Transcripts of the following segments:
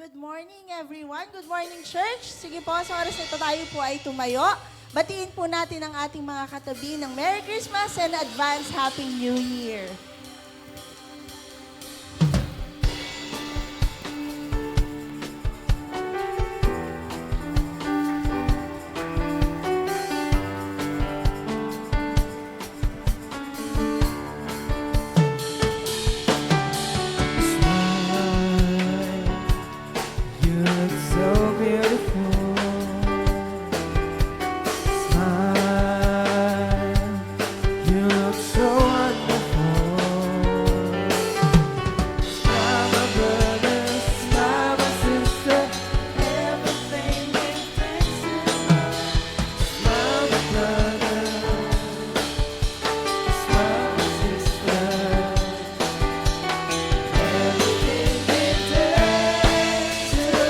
good morning everyone. Good morning church. Sige po, sa oras na ito tayo po ay tumayo. Batiin po natin ang ating mga katabi ng Merry Christmas and Advance Happy New Year. You look so beautiful. Smile. You look so wonderful. Smile, my brother. Smile, my sister. Everything gives thanks to the Lord. Smile, my brother. Smile, my sister. Everything gives thanks to the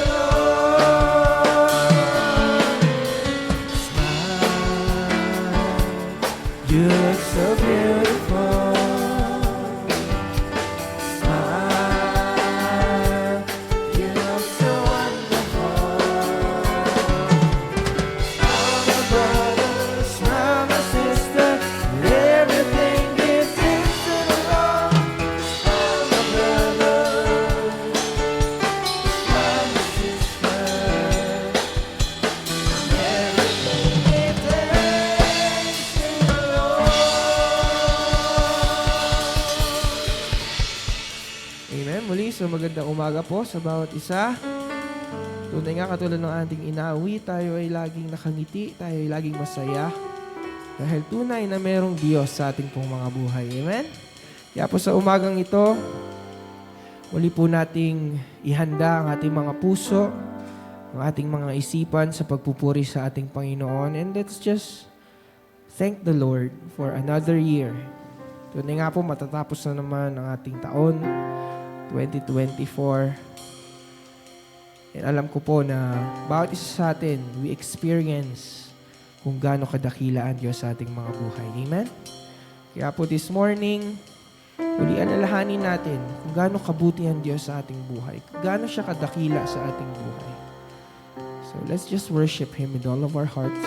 Amen. Muli, so magandang umaga po sa bawat isa. Tunay nga katulad ng ating inawi, tayo ay laging nakangiti, tayo ay laging masaya. Dahil tunay na merong Diyos sa ating pong mga buhay. Amen? Kaya po sa umagang ito, muli po nating ihanda ang ating mga puso, ang ating mga isipan sa pagpupuri sa ating Panginoon. And let's just thank the Lord for another year. Tunay nga po, matatapos na naman ang ating taon, 2024. And alam ko po na bawat isa sa atin, we experience kung gaano kadakila ang Diyos sa ating mga buhay. Amen? Kaya po this morning, uli alalahanin natin kung gaano kabuti ang Diyos sa ating buhay. Kung gaano siya kadakila sa ating buhay. So let's just worship Him with all of our hearts.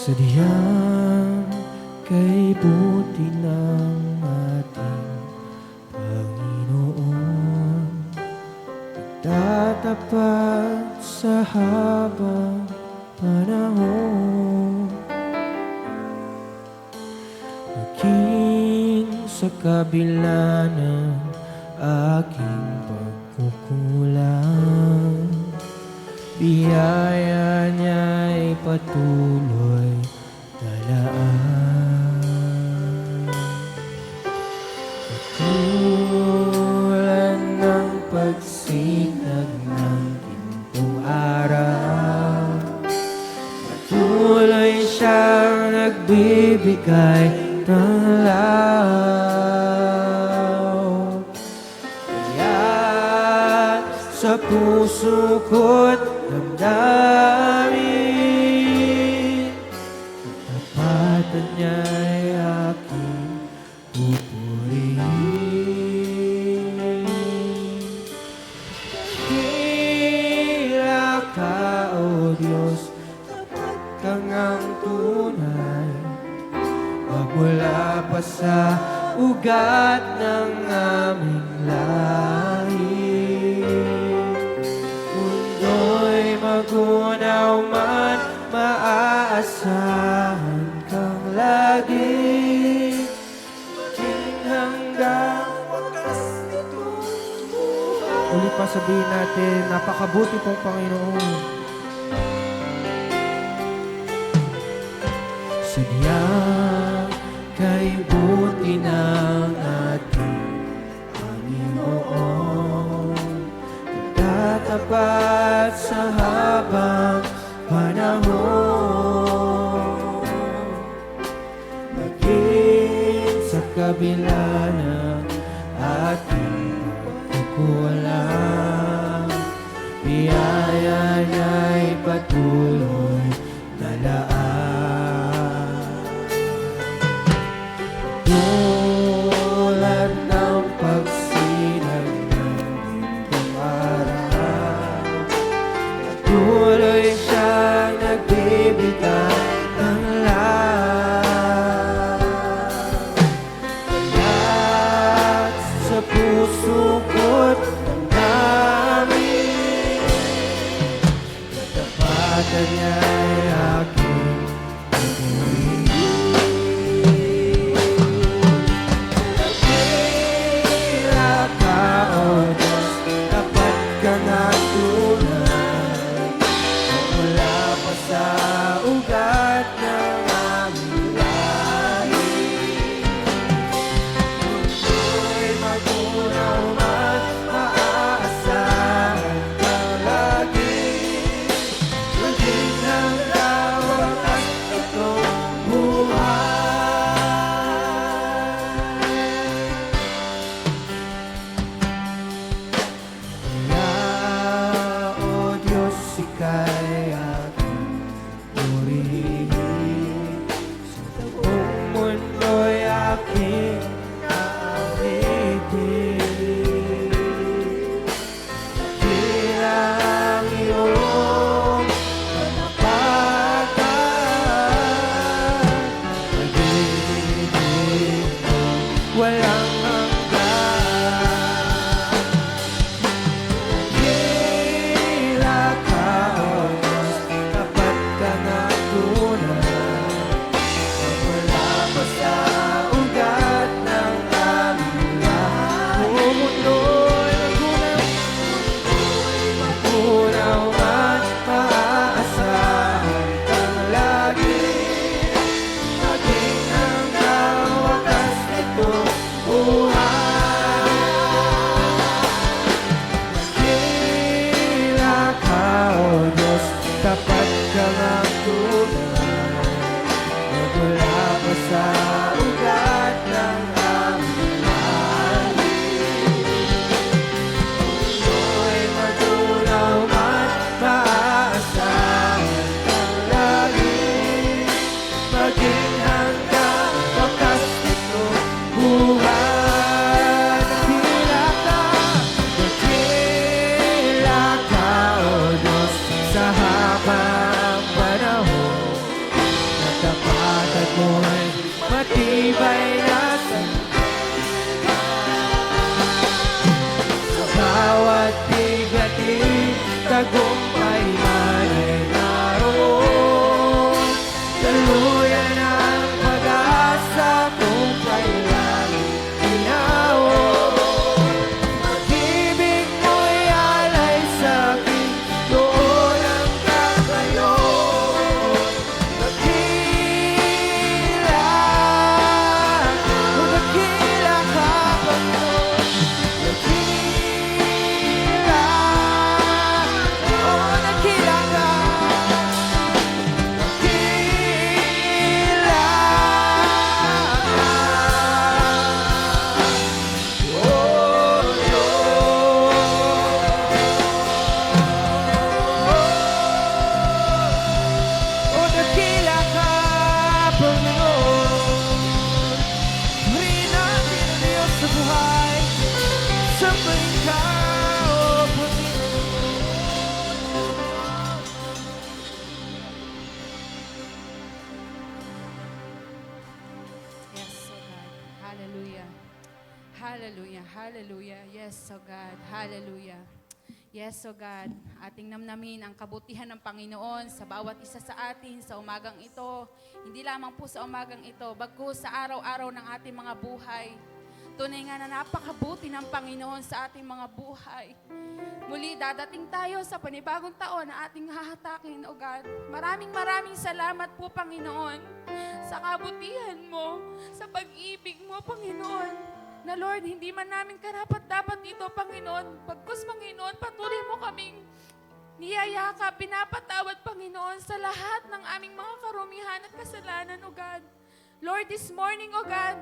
Sadyang kay buti ng ating Panginoon, nagtatapat sa habang panahon, naging sa kabila ng aking pagkukulang. Biyaya niya'y patuloy na laan. Katulad ng pagsinag ng gintong araw, patuloy siyang nagbibigay ng law. Kaya sa puso ko't damdamin, tapatan niya'y aking pupurihin. Tila ka, O Diyos, tapat kang ang tunay, magmula pa sa ugat ng aming lahi. Magunaw man, maaasahan kang lagi, maging hanggang wakas nitong buhay. Ulit pa sabihin natin, napakabuti pong Panginoon. Sadyang kay buti ng ating Panginoon, tatapat sa habang panahon, maging sa kabila ng walang biyaya niya'y patuloy na laan. Tulad ng pagsinag ng lingkong araw, patuloy siyang nagbibigay ng lahat. Kaya't sa puso ko't damdamin, katapatan niya'y aking pag-ibig. Dakila ka, O Diyos, dapat ka na tunay. Mula pa sa ugat ng aming lahi, mundo'y magunaw man, maaasahan kang lagi. Maging hanggang wakas itong buhay. Kaya, O Diyos, ika'y aking purihin. Sa buong mundo'y aking aawitin. Dakila ang iyong katapatan, pag-ibig mo walang hanggan. Dakila ka, O Diyos, dapat ka na tunay. Wala pa sa ugat ng aming lahat. Buong mundo'y magunaw man, maaasahan kang lagi. Maging hanggang wakas nitong buhay. Dakila ka, O Diyos, dapat ka ngang tunay. Magmula pa sa ugat ng aming lahi, mundo'y magunaw man, maaasahan kang lagi. Maging hanggang wakas nitong buhay. Dakila ka, O Diyos, sa habang panahon. Katapatan mo'y matibay na sa bawat bigatin, tagumpay man ay naroon. Daluyan ang pag-asa kung kailan inawon. Pag-ibig mo'y alay sa'kin, doon ang kagayon. Dakila, o dakila ka, Panginoon. Dakila, o dakila ka. Dakila, o Diyos. O dakila ka, Panginoon. Purihin natin ang Diyos sa buhay. Sambahin ka, O Panginoon. Yes, oh God. Hallelujah. Hallelujah. Hallelujah. Yes, oh God. Hallelujah. Yes, oh God. Ating namnamin ang kabutihan ng Panginoon sa bawat isa sa atin sa umagang ito. Hindi lamang po sa umagang ito, bagkus sa araw-araw ng ating mga buhay. Tunay nga na napakabuti ng Panginoon sa ating mga buhay. Muli, dadating tayo sa panibagong taon na ating hahatakin, O God. Maraming salamat po, Panginoon, sa kabutihan mo, sa pag-ibig mo, Panginoon. Na Lord, hindi man namin karapat-dapat ito, Panginoon. Pagkus, Panginoon, patuloy mo kaming niyayakap, pinapatawad, Panginoon, sa lahat ng aming mga karumihan at kasalanan, O God. Lord, this morning, O God,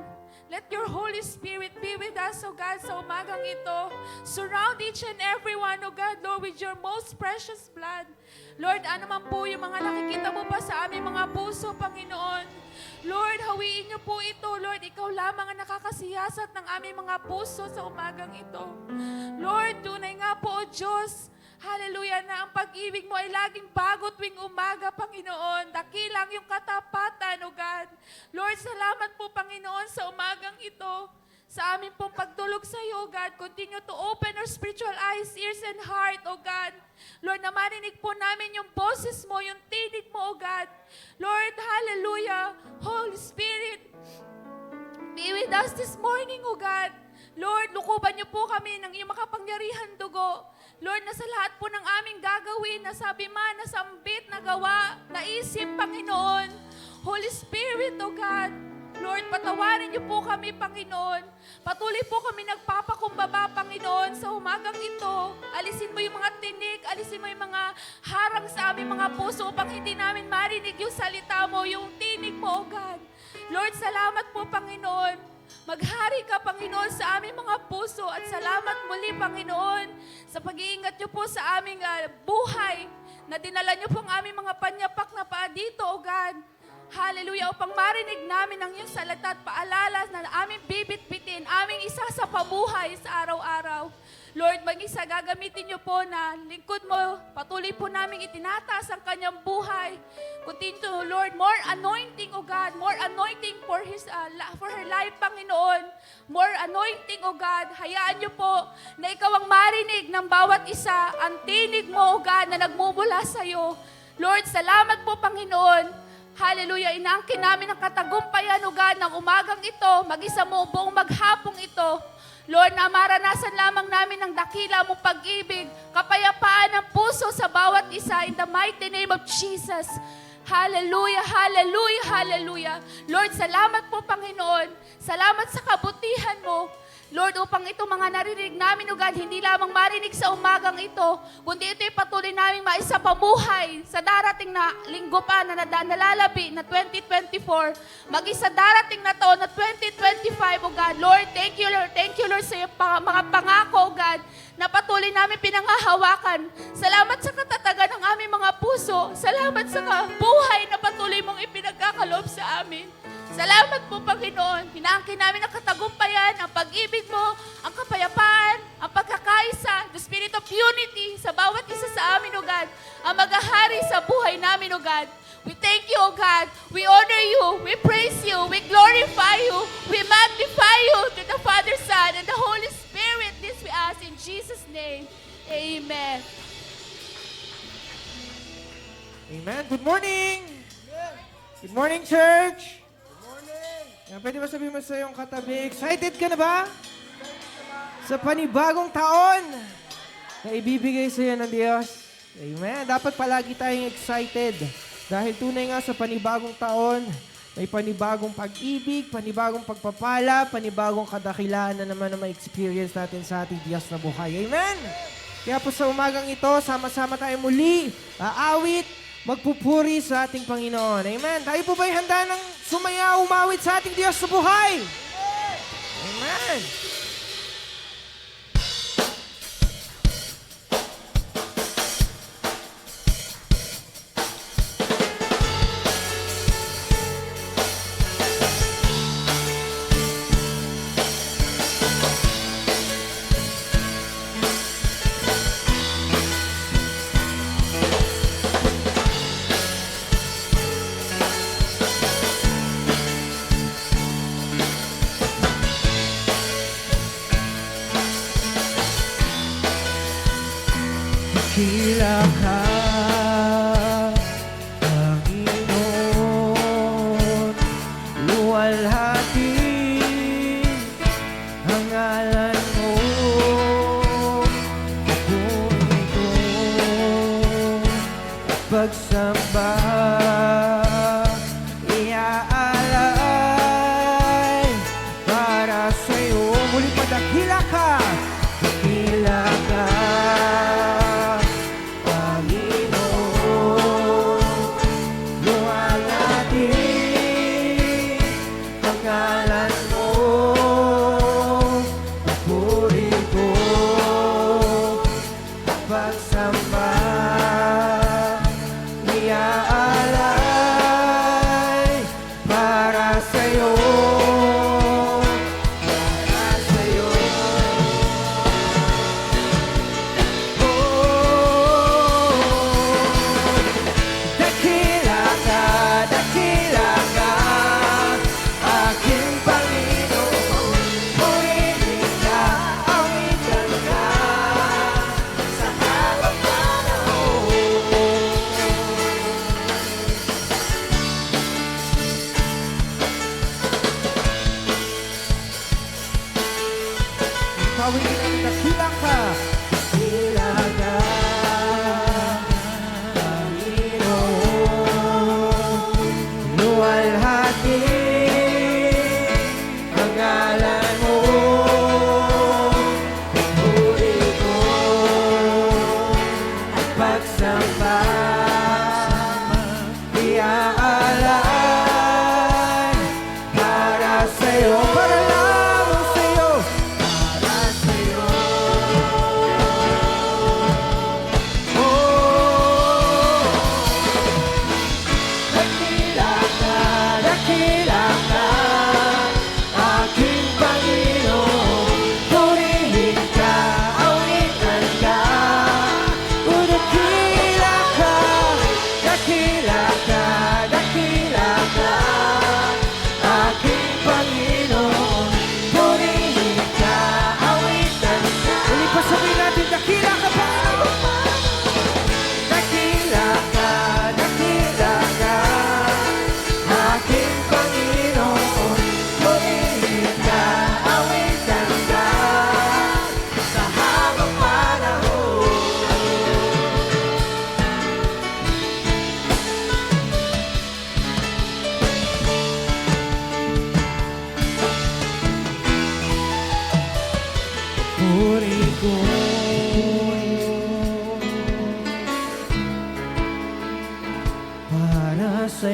let your Holy Spirit be with us, O God, sa umagang ito. Surround each and everyone, O God, Lord, with your most precious blood. Lord, ano man po yung mga nakikita mo pa sa aming mga puso, Panginoon. Lord, hawiin niyo po ito. Lord, ikaw lamang ang nakakasiyasat ng aming mga puso sa umagang ito. Lord, tunay nga po, O Diyos, hallelujah, na ang pag-ibig mo ay laging bago tuwing umaga, Panginoon. Dakilang yung katapatan, O God. Lord, salamat po, Panginoon, sa umagang ito. Sa amin pong pagtulog sa iyo, O God. Continue to open our spiritual eyes, ears, and heart, O God. Lord, na marinig po namin yung boses mo, yung tinig mo, O God. Lord, hallelujah. Holy Spirit, be with us this morning, O God. Lord, lukuban niyo po kami ng iyong makapangyarihan dugo. Lord, na sa lahat po ng aming gagawin, na sabi man, na sambit, na gawa, na isip, Panginoon. Holy Spirit, O God. Lord, patawarin niyo po kami, Panginoon. Patuloy po kami nagpapakumbaba, Panginoon, sa umagang ito. Alisin mo yung mga tinik, alisin mo yung mga harang sa aming mga puso upang hindi namin marinig yung salita mo, yung tinig mo, O God. Lord, salamat po, Panginoon. Maghari ka, Panginoon, sa aming mga puso at salamat muli, Panginoon, sa pag-iingat niyo po sa aming buhay na dinala niyo po ang aming mga panyapak na paa dito, O God. Hallelujah, upang marinig namin ang iyong salita at paalala na aming bibit-bitin, aming isa sa pabuhay sa araw-araw. Lord, mag-isa gagamitin niyo po na lingkod mo, patuloy po namin itinataas ang kanyang buhay. Continue to, Lord, more anointing, O God, more anointing for her life, Panginoon. More anointing, O God. Hayaan niyo po na ikaw ang marinig ng bawat isa, ang tinig mo, O God, na nagmumula sa iyo. Lord, salamat po, Panginoon. Hallelujah, inaangkin namin ang katagumpayan, O God, ng umagang ito, mag-isa mo buong maghapong ito. Lord, na maranasan lamang namin ang dakila mong pag-ibig, kapayapaan ng puso sa bawat isa in the mighty name of Jesus. Hallelujah, hallelujah, hallelujah. Lord, salamat po, Panginoon. Salamat sa kabutihan mo. Lord, upang ito mga narinig namin, O God, hindi lamang marinig sa umagang ito, kundi ito'y patuloy namin maisapabuhay sa darating na linggo pa na nalalabi na 2024, mag-isa darating na taon na 2025, O God. Lord, thank you, Lord, sa iyong mga pangako, O God, na patuloy namin pinangahawakan. Salamat sa katatagan ng aming mga puso. Salamat sa buhay na patuloy mong ipinagkakaloob sa amin. Salamat po, Panginoon. Hinaangkin namin ang katagumpayan, ang pag-ibig mo, ang kapayapaan, ang pagkakaisa, the spirit of unity sa bawat isa sa amin, O God, ang maghahari sa buhay namin, O God. We thank you, O God. We honor you. We praise you. We glorify you. We magnify you to the Father, Son, and the Holy Spirit. This we ask in Jesus' name. Amen. Amen. Good morning! Good morning, church! Yan, pwede ba sabihin mo sa iyong katabi, excited ka na ba? Sa panibagong taon na ibibigay sa iyo ng Diyos. Amen. Dapat palagi tayong excited. Dahil tunay nga sa panibagong taon, may panibagong pag-ibig, panibagong pagpapala, panibagong kadakilaan na naman na ma-experience natin sa ating Diyos na buhay. Amen. Kaya po sa umagang ito, sama-sama tayo muli, aawit, magpupuri sa ating Panginoon. Amen. Tayo po ba'y handa ng sumaya, umawit sa ating Diyos sa buhay? Amen. Dakila ka, Panginoon, luwalhati ang ngalan mo. Puno pagsamba, iaalay para sa'yo. Muling madakila ka, dakila ka.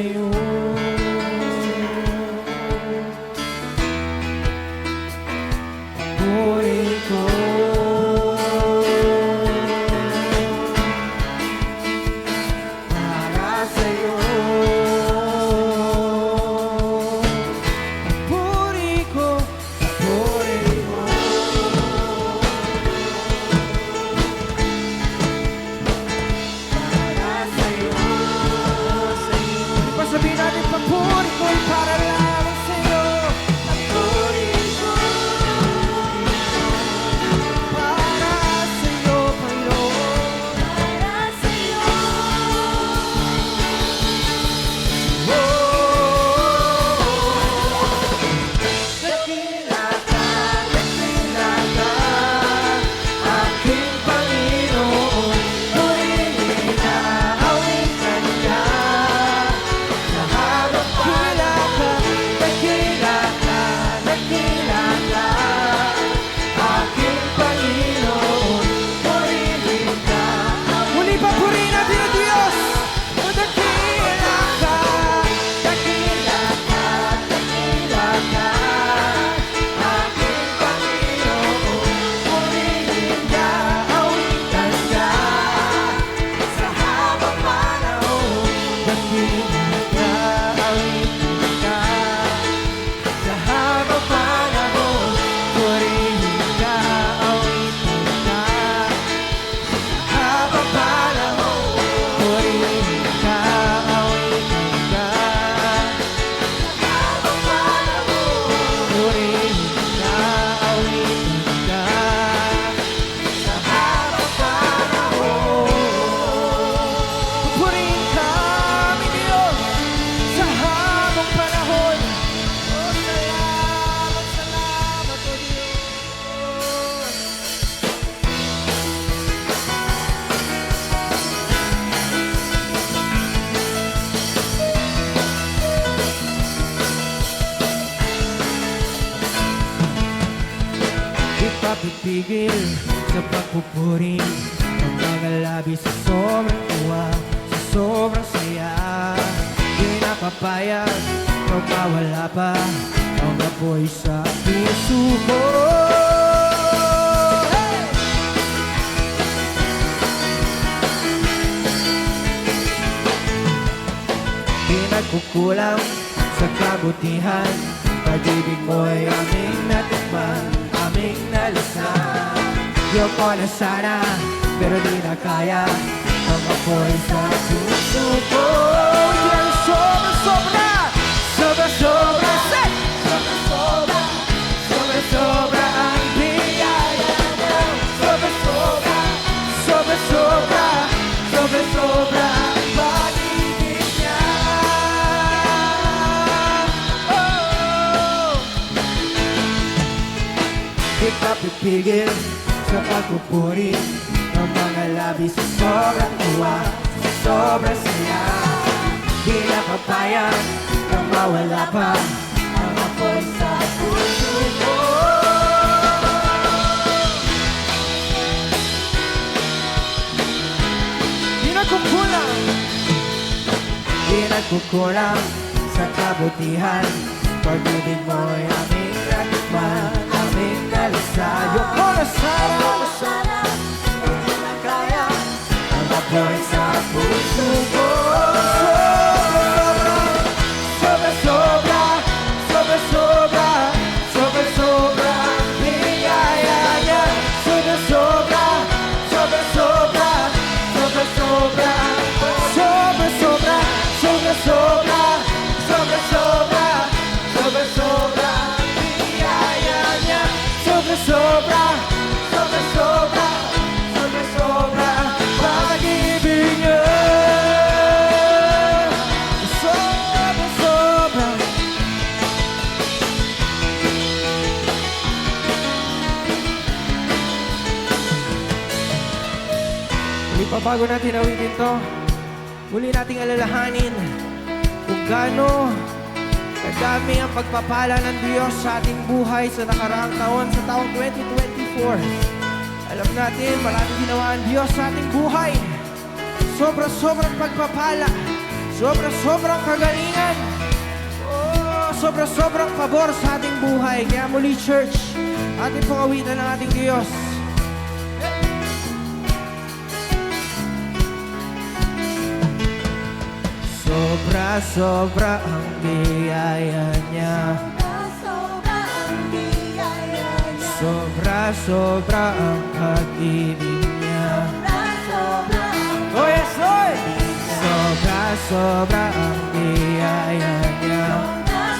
sa'yo. Puri ko. Para sa'yo. Puri ko. Puri ko. Para sa'yo. Pasabihin natin, papuri ko'y para lamang sa'yo. Papuri ko. Para sa'yo, Panginoon. Para sa'yo. Dakila ka, aking Panginoon. Purihin na awit ka niya. Sa harap dakila ka, aking Panginoon. Purihin ka. Muli pa purihin natin ang Diyos. O dakila ka, aking Panginoon. Purihin ka, awitan ka. Sa habang panahon, dakila ka, awitan ka. Sa habang panahon, purihin ka, awitan ka. Sa habang panahon, purihin ka, awitan ka. Sa habang panahon, purihin ka, awitan ka. Sa habang panahon, purihin ka, aming Diyos. Sa habang panahon, oh, salamat, salamat, oh Diyos. Di pa pipigil sa pagpupuri ang mga labi sa sobrang tuwa, sa sobrang saya. Di napapayag magpawala pa ang apoy sa puso ko. Hey! Di nagkukulang sa kabutihan, pag-ibig mo'y aming natikman, aming nalisan. Yoko na sana, pero di na kaya ang apoy sa puso ko. Yan sobra-sobra, sobra-sobra, say! Sobra-sobra, sobra-sobra ang biyaya niya. Sobra-sobra, sobra-sobra, sobra-sobra ang pag-ibig niya. Oh! Di ka pipigil sa pagpupuri ng mga labi sa sobrang tuwa, sa sobrang saya. Di na papayag na mawala pa ang apoy sa puso ko. Di nagkukulang sa kabutihan, pag-ibig mo'y aming natikman, aming nalisan. Yoko na sana, hindi na kaya ang apoy sa puso ko. Sobra-sobra, sobra-sobra, sobra-sobra ang biyaya niya. Sobra-sobra, sobra-sobra, sobra-sobra, sobra-sobra, sobra-sobra, sobra-sobra, sobra-sobra ang biyaya niya. Sobra-sobra, sobra-sobra, sobra-sobra ang pag-ibig niya. Sobra-sobra. Muli pa bago natin awitin to, muli nating alalahanin kung gaano kadami ang pagpapala ng Diyos sa ating buhay sa nakaraang taon, sa taong 2024. Alam natin, maraming ginawa ang Diyos sa ating buhay. Sobra-sobrang pagpapala. Sobra-sobrang kagalingan. Oh, sobra-sobrang pabor sa ating buhay. Kaya muli, church, ating pong awitan ng ating Diyos. Sobra-sobra ang biyaya niya. Sobra ang biyaya niya. Sobra-sobra ang pag-ibig niya. Sobra ang Oh yes, Lord! Sobra-sobra ang biyaya niya.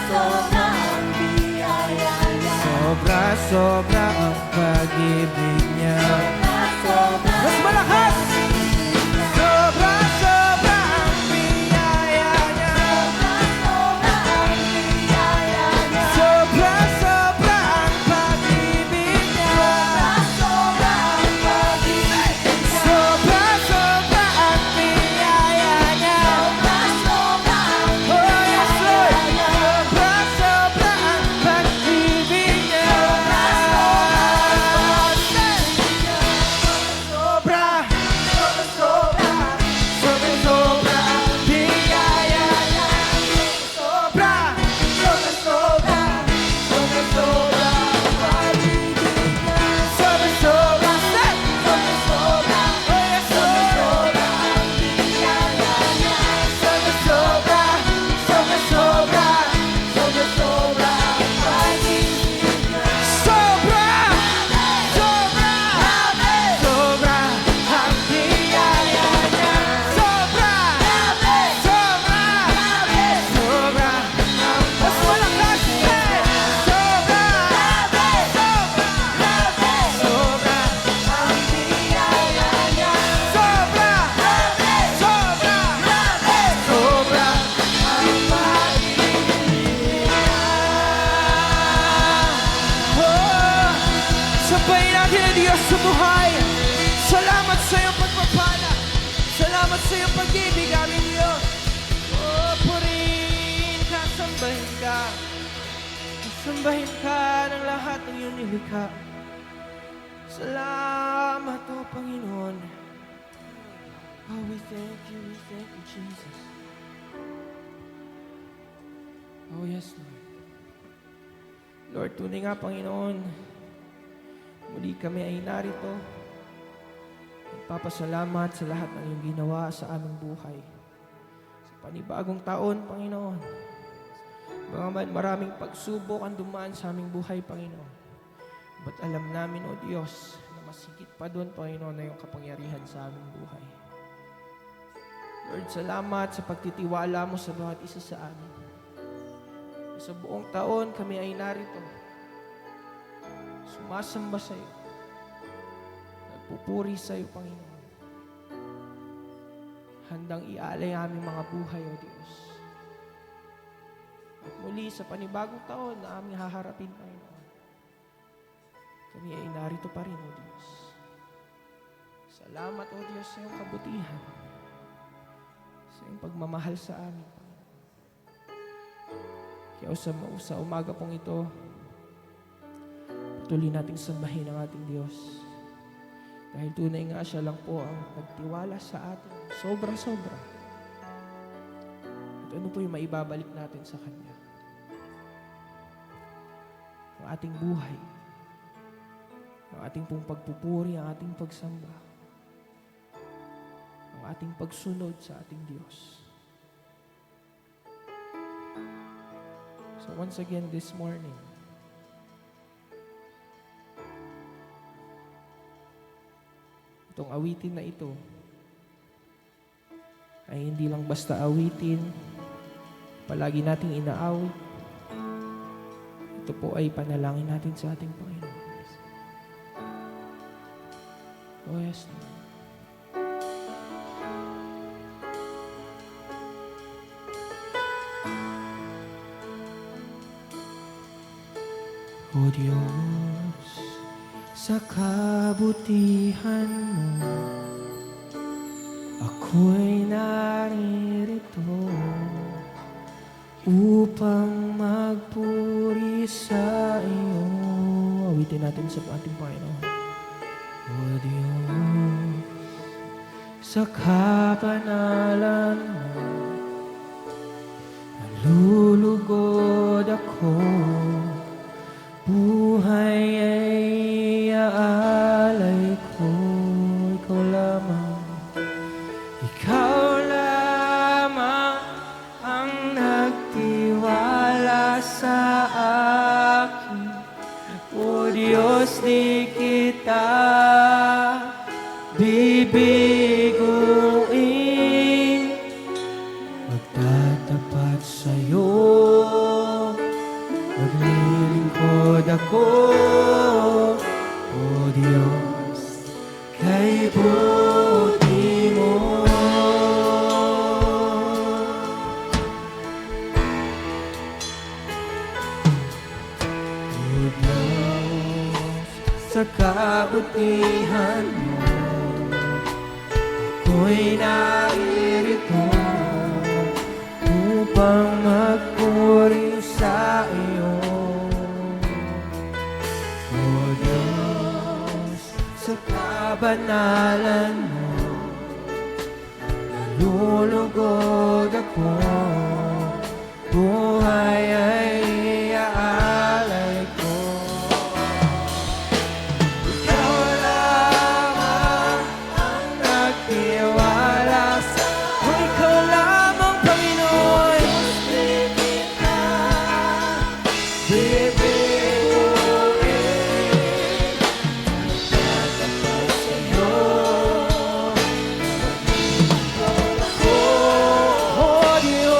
sobra ang biyaya niya. Sobra-sobra ang pag-ibig niya. Sobra Mas malakas! Sobra-sobra ang biyaya niya. sobra ang biyaya niya. Sobra-sobra ang pag-ibig niya. Sobra ang pag-ibig niya. Sobra-sobra ang biyaya niya. Sobra ang Oh yes, Lord! Sobra-sobra ang pag-ibig niya. Sobra! Sobra-sobra ang biyaya niya. Sobra! Sobra-sobra ang pag-ibig niya. Sobra-sobra! Sobra-sobra! Oh yes, Lord! Sobra-sobra! Sobra-sobra! Sobra-sobra ang pag-ibig niya. Sobra! Sobra! Sobra ang biyaya niya. Sobra! Sobra! Sobra ang mas malakas! Sobra! Sobra ang biyaya niya. Sobra! Sobra! Sobra ang pag-ibig niya. Oh, sabayin natin ang Diyos sa buhay. Salamat sa iyong pagpapala. Salamat sa iyong pag-ibig, aming Diyos. Oh, purihin ka, sambahin ka. Sambahin ka ng lahat ng iyong nilikha. Salamat, O Panginoon. Oh, we thank you, Jesus. Oh, yes, Lord. Lord, tunay nga, Panginoon, muli kami ay narito. Nagpapasalamat sa lahat ng iyong ginawa sa aming buhay. Sa panibagong taon, Panginoon, bagaman maraming pagsubok ang dumaan sa aming buhay, Panginoon. But alam namin, O Diyos, na mas higit pa doon, Panginoon, na iyong kapangyarihan sa aming buhay. Lord, salamat sa pagtitiwala mo sa bawat isa sa amin. Sa buong taon, kami ay narito. Sumasamba sa iyo. Nagpupuri sa iyo, Panginoon. Handang ialay ang aming mga buhay, O Diyos. At muli sa panibagong taon na aming haharapin, Panginoon, kami ay narito pa rin, O Diyos. Salamat, O Diyos, sa iyong kabutihan, sa iyong pagmamahal sa amin, Panginoon. Kaya sa umaga pong ito, patuloy nating sambahin ang ating Diyos. Dahil tunay nga siya lang po ang nagtiwala sa atin. Sobra-sobra. At ano po yung maibabalik natin sa Kanya? Ang ating buhay. Ang ating pong pagpupuri, ang ating pagsamba. Ang ating pagsunod sa ating Diyos. So once again this morning, itong awitin na ito ay hindi lang basta awitin, palagi nating inaawit. Ito po ay panalangin natin sa ating Panginoon. Oh yes, Lord. O Diyos, sa kabutihan mo, ako'y naririto upang magpuri sa iyo. Awitin natin sa ating Panginoon. O Diyos, sa kapanalan mo, Lulugod ako, buhay ay aalay ko. Ikaw lamang, ikaw lamang ang nagtiwala sa akin. O Diyos, di kita bibiguin. Magtatapat sa'yo, maglilingkod ako, O Diyos, kay buti mo. O Diyos, sa kabutihan mo, ako'y naririto upang magpuri sa iyo. O Diyos, sa kabanalan mo, nalulugod ako, buhay ay iaalay ko. Ikaw lamang ang nagtiwala sa ikaw lamang, Panginoon. Oh, Diyos,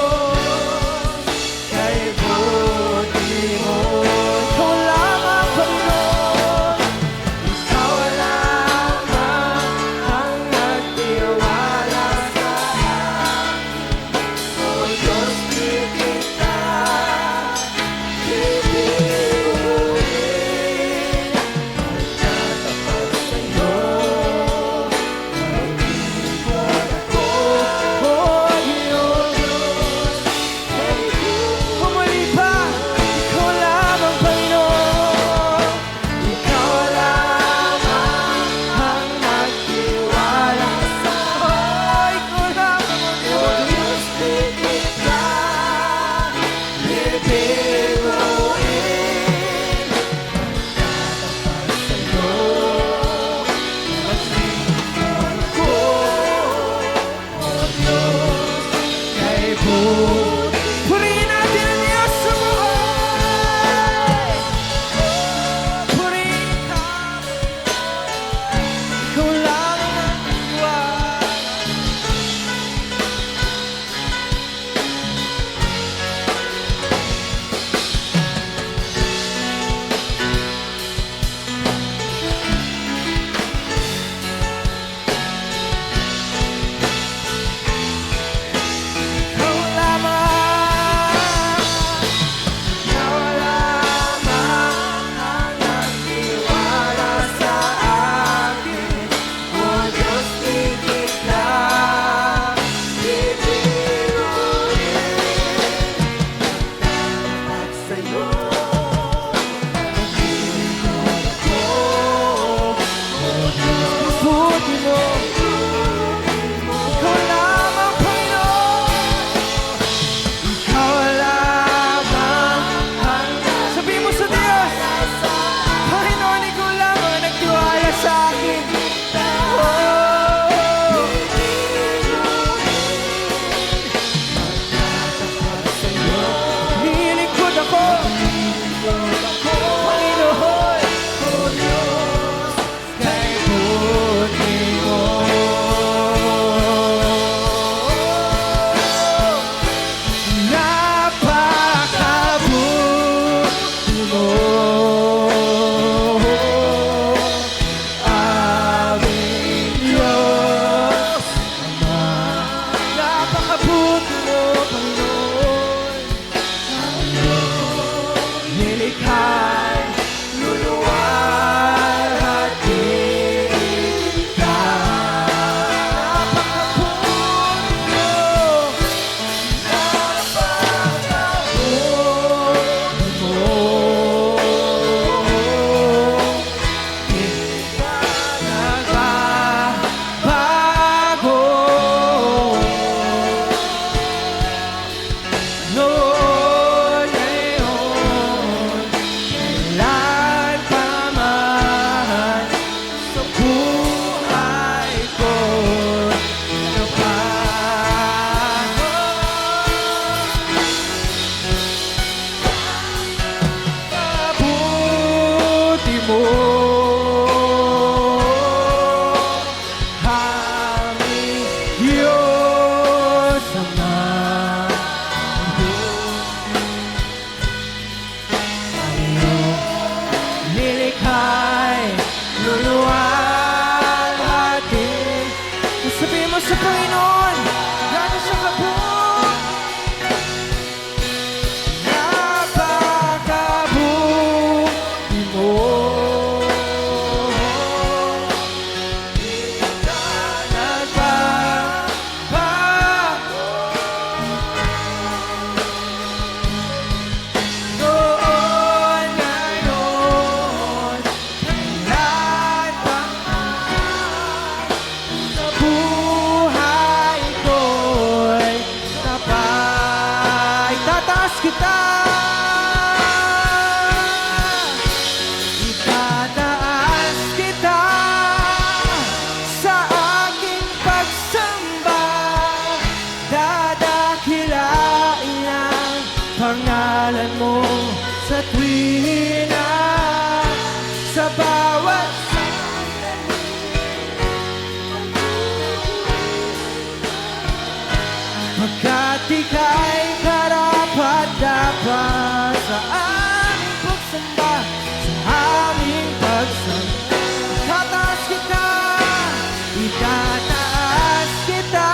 Itataas kita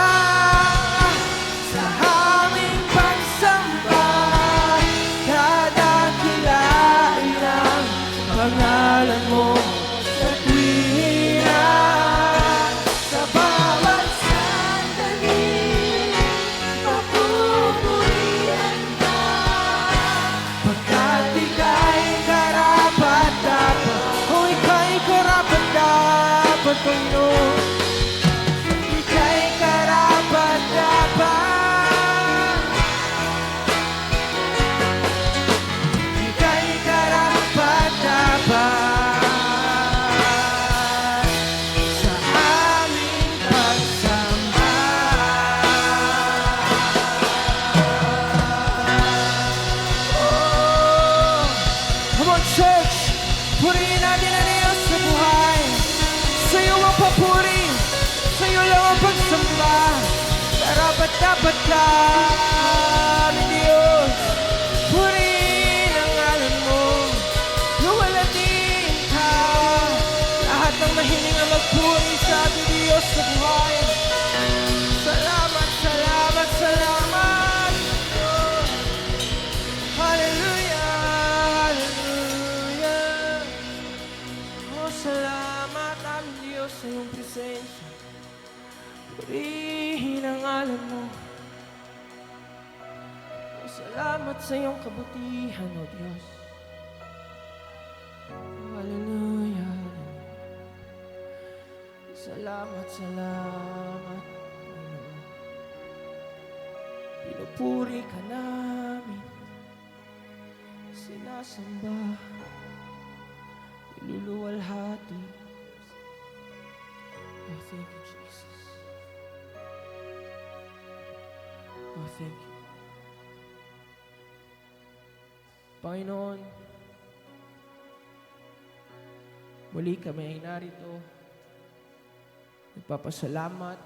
sa aming pagsamba, dadakilain ang pangalan mo sa tuwina. Sa bawat sandali, papupurihan ka, pagkat ika'y karapat-dapat. O ika'y karapat-dapat, Panginoon. Ika'y karapat-dapat. Ika'y karapat-dapat sa aming pagsamba. Oh, come on, church! Purihin natin ang Diyos sa buhay. Sa iyo ang papuri, sa iyo lang ang pagsamba. Karapat-dapat ka, aming Diyos. Purihin ang ngalan mo, luwalhatiin ka. Lahat ng mahiling ang magpuri sa ating Diyos sa buhay. Salamat, salamat, salamat, Diyos. Hallelujah, hallelujah. Oh, salamat, aming Diyos, sa iyong presensya. Purihin ang ngalan mo. Oh, salamat sa iyong kabutihan, O Diyos. Oh, hallelujah. Salamat, salamat, Panginoon. Pinupuri ka namin, sinasamba, iluluwalhati. Oh, thank you, Jesus. Oh, thank you. Panginoon, muli kami ay narito. Nagpapasalamat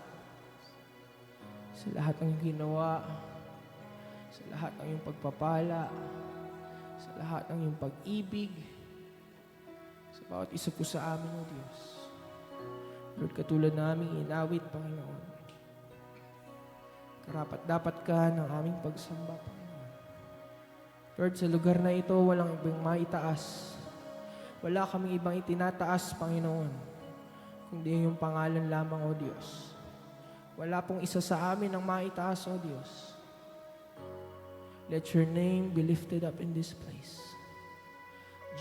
sa lahat ng iyong ginawa, sa lahat ng iyong pagpapala, sa lahat ng iyong pag-ibig, sa bawat isa po sa amin, O Diyos. Lord, katulad naming inawit, Panginoon, karapat-dapat ka ng aming pagsamba, Panginoon. Lord, sa lugar na ito, walang ibang maitaas. Wala kaming ibang itinataas, Panginoon, kundi yung pangalan lamang, O Diyos. Wala pong isa sa amin ang maitaas, O Diyos. Let your name be lifted up in this place.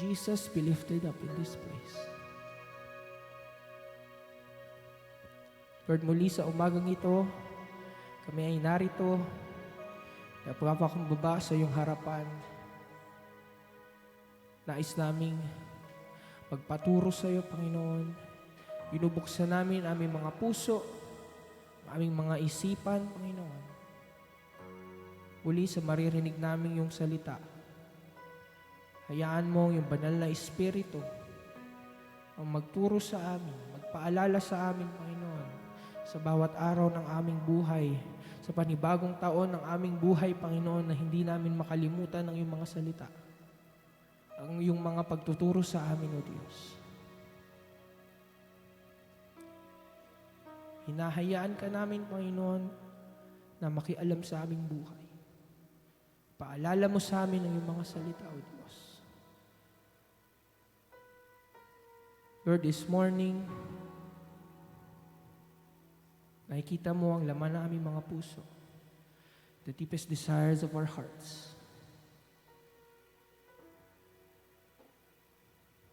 Jesus, be lifted up in this place. Lord, muli sa umagang ito, kami ay narito, napapakumbaba sa iyong harapan. Nais naming magpaturo sa iyo, Panginoon. Binubuksan namin aming mga puso, aming mga isipan, Panginoon. Uli sa maririnig namin yung salita. Hayaan mo yung banal na Espiritu ang magturo sa amin, magpaalala sa amin, Panginoon, sa bawat araw ng aming buhay, sa panibagong taon ng aming buhay, Panginoon, na hindi namin makalimutan ang iyong mga salita, ang iyong mga pagtuturo sa amin, O Diyos. Hinahayaan ka namin, Panginoon, na makialam sa aming buhay. Paalala mo sa amin ang iyong mga salita, O Diyos. Lord, this morning, nakikita mo ang laman ng aming mga puso, the deepest desires of our hearts.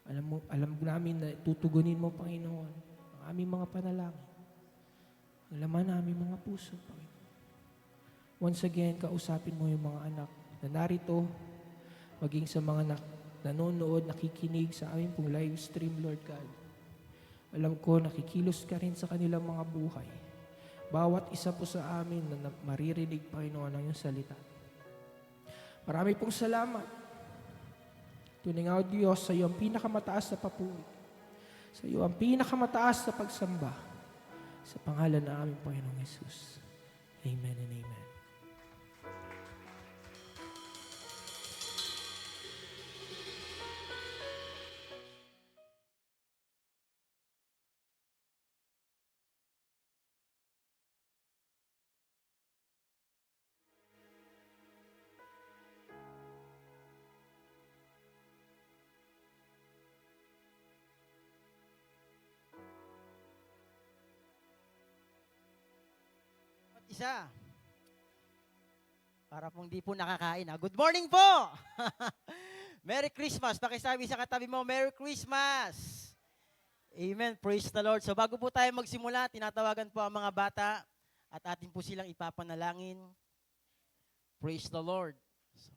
Alam namin na tutugunin mo, Panginoon, ang aming mga panalangin. Ang laman ng aming mga puso, Panginoon. Once again, kausapin mo yung mga anak na narito, maging sa mga nanonood, nakikinig sa aming pong live stream, Lord God. Alam ko, nakikilos ka rin sa kanilang mga buhay. Bawat isa po sa amin na maririnig, Panginoon, ang iyong salita. Marami pong salamat. Tunay nga, O Diyos, sa iyo ang pinakamataas na papuri. Sa iyo ang pinakamataas na pagsamba. Sa pangalan ng aming Panginoong Jesus. Amen and amen. isa. Para pong di po nakakain. Good morning po! Merry Christmas. Pakisabi sa katabi mo, Merry Christmas! Amen. Praise the Lord. So bago po tayo magsimula, tinatawagan po ang mga bata at atin po silang ipapanalangin. Praise the Lord. So,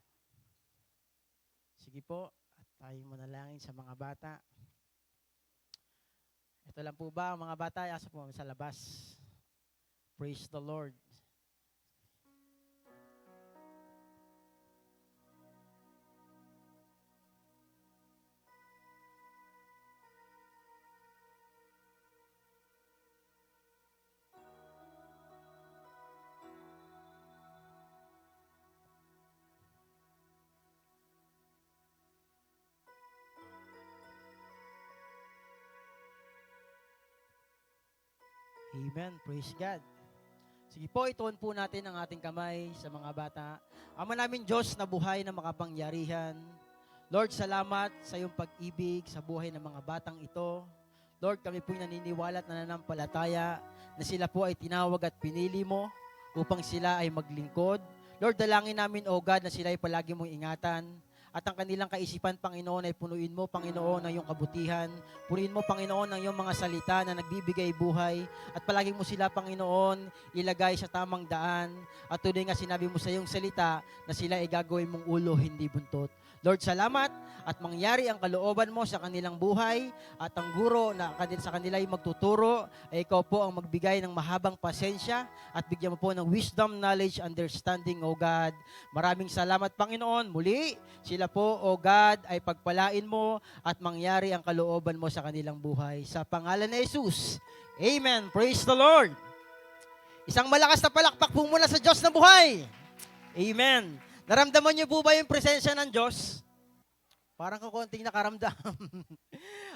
sige po, at tayo manalangin sa mga bata. Ito lang po ba, mga bata, asa po sa labas. Praise the Lord. Amen. Praise God. Sige po, ituon po natin ang ating kamay sa mga bata. Ama namin Diyos na buhay na makapangyarihan. Lord, salamat sa iyong pag-ibig sa buhay ng mga batang ito. Lord, kami po'y naniniwala at nananampalataya na sila po ay tinawag at pinili mo upang sila ay maglingkod. Lord, dalangin namin, O God, na sila ay palagi mong ingatan. At ang kanilang kaisipan, Panginoon, ay punuin mo, Panginoon, ng iyong kabutihan. Punuin mo, Panginoon, ng iyong mga salita na nagbibigay buhay. At palagi mo sila, Panginoon, ilagay sa tamang daan. At tunay nga sinabi mo sa iyong salita na sila ay gagawin mong ulo, hindi buntot. Lord, salamat at mangyari ang kalooban mo sa kanilang buhay at ang guro na sa kanila ay magtuturo ay ikaw po ang magbigay ng mahabang pasensya at bigyan mo po ng wisdom, knowledge, understanding, O God. Maraming salamat, Panginoon. Muli, sila po, O God, ay pagpalain mo at mangyari ang kalooban mo sa kanilang buhay. Sa pangalan ni Jesus. Amen. Praise the Lord. Isang malakas na palakpak po muna sa Diyos na buhay. Amen. Naramdaman niyo po ba yung presensya ng Diyos? Parang kakunting nakaramdam.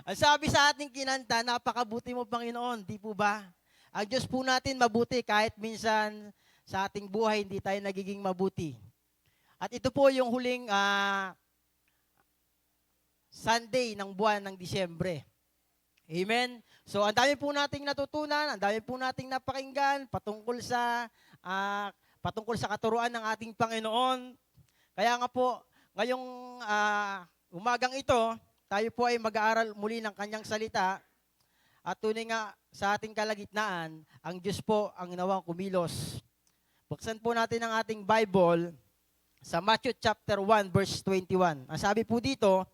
Ang sabi sa ating kinanta, napakabuti mo, Panginoon. Di po ba? Ang Diyos po natin mabuti kahit minsan sa ating buhay hindi tayo nagiging mabuti. At ito po yung huling Sunday ng buwan ng Disyembre. Amen? So, ang dami po nating natutunan, ang dami po nating napakinggan patungkol sa katuruan ng ating Panginoon. Kaya nga po, ngayong umagang ito, tayo po ay mag-aaral muli ng kanyang salita. At tunay nga sa ating kalagitnaan, ang Diyos po ang nawang kumilos. Buksan po natin ang ating Bible sa Matthew chapter 1 verse 21. Ang sabi po dito,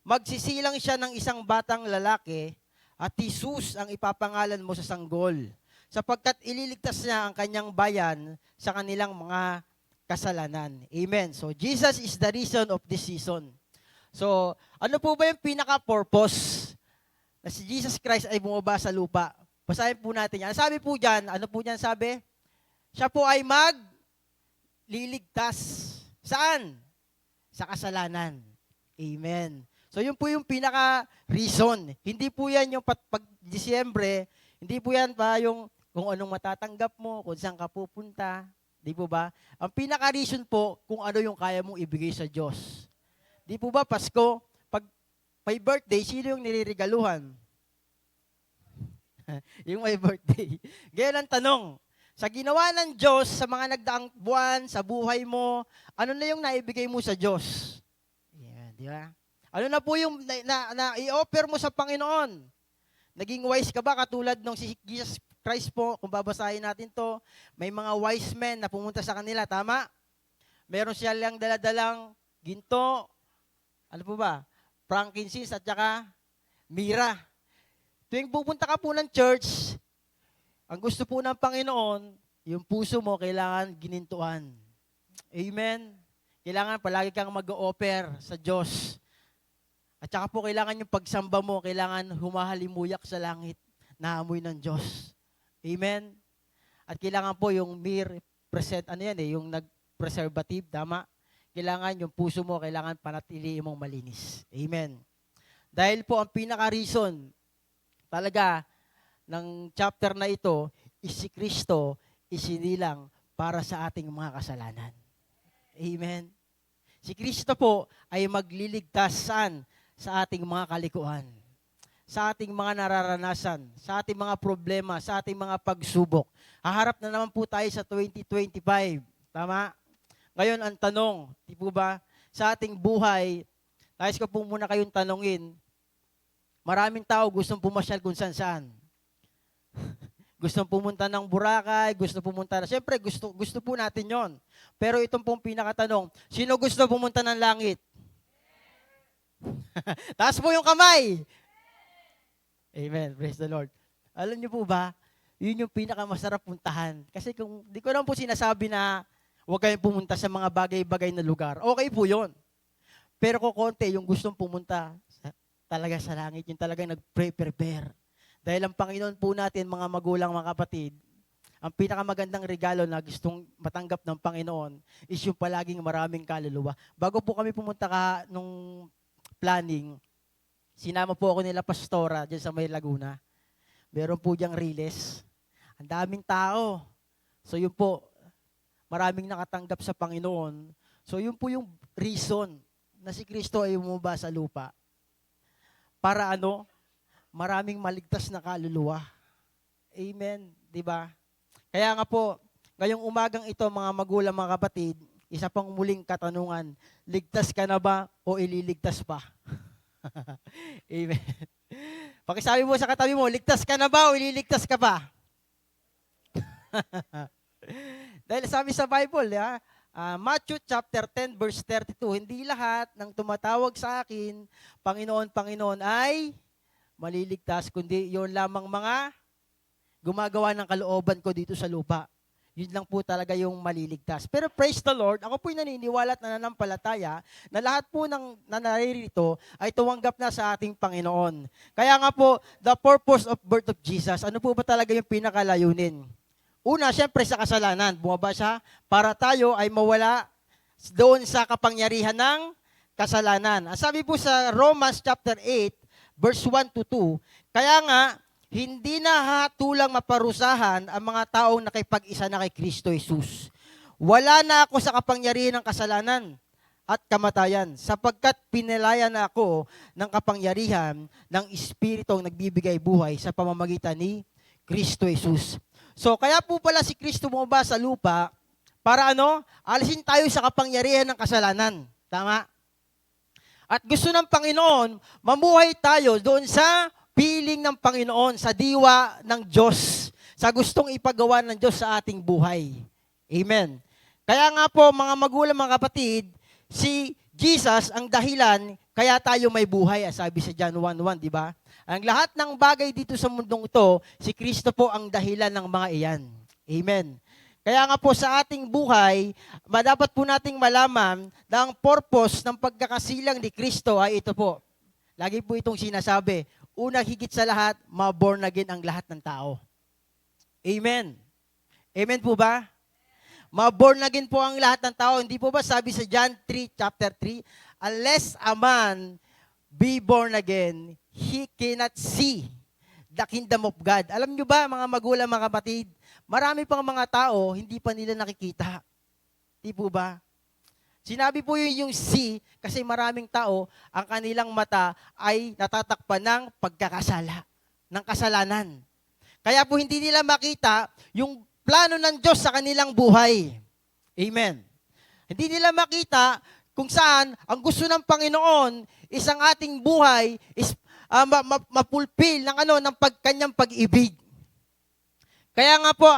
magsisilang siya ng isang batang lalaki at Jesus ang ipapangalan mo sa sanggol, sapagkat ililigtas niya ang kanyang bayan sa kanilang mga kasalanan. Amen. So, Jesus is the reason of this season. So, ano po ba yung pinaka-purpose na si Jesus Christ ay bumaba sa lupa? Basahin po natin yan. Sabi po dyan, ano po dyan sabi? Siya po ay magliligtas. Saan? Sa kasalanan. Amen. So, yun po yung pinaka-reason. Hindi po yan yung pag-Disyembre, hindi po yan pa yung kung anong matatanggap mo, kung saan ka pupunta. Di po ba? Ang pinaka-reason po kung ano yung kaya mong ibigay sa Diyos. Di po ba, Pasko, pag may birthday, sino yung niliregaluhan? Yung may birthday. Ganyan ang tanong. Sa ginawa ng Diyos, sa mga nagdaang buwan, sa buhay mo, ano na yung naibigay mo sa Diyos? Yeah, di ba? Ano na po yung i-offer mo sa Panginoon? Naging wise ka ba katulad ng si Jesus Christ po, kung babasahin natin to, may mga wise men na pumunta sa kanila, tama? Meron siya lang daladalang ginto, ano po ba? Frankincense at saka mira. Tuwing pupunta ka po ng church, ang gusto po ng Panginoon, yung puso mo kailangan ginintuan. Amen? Kailangan palagi kang mag-o-offer sa Diyos. At saka po kailangan yung pagsamba mo, kailangan humahalimuyak sa langit na amoy ng Diyos. Amen? At kailangan po yung mere present, yung nag-preservative, tama? Kailangan yung puso mo, kailangan panatiliin mong malinis. Amen. Dahil po ang pinaka-reason talaga ng chapter na ito is si Kristo isinilang para sa ating mga kasalanan. Amen. Si Kristo po ay magliligtas saan? Sa ating mga kalikuan. sa ating mga nararanasan, sa ating mga problema, sa ating mga pagsubok. Haharap na naman po tayo sa 2025. Tama? Ngayon, ang tanong, di po ba, sa ating buhay, nais ko po muna kayong tanongin, maraming tao gustong pumasyal kung saan-saan. Gustong pumunta ng Boracay, gusto pumunta na, siyempre gusto po natin yon. Pero itong pong pinakatanong, sino gusto pumunta ng langit? Taas po yung kamay. Amen. Praise the Lord. Alam niyo po ba, yun yung pinakamasarap puntahan. Kasi kung di ko naman po sinasabi na huwag kayong pumunta sa mga bagay-bagay na lugar. Okay po yun. Pero kung konti, yung gustong pumunta talaga sa langit, yung talagang nag-prepare. Dahil ang Panginoon po natin, mga magulang, mga kapatid, ang pinakamagandang regalo na gustong matanggap ng Panginoon is yung palaging maraming kaluluwa. Bago po kami pumunta nung planning, sinama po ako nila Pastora dyan sa May Laguna. Meron po diyang Riles. Ang daming tao. So yun po, maraming nakatanggap sa Panginoon. So yun po yung reason na si Kristo ay bumaba sa lupa. Para maraming maligtas na kaluluwa. Amen. Diba? Kaya nga po, ngayong umagang ito, mga magulang, mga kapatid, isa pang muling katanungan, ligtas ka na ba o ililigtas pa? Amen. Pakisabi mo sa katabi mo, ligtas ka na ba o ililigtas ka pa? Dahil sabi sa Bible, Matthew chapter 10 verse 32, hindi lahat ng tumatawag sa akin, Panginoon, Panginoon, ay maliligtas, kundi yun lamang mga gumagawa ng kalooban ko dito sa lupa. Yun lang po talaga yung maliligtas. Pero praise the Lord, ako po'y naniniwala at nananampalataya na lahat po ng naririto ay tumanggap na sa ating Panginoon. Kaya nga po, the purpose of birth of Jesus, ano po ba talaga yung pinakalayunin? Una, syempre sa kasalanan. Bumaba siya para tayo ay mawala doon sa kapangyarihan ng kasalanan. Ang sabi po sa Romans chapter 8, verse 1 to 2, kaya nga, hindi na hatulang maparusahan ang mga taong nakipag-isa na kay Kristo Jesus. Wala na ako sa kapangyarihan ng kasalanan at kamatayan, sapagkat pinalaya na ako ng kapangyarihan ng Espiritong nagbibigay buhay sa pamamagitan ni Kristo Jesus. So, kaya po pala si Kristo bumaba sa lupa para alisin tayo sa kapangyarihan ng kasalanan. Tama? At gusto ng Panginoon, mamuhay tayo doon sa piling ng Panginoon, sa diwa ng Diyos, sa gustong ipagawa ng Diyos sa ating buhay. Amen. Kaya nga po, mga magulang, mga kapatid, si Jesus ang dahilan kaya tayo may buhay, sabi sa John 1:1, di ba? Ang lahat ng bagay dito sa mundong ito, si Kristo po ang dahilan ng mga iyan. Amen. Kaya nga po sa ating buhay, dapat po nating malaman na ang purpose ng pagkakasilang ni Kristo ay ito po. Lagi po itong sinasabi, unang higit sa lahat, ma-born again ang lahat ng tao. Amen. Amen po ba? Ma-born again po ang lahat ng tao. Hindi po ba sabi sa John 3, chapter 3, unless a man be born again, he cannot see the kingdom of God. Alam nyo ba, mga magulang, mga kapatid, marami pang mga tao, hindi pa nila nakikita. Hindi po ba? Sinabi po yung see, kasi maraming tao, ang kanilang mata ay natatakpan ng pagkakasala, ng kasalanan. Kaya po hindi nila makita yung plano ng Diyos sa kanilang buhay. Amen. Hindi nila makita kung saan ang gusto ng Panginoon is ang ating buhay is mapulpil ng kanyang pag-ibig. Kaya nga po,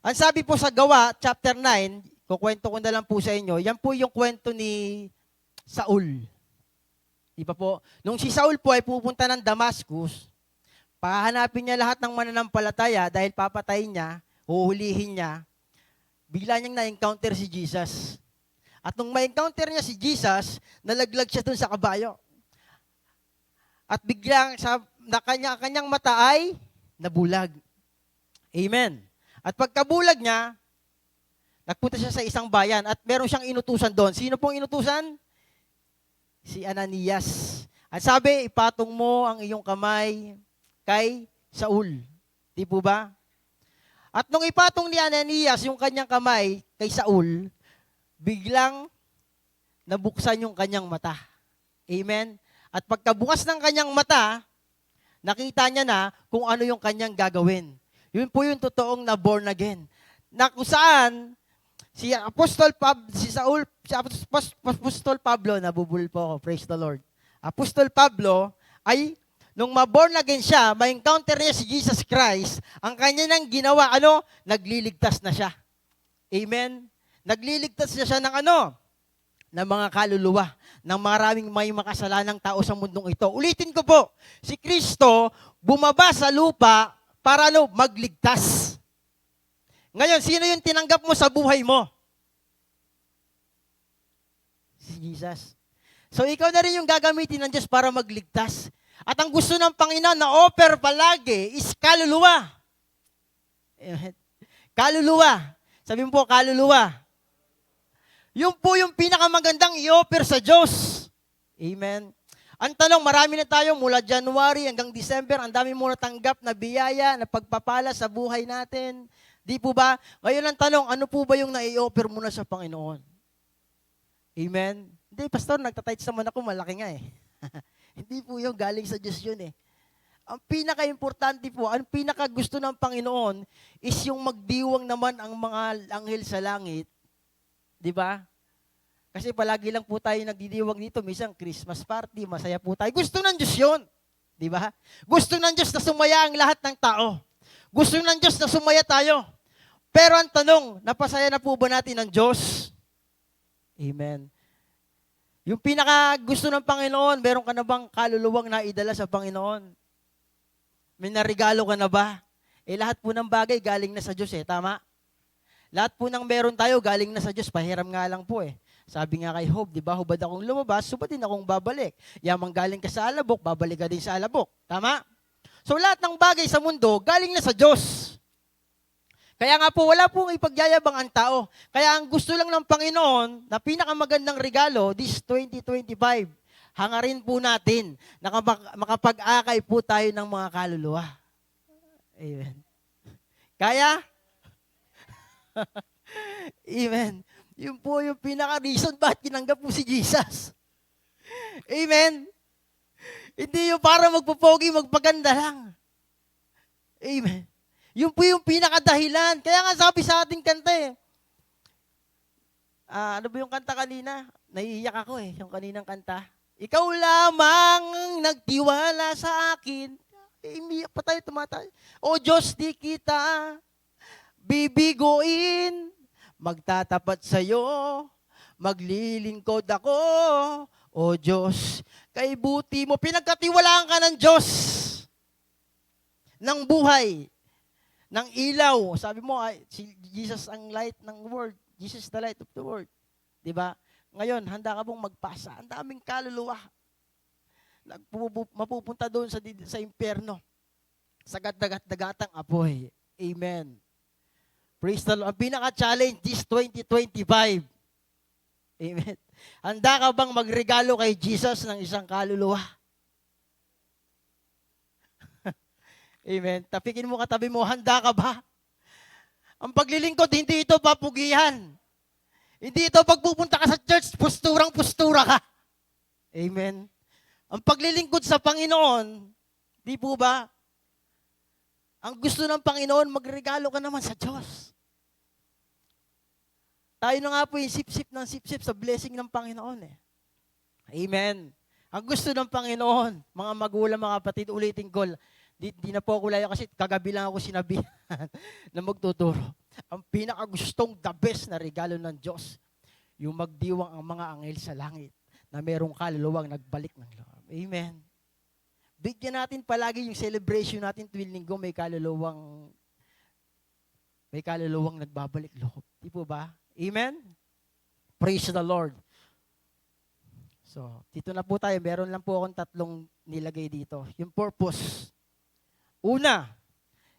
ang sabi po sa Gawa, chapter 9, kukwento ko na lang po sa inyo, yan po yung kwento ni Saul. Di ba po? Nung si Saul po ay pupunta ng Damascus, pahanapin niya lahat ng mananampalataya dahil papatayin niya, huhulihin niya, bigla niyang na-encounter si Jesus. At nung ma-encounter niya si Jesus, nalaglag siya dun sa kabayo. At biglang kanyang mata ay nabulag. Amen. At pagkabulag niya, nagpunta siya sa isang bayan at meron siyang inutusan doon. Sino pong inutusan? Si Ananias. At sabi, ipatong mo ang iyong kamay kay Saul. Di po ba? At nung ipatong ni Ananias yung kanyang kamay kay Saul, biglang nabuksan yung kanyang mata. Amen? At pagkabukas ng kanyang mata, Nakita niya na kung ano yung kanyang gagawin. Yun po yung totoong na born again. Na kung saan, si Apostol Pablo, nabubul po ako, praise the Lord. Apostol Pablo ay, nung ma-born again siya, ma-encounter niya si Jesus Christ, ang kanya nang ginawa, nagliligtas na siya. Amen? Nagliligtas na siya ng ng mga kaluluwa, ng maraming may makasalanang tao sa mundong ito. Ulitin ko po, si Kristo bumaba sa lupa para magligtas. Ngayon, sino yung tinanggap mo sa buhay mo? Si Jesus. So, ikaw na rin yung gagamitin ng Diyos para magligtas. At ang gusto ng Panginoon na offer palagi is kaluluwa. Amen. Kaluluwa. Sabi mo po, kaluluwa. Yun po yung pinakamagandang i-offer sa Diyos. Amen. Ang tanong, marami na tayo mula January hanggang December, ang dami mo natanggap na biyaya, na pagpapala sa buhay natin. Di po ba? Ngayon ang tanong, ano po ba yung nai-offer mo na sa Panginoon? Amen? Hindi, Pastor, nagtatights naman ako, malaki nga eh. Hindi po yung galing sa Diyos yun eh. Ang pinaka-importante po, ang pinaka-gusto ng Panginoon is yung magdiwang naman ang mga anghel sa langit. Di ba? Kasi palagi lang po tayo nagdidiwang dito. Minsan, Christmas party, masaya po tayo. Gusto ng Diyos yun. Di ba? Gusto ng Diyos na sumaya ang lahat ng tao. Gusto ng Diyos na sumaya tayo. Pero ang tanong, napasaya na po ba natin ng Diyos? Amen. Yung pinaka gusto ng Panginoon, meron ka na bang kaluluwang naidala sa Panginoon? May narigalo ka na ba? Lahat po ng bagay galing na sa Diyos tama? Lahat po ng meron tayo galing na sa Diyos, pahiram nga lang po Sabi nga kay Job, di ba, hubad akong lumabas, subad din akong babalik. Yamang galing ka sa alabok, babalik ka din sa alabok. Tama? So lahat ng bagay sa mundo, galing na sa Diyos. Kaya nga po, wala pong ipagyayabang ang tao. Kaya ang gusto lang ng Panginoon, na pinakamagandang regalo, this 2025, hangarin po natin, na makapag-akay po tayo ng mga kaluluwa. Amen. Kaya? Amen. Yun po yung pinaka-reason bakit tinanggap mo si Jesus. Amen. Hindi yung para magpupogi, magpaganda lang. Amen. Yun po yung pinakadahilan. Kaya nga sabi sa ating kanta ano ba yung kanta kanina? Naiiyak ako yung kaninang kanta. Ikaw lamang ang nagtiwala sa akin. Umiyak pa tayo, tumatay. O Diyos, di kita bibiguin. Magtatapat sa'yo. Maglilingkod ako. O Diyos, kay buti mo. Pinagkatiwalaan ka ng Diyos. Ng buhay. Ng ilaw. Sabi mo, si Jesus ang light ng world. Jesus the light of the world. Diba? Ngayon, handa ka bang magpasa? Ang daming kaluluwa. Mapupunta doon sa impyerno. Sa dagat-dagatang apoy. Amen. Praise the Lord. Ang pinaka-challenge is 2025. Amen. Handa ka bang magregalo kay Jesus ng isang kaluluwa? Amen. Tapikin mo katabi mo, handa ka ba? Ang paglilingkod, hindi ito papugihan. Hindi ito pagpupunta ka sa church, posturang-postura ka. Amen. Ang paglilingkod sa Panginoon, di po ba? Ang gusto ng Panginoon, magregalo ka naman sa Diyos. Tayo na nga po yung sip-sip ng sip-sip sa blessing ng Panginoon Amen. Ang gusto ng Panginoon, mga magulang, mga kapatid, ulitin ko, di na po ako layo kasi kagabi lang ako sinabihan na magtuturo. Ang pinakagustong the best na regalo ng Diyos, yung magdiwang ang mga anghel sa langit na merong kaluluwang nagbalik ng loob. Amen. Bigyan natin palagi yung celebration natin tuwing linggo may kaluluwang nagbabalik loob. Di po ba? Amen? Praise the Lord. So, dito na po tayo. Meron lang po akong tatlong nilagay dito. Yung purpose. Una,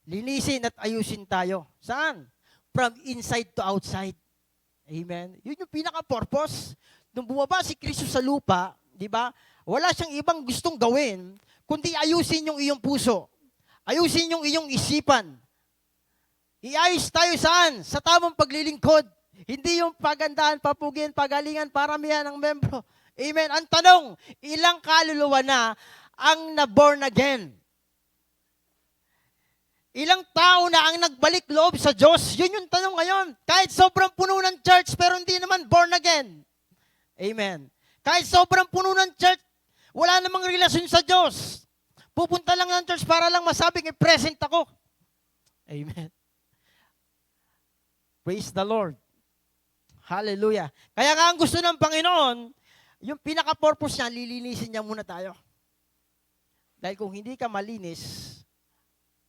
linisin at ayusin tayo. Saan? From inside to outside. Amen? Yun yung pinaka-purpose. Nung bumaba si Kristo sa lupa, di ba? Wala siyang ibang gustong gawin, kundi ayusin yung iyong puso. Ayusin yung iyong isipan. Iayos tayo saan? Sa tamang paglilingkod. Hindi yung pagandahan, papugin, pagalingan, paramihan ng membro. Amen. Ang tanong, ilang kaluluwa na ang na-born again? Ilang tao na ang nagbalik loob sa Diyos? Yun yung tanong ngayon. Kahit sobrang puno ng church, pero hindi naman born again. Amen. Kahit sobrang puno ng church, wala namang relasyon sa Diyos. Pupunta lang ng church para lang masabing i-present ako. Amen. Praise the Lord. Hallelujah. Kaya nga ang gusto ng Panginoon, yung pinaka-purpose niya, lilinisin niya muna tayo. Dahil kung hindi ka malinis,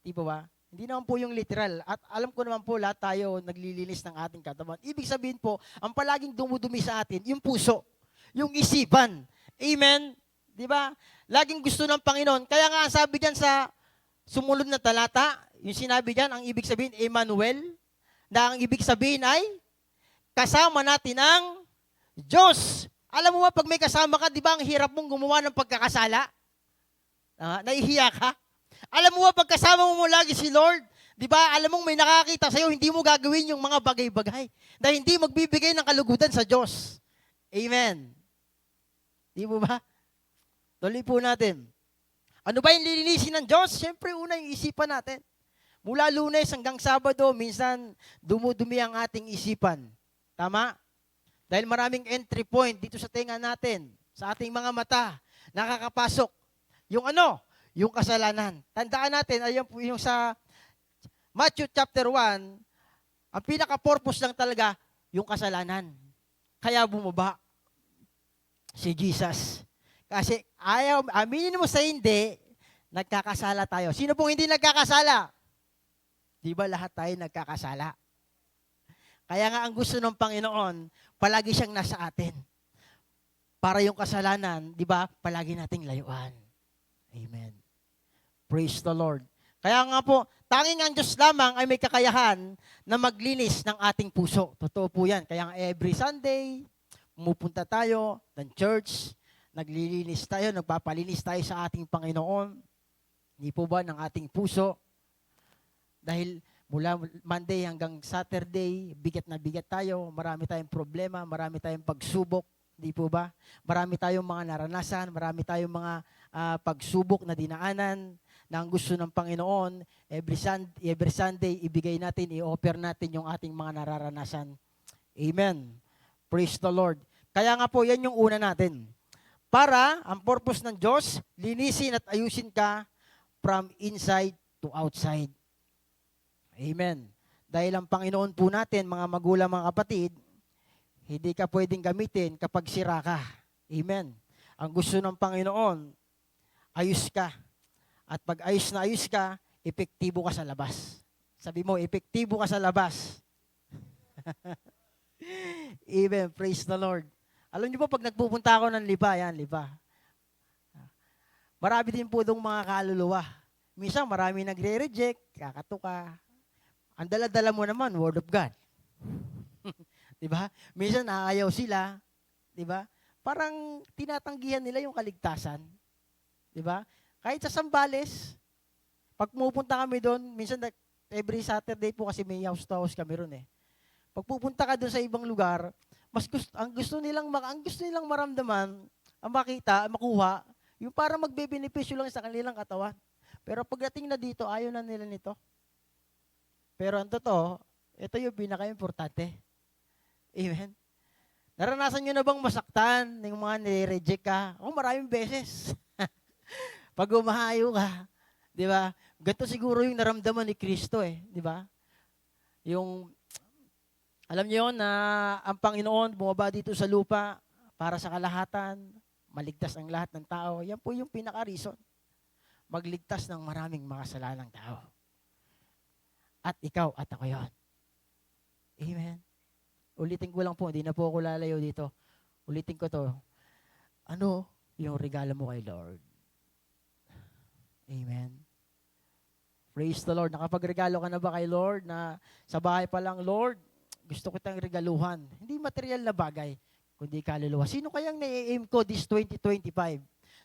di ba? Hindi naman po yung literal. At alam ko naman po, lahat tayo naglilinis ng ating katawan. Ibig sabihin po, ang palaging dumudumi sa atin, yung puso, yung isipan. Amen? Di ba? Laging gusto ng Panginoon. Kaya nga sabi diyan sa sumunod na talata, yung sinabi diyan, ang ibig sabihin, Emmanuel, na ang ibig sabihin ay, kasama natin ang Diyos. Alam mo ba, pag may kasama ka, di ba, ang hirap mong gumawa ng pagkakasala? Nahihiya ka? Alam mo ba, pag kasama mo lagi si Lord, di ba, alam mong may nakakita sa'yo, hindi mo gagawin yung mga bagay-bagay. Dahil hindi magbibigay ng kalugutan sa Diyos. Amen. Di mo ba? Tuloy po natin. Ano ba yung lilinisin ng Diyos? Siyempre, una yung isipan natin. Mula Lunes hanggang Sabado, minsan dumudumi ang ating isipan. Tama? Dahil maraming entry point dito sa tenga natin, sa ating mga mata, nakakapasok. Yung ano? Yung kasalanan. Tandaan natin, ayun po yung sa Matthew chapter 1, ang pinaka-purpose lang talaga, yung kasalanan. Kaya bumaba si Jesus. Kasi ayaw, aminin mo sa hindi, nagkakasala tayo. Sino pong hindi nagkakasala? Di ba lahat tayo nagkakasala? Kaya nga ang gusto ng Panginoon, palagi siyang nasa atin. Para yung kasalanan, di ba, palagi nating layuan. Amen. Praise the Lord. Kaya nga po, tanging ang Diyos lamang ay may kakayahan na maglinis ng ating puso. Totoo po yan. Kaya nga every Sunday, pumupunta tayo ng church, naglilinis tayo, nagpapalinis tayo sa ating Panginoon. Hindi po ba ng ating puso? Dahil mula Monday hanggang Saturday, bigat na bigat tayo, marami tayong problema, marami tayong pagsubok, di po ba? Marami tayong mga naranasan, marami tayong mga pagsubok na dinaanan na ang gusto ng Panginoon, every Sunday, ibigay natin, i-offer natin yung ating mga nararanasan. Amen. Praise the Lord. Kaya nga po, yan yung una natin. Para, ang purpose ng Diyos, linisin at ayusin ka from inside to outside. Amen. Dahil ang Panginoon po natin, mga magulang, mga kapatid, hindi ka pwedeng gamitin kapag sira ka. Amen. Ang gusto ng Panginoon, ayos ka. At pag ayos na ayos ka, epektibo ka sa labas. Sabi mo, epektibo ka sa labas. Amen. Praise the Lord. Alam niyo po, pag nagpupunta ako ng Lipa, yan, Lipa. Marami din po itong mga kaluluwa. Minsan, marami nagre-reject, kakatuka. Ang dala-dala mo naman, Word of God. Diba? Minsan, aayaw sila. Diba? Parang tinatanggihan nila yung kaligtasan. Diba? Kahit sa Sambales, pag pumupunta kami doon, minsan every Saturday po kasi may house-to-house kami ron eh. Pag pupunta ka doon sa ibang lugar, ang gusto nilang maramdaman, ang makita, makuha, yung para magbe-benepisyo lang sa kanilang katawan. Pero pagdating na dito, ayaw na nila nito. Pero ang totoo, ito yung pinaka-importante. Amen. Naranasan nyo na bang masaktan ng mga nire-reject ka? Maraming beses. Pag umahayo ka, di ba? Ganito siguro yung naramdaman ni Kristo di ba? Yung, alam niyo na ang Panginoon bumaba dito sa lupa para sa kalahatan, maligtas ang lahat ng tao. Yan po yung pinaka-reason. Magligtas ng maraming makasalanang tao. At ikaw at ako yon. Amen. Ulitin ko lang po, hindi na po ako lalayo dito. Ulitin ko to. Ano yung regalo mo kay Lord? Amen. Praise the Lord. Nakapagregalo ka na ba kay Lord na sa bahay pa lang, Lord, gusto ko tayong regaluhan. Hindi material na bagay, kundi kaluluwa. Sino kayang na-aim ko this 2025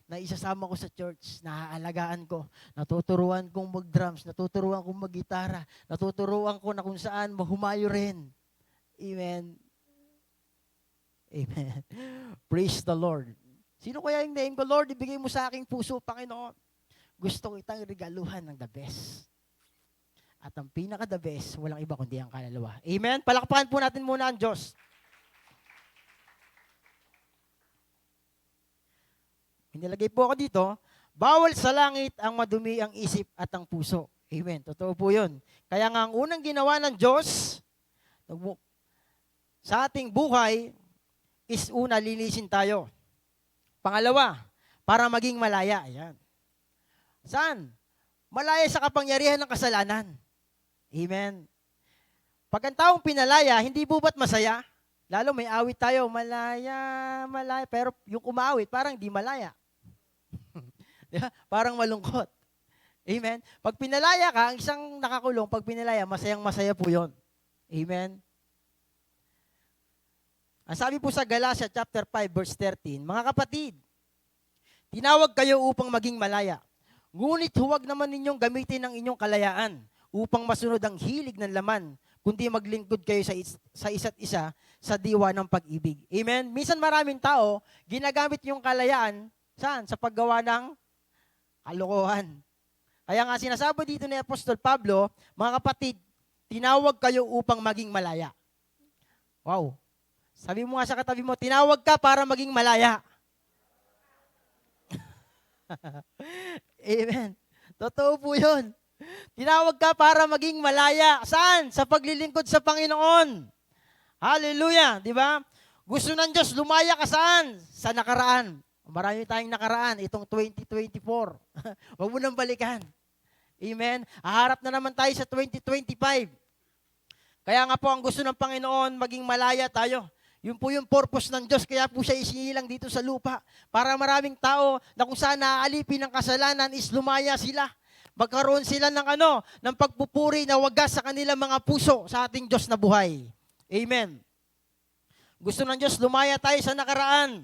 na isasama ko sa church, naaalagaan ko, natuturuan kong mag-drums, natuturuan kong mag-gitara, natuturuan ko na kung saan mahumayo rin. Amen. Amen. Praise the Lord. Sino kaya yung na-aim ko, Lord, ibigay mo sa aking puso, Panginoon. Gusto kitang regaluhan ng the best. At ang pinaka-the best, walang iba kundi ang kaluluwa. Amen? Palakpakan po natin muna ang Diyos. Inilagay po ako dito, bawal sa langit ang madumi ang isip at ang puso. Amen. Totoo po yun. Kaya nga ang unang ginawa ng Diyos sa ating buhay is una, linisin tayo. Pangalawa, para maging malaya. Ayan. Saan? Malaya sa kapangyarihan ng kasalanan. Amen. Pag ang taong pinalaya, hindi po ba't masaya? Lalo may awit tayo, malaya, malaya. Pero yung umawit, parang di malaya. Diba? Parang malungkot. Amen. Pag pinalaya ka, ang isang nakakulong, pag pinalaya, masayang masaya po yon. Amen. Ang sabi po sa Galatia chapter 5 verse 13, mga kapatid, tinawag kayo upang maging malaya. Ngunit huwag naman ninyong gamitin ang inyong kalayaan upang masunod ang hilig ng laman, kundi maglingkod kayo sa isa't isa sa diwa ng pag-ibig. Amen? Minsan maraming tao, ginagamit yung kalayaan, saan? Sa paggawa ng kalokohan. Kaya nga sinasabi dito ni Apostol Pablo, mga kapatid, tinawag kayo upang maging malaya. Wow. Sabi mo nga sa katabi mo, tinawag ka para maging malaya. Amen. Totoo po yun. Tinawag ka para maging malaya. Saan? Sa paglilingkod sa Panginoon. Hallelujah. Di ba? Gusto ng Diyos, lumaya ka saan? Sa nakaraan. Marami tayong nakaraan. Itong 2024. Huwag mo nang balikan. Amen. Haharap na naman tayo sa 2025. Kaya nga po ang gusto ng Panginoon, maging malaya tayo. Yun po yung purpose ng Diyos, kaya po siya isinilang dito sa lupa. Para maraming tao na kung saan naaalipin ng kasalanan is lumaya sila. Magkaroon sila ng pagpupuri na wagas sa kanilang mga puso sa ating Diyos na buhay. Amen. Gusto ng Diyos, lumaya tayo sa nakaraan.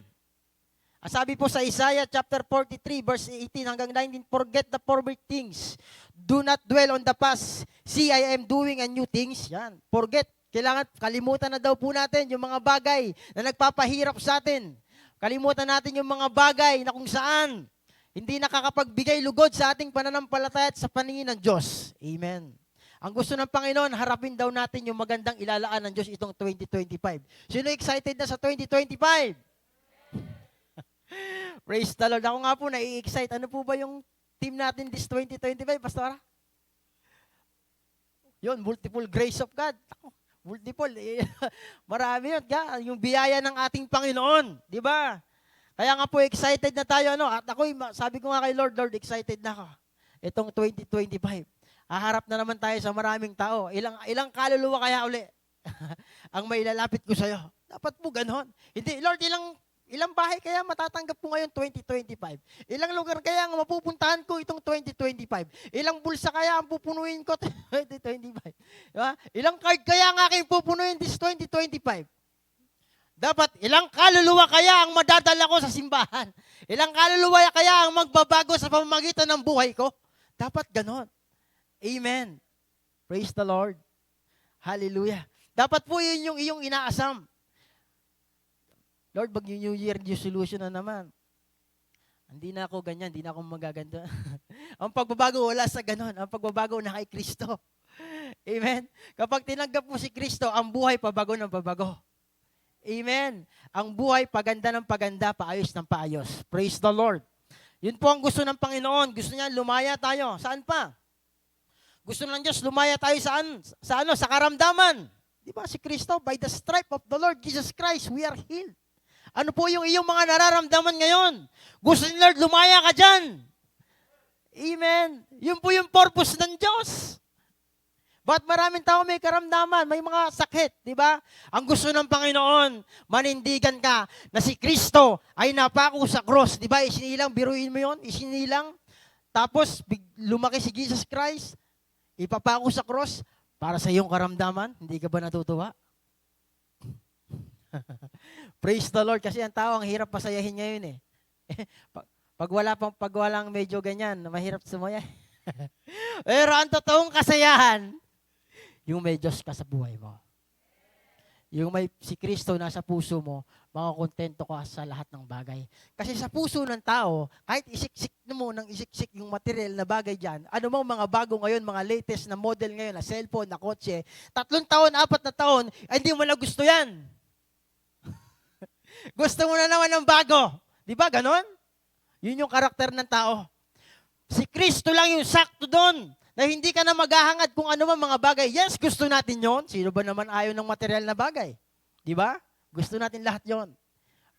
Ang sabi po sa Isaiah chapter 43 verse 18 hanggang 19, forget the former things. Do not dwell on the past. See, I am doing a new things. Yan. Forget. Kailangan, kalimutan na daw po natin yung mga bagay na nagpapahirap sa atin. Kalimutan natin yung mga bagay na kung saan hindi nakakapagbigay lugod sa ating pananampalataya at sa paningin ng Diyos. Amen. Ang gusto ng Panginoon, harapin daw natin yung magandang ilalaan ng Diyos itong 2025. Sino excited na sa 2025? Praise the Lord. Ako nga po nai-excite. Ano po ba yung team natin this 2025, Pastora? Yun, multiple grace of God. Multiple. Marami yun. Yung biyaya ng ating Panginoon. Di ba? Kaya nga po, excited na tayo. At ako, sabi ko nga kay Lord, excited na ako. Itong 2025. Haharap na naman tayo sa maraming tao. Ilang kaluluwa kaya uli ang mailalapit ko sa'yo. Dapat po ganon. Hindi, Lord, ilang bahay kaya matatanggap ko ngayon 2025? Ilang lugar kaya ang mapupuntahan ko itong 2025? Ilang bulsa kaya ang pupunuin ko 2025? Diba? Ilang card kaya ang aking pupunuin this 2025? Dapat, ilang kaluluwa kaya ang madadala ko sa simbahan? Ilang kaluluwa kaya ang magbabago sa pamamagitan ng buhay ko? Dapat ganon. Amen. Praise the Lord. Hallelujah. Dapat po yun yung iyong inaasam. Lord, mag-New Year resolution na naman. Hindi na ako ganyan, hindi na ako magaganda. Ang pagbabago wala sa ganon. Ang pagbabago na kay Kristo. Amen? Kapag tinanggap mo si Kristo, ang buhay pabago ng pabago. Amen? Ang buhay paganda ng paganda, paayos ng paayos. Praise the Lord. Yun po ang gusto ng Panginoon. Gusto niya lumaya tayo. Saan pa? Gusto ng Diyos lumaya tayo saan? Sa karamdaman. Di ba si Kristo, by the stripe of the Lord Jesus Christ, we are healed. Ano po yung iyong mga nararamdaman ngayon? Gusto ni Lord, lumaya ka dyan. Amen. Yun po yung purpose ng Diyos. Ba't maraming tao may karamdaman, may mga sakit, di ba? Ang gusto ng Panginoon, manindigan ka na si Kristo ay napako sa cross. Di ba? Isinilang, biruin mo yun, isinilang. Tapos, lumaki si Jesus Christ, ipapako sa cross para sa iyong karamdaman. Hindi ka ba natutuwa? Praise the Lord. Kasi ang tao, ang hirap pasayahin ngayon eh. Pag walang medyo ganyan, mahirap sumaya. Pero ang totoong kasayahan, yung may Diyos ka sa buhay mo. Yung may si Kristo nasa puso mo, makakontento ka sa lahat ng bagay. Kasi sa puso ng tao, kahit isiksik mo ng isiksik yung material na bagay dyan, ano mang mga bago ngayon, mga latest na model ngayon, na cellphone, na kotse, 3 taon, 4 na taon, ay hindi mo na gusto yan. Gusto mo na naman ng bago. Di ba ganon? Yun yung karakter ng tao. Si Kristo lang yung sakto doon, na hindi ka na maghahangad kung ano man mga bagay. Yes, gusto natin yon. Sino ba naman ayaw ng material na bagay? Di ba? Gusto natin lahat yon.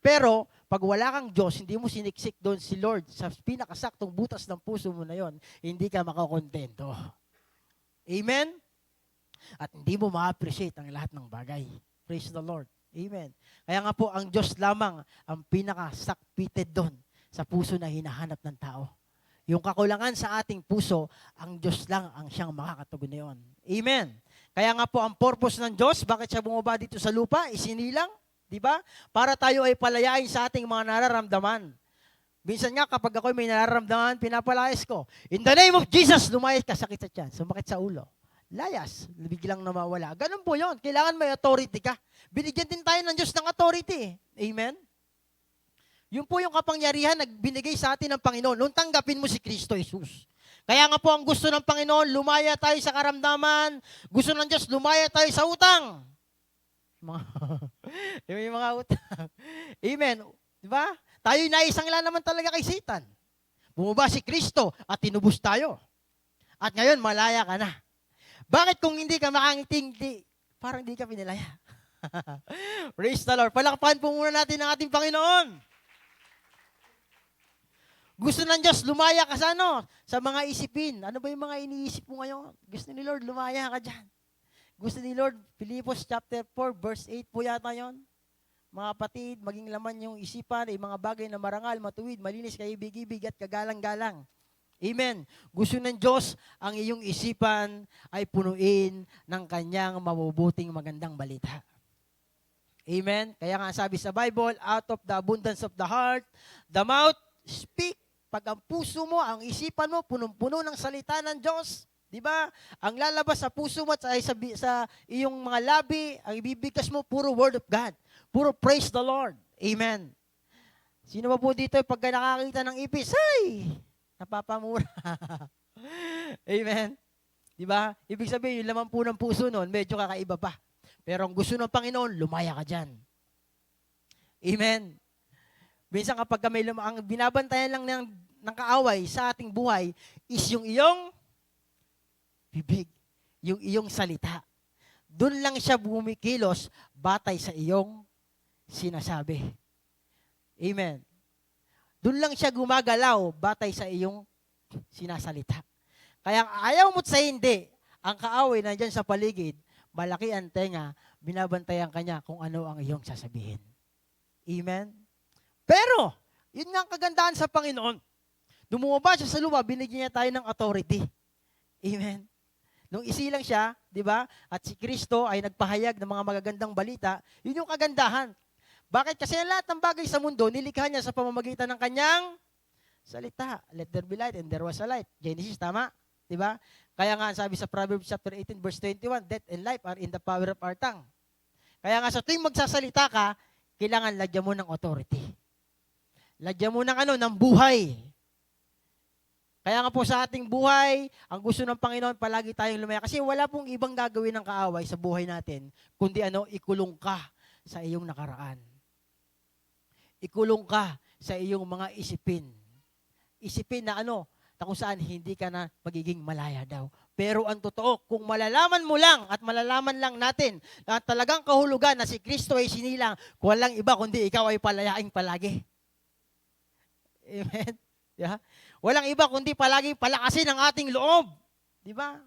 Pero, pag wala kang Diyos, hindi mo siniksik doon si Lord sa pinakasaktong butas ng puso mo na yon, hindi ka makakontento. Amen? At hindi mo ma-appreciate ang lahat ng bagay. Praise the Lord. Amen. Kaya nga po, ang Diyos lamang ang pinakasakpited doon sa puso na hinahanap ng tao. Yung kakulangan sa ating puso, ang Diyos lang ang siyang makakatugon na yun. Amen. Kaya nga po, ang purpose ng Diyos, bakit siya bumaba dito sa lupa, isinilang, di ba? Para tayo ay palayain sa ating mga nararamdaman. Minsan nga, kapag ako may nararamdaman, pinapalayas ko. In the name of Jesus, lumayas ka, sakit sa tiyan, sumakit sa ulo. Layas, biglang namawala. Ganun po yun. Kailangan may authority ka. Binigyan din tayo ng Diyos ng authority. Amen? Yun po yung kapangyarihan na binigay sa atin ng Panginoon nung tanggapin mo si Kristo Jesus. Kaya nga po ang gusto ng Panginoon, lumaya tayo sa karamdaman. Gusto ng Diyos, lumaya tayo sa utang. Yung mga utang. Amen. Diba? Tayo naisang lang naman talaga kay Satan. Bumaba si Kristo at tinubos tayo. At ngayon, malaya ka na. Bakit kung hindi ka makangiti, parang hindi ka pinalaya? Praise the Lord. Palakpakan po muna natin ang ating Panginoon. Gusto ng Diyos, lumaya ka sa ano? Sa mga isipin. Ano ba yung mga iniisip mo ngayon? Gusto ni Lord, lumaya ka dyan. Gusto ni Lord, Filipos chapter 4, verse 8 po yata yon. Mga kapatid, maging laman yung isipan, ay mga bagay na marangal, matuwid, malinis, kaibig-ibig at kagalang-galang. Amen. Gusto ng Diyos, ang iyong isipan ay punuin ng kanyang mabubuting magandang balita. Amen. Kaya nga sabi sa Bible, out of the abundance of the heart, the mouth speak. Pag ang puso mo, ang isipan mo, punong-puno ng salita ng Diyos, di ba? Ang lalabas sa puso mo at sa iyong mga labi, ang ibibigkas mo, puro word of God. Puro praise the Lord. Amen. Sino ba po dito, pagka nakakita ng ipis, ay, napapamura. Amen. Di ba? Ibig sabihin, yung laman po ng puso noon, medyo kakaiba pa. Pero ang gusto ng Panginoon, lumaya ka dyan. Amen. Minsan kapag ang binabantayan lang ng kaaway sa ating buhay is yung iyong bibig, yung iyong salita. Doon lang siya bumikilos batay sa iyong sinasabi. Amen. Doon lang siya gumagalaw batay sa iyong sinasalita. Kaya ayaw mo't sa hindi, ang kaaway nandyan sa paligid, malaki ang tenga, binabantayan kanya kung ano ang iyong sasabihin. Amen? Pero, yun nga ang kagandahan sa Panginoon. Dumumaba siya sa lupa, binigyan niya tayo ng authority. Amen? Nung isilang siya, di ba? At si Kristo ay nagpahayag ng mga magagandang balita, yun yung kagandahan. Bakit? Kasi lahat ng bagay sa mundo, nilikha niya sa pamamagitan ng kanyang salita. Let there be light and there was a light. Genesis, tama? Di ba? Kaya nga sabi sa Proverbs chapter 18 verse 21, death and life are in the power of our tongue. Kaya nga sa tuwing magsasalita ka, kailangan lagyan mo ng authority. Lagyan mo ng buhay. Kaya nga po sa ating buhay, ang gusto ng Panginoon, palagi tayong lumaya. Kasi wala pong ibang gagawin ng kaaway sa buhay natin, kundi ikulong ka sa iyong nakaraan. Ikulong ka sa iyong mga isipin. Isipin na na kung saan hindi ka na magiging malaya daw. Pero ang totoo, kung malalaman mo lang at malalaman lang natin na talagang kahulugan na si Kristo ay sinilang, walang iba kundi ikaw ay palayaing palagi. Amen? Yeah? Walang iba kundi palagi palakasin ang ating loob. Di ba?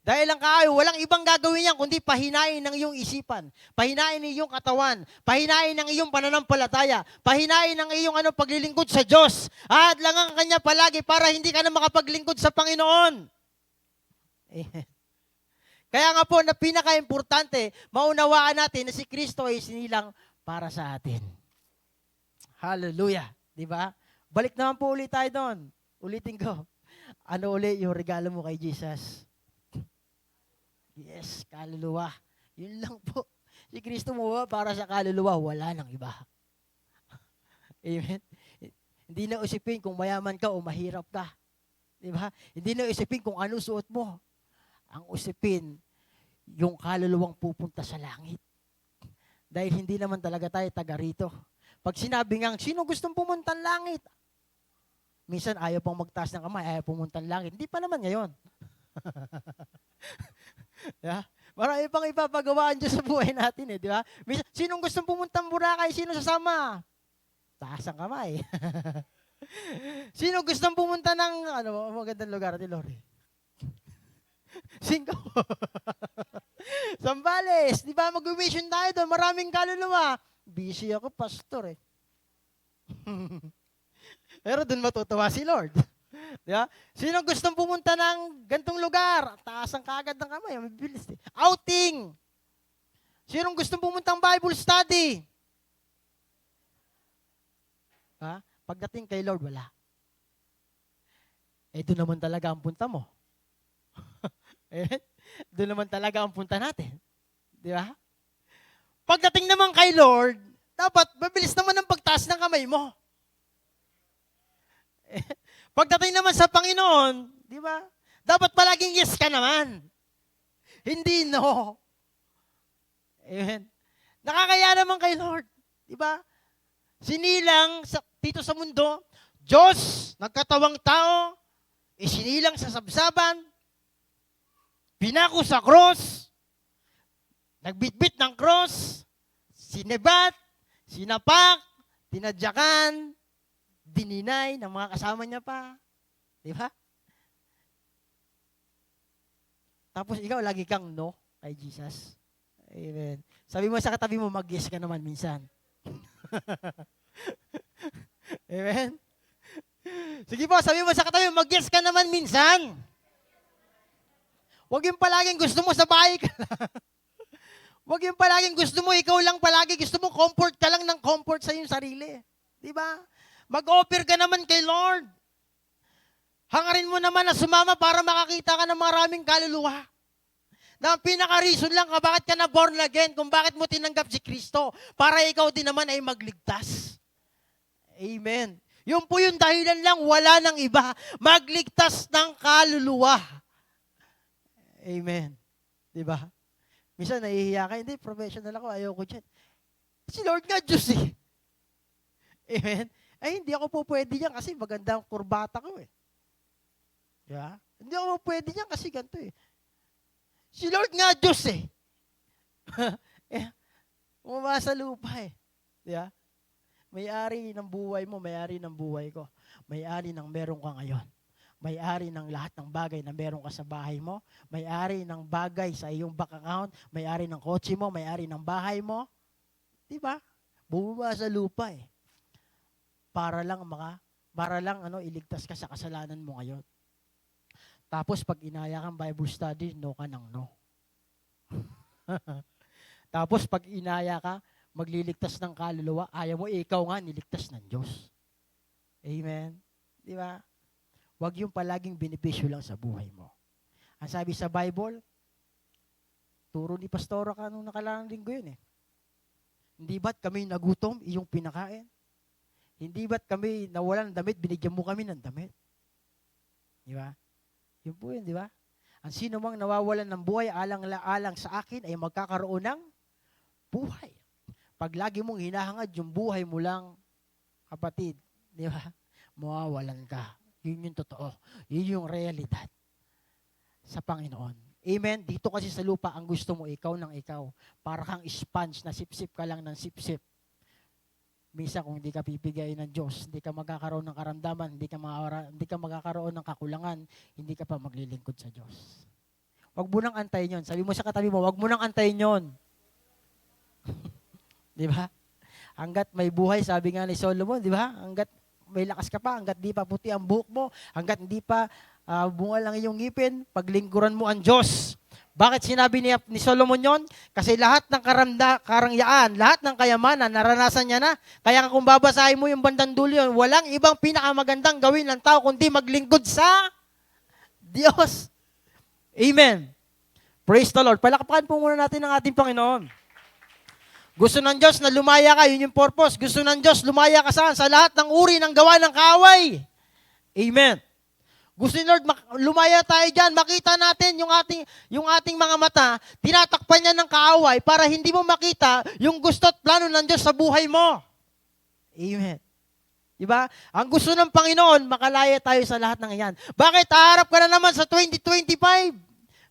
Dahil ang kaaway, walang ibang gagawin yan kundi pahinain ng iyong isipan, pahinain ng iyong katawan, pahinain ng iyong pananampalataya, pahinain ng iyong paglilingkod sa Diyos. At lang ang kanya palagi para hindi ka na makapaglingkod sa Panginoon. Amen. Kaya nga po, na pinaka-importante, maunawaan natin na si Kristo ay sinilang para sa atin. Hallelujah. Di ba? Balik naman po ulit tayo doon. Ulitin ko. Ano ulit yung regalo mo kay Jesus? Yes, kaluluwa. Yun lang po. Si Kristo mo para sa kaluluwa, wala nang iba. Amen? Hindi na usipin kung mayaman ka o mahirap ka. Di ba? Hindi na usipin kung ano suot mo. Ang usipin, yung kaluluwang pupunta sa langit. Dahil hindi naman talaga tayo taga rito. Pag sinabi nga, sino gustong pumunta ng langit? Minsan ayaw pang magtaas ng kamay, ayaw pumunta ng langit. Hindi pa naman ngayon. Yeah? Marami pang ipapagawaan dyan sa buhay natin di ba? Minsan, sinong gustong pumunta ng Boracay? Sino sasama? Taas ang kamay. Sino gustong pumunta ng magandang lugar, Ate Lori? Singapore. Zambales, di ba? Mag-mission tayo doon. Maraming kaluluwa. Busy ako, pastor Pero doon matutuwa si Lord. Di ba? Sino gustong pumunta ng gantong lugar? Taas ang kagad ng kamay. Mabilis. Outing. Sino gustong pumunta ng Bible study? Ha? Pagdating kay Lord, wala. Doon naman talaga ang punta mo. Doon naman talaga ang punta natin. Di ba? Pagdating naman kay Lord, dapat mabilis naman ang pagtaas ng kamay mo. Pagdating naman sa Panginoon, di ba? Dapat palaging yes ka naman. Hindi no. Amen. Nakakaya naman kay Lord. Di ba? Sinilang dito sa mundo, Diyos, nagkatawang tao, isinilang sa sabsaban, pinako sa cross, nagbitbit ng cross, sinebat, sinapak, tinadyakan, dininay ng mga kasama niya pa. Di ba? Tapos ikaw, lagi kang no kay Jesus. Amen. Sabi mo sa katabi mo, mag-yes ka naman minsan. Amen? Sige po, sabi mo sa katabi mo, mag-yes ka naman minsan. Huwag yung palaging gusto mo sa bahay ka lang. Huwag yung palaging gusto mo, ikaw lang palagi, gusto mo comfort ka lang ng comfort sa iyong sarili. Di ba? Mag-offer ka naman kay Lord. Hangarin mo naman na sumama para makakita ka ng maraming kaluluwa. Na ang pinaka-reason lang ka, bakit ka na born again, kung bakit mo tinanggap si Kristo, para ikaw din naman ay magligtas. Amen. Yun po yung dahilan lang, wala nang iba. Magligtas ng kaluluwa. Amen. Diba? Minsan nahihiya ka, hindi, professional ako, ayoko dyan. Si Lord nga, Diyos Amen. Ay, hindi ako po pwede yan kasi maganda ang kurbata ko Diba? Hindi ako po pwede yan kasi ganito Si Lord nga, Diyos Umama sa lupa Diba? May-ari ng buhay mo, may-ari ng buhay ko. May-ari ng meron ka ngayon. May-ari ng lahat ng bagay na meron ka sa bahay mo. May-ari ng bagay sa iyong bank account. May-ari ng kotse mo. May-ari ng bahay mo. Diba? Bumaba sa lupa Para lang iligtas ka sa kasalanan mo ngayon. Tapos pag inaya kang Bible study, no ka ng no. Tapos pag inaya ka, magliligtas ng kaluluwa, ayaw mo, ikaw nga niligtas ng Diyos. Amen? Di ba? Huwag yung palaging benepisyo lang sa buhay mo. Ang sabi sa Bible, turo ni Pastora ka nung nakalaang linggo yun Hindi ba't kami nagutom, iyong pinakain? Hindi ba't kami nawalan ng damit, binigyan mo kami ng damit? Di ba? Yun po yun, di ba? Ang sino mang nawawalan ng buhay, alang sa akin, ay magkakaroon ng buhay. Pag lagi mong hinahangad yung buhay mo lang, kapatid, di ba? Mawawalan ka. Yun yung totoo. Yun yung realidad sa Panginoon. Amen? Dito kasi sa lupa, ang gusto mo, ikaw ng ikaw. Para kang sponge na sip-sip ka lang ng sip-sip. Misa kung hindi ka pipigay ng Diyos, hindi ka magkakaroon ng karamdaman, hindi ka magkakaroon ng kakulangan, hindi ka pa maglilingkod sa Diyos. Huwag mo nang antayin yun. Sabi mo sa katabi mo, huwag mo nang antayin yun. Di ba? Hanggat may buhay, sabi nga ni Solomon, di ba? Hanggat may lakas ka pa, hanggat di pa puti ang buhok mo, hanggat hindi pa bunga lang iyong ngipin, paglingkuran mo ang Diyos. Bakit sinabi ni Solomon yon? Kasi lahat ng karangyaan, lahat ng kayamanan, naranasan niya na. Kaya kung babasahin mo yung bandang dulo yun, walang ibang pinakamagandang gawin ng tao kundi maglingkod sa Diyos. Amen. Praise the Lord. Palakpakan po muna natin ang ating Panginoon. Gusto ng Diyos na lumaya ka, yun yung purpose. Gusto ng Diyos lumaya ka saan? Sa lahat ng uri ng gawa ng kaaway. Amen. Gusto ni Lord, lumaya tayo dyan. Makita natin yung ating mga mata, tinatakpan niya ng kaaway para hindi mo makita yung gusto at plano ng Diyos sa buhay mo. Amen. Diba? Ang gusto ng Panginoon, makalaya tayo sa lahat ng iyan. Bakit? Haharap ka na naman sa 2025.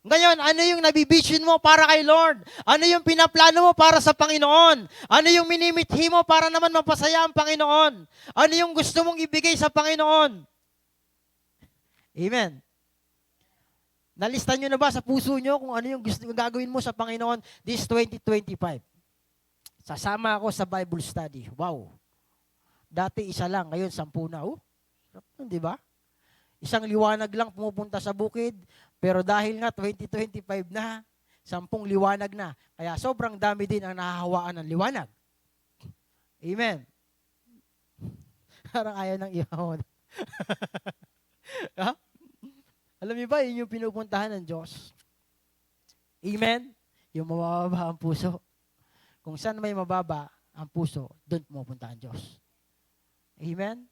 Ngayon, ano yung nabibision mo para kay Lord? Ano yung pinaplano mo para sa Panginoon? Ano yung minimithi mo para naman mapasaya ang Panginoon? Ano yung gusto mong ibigay sa Panginoon? Amen. Nalistan nyo na ba sa puso nyo kung ano yung gusto gagawin mo sa Panginoon this 2025? Sasama ako sa Bible study. Wow. Dati isa lang, ngayon 10 na. Oh, di ba? Isang liwanag lang pumupunta sa bukid, pero dahil nga 2025 na, 10 liwanag na. Kaya sobrang dami din ang nahahawaan ng liwanag. Amen. Parang ayaw ng ihaw. Ha? Alam niyo ba, yun yung pinupuntahan ng Diyos. Amen? Yung mababa ang puso. Kung saan may mababa ang puso, doon pumupunta ang Diyos. Amen?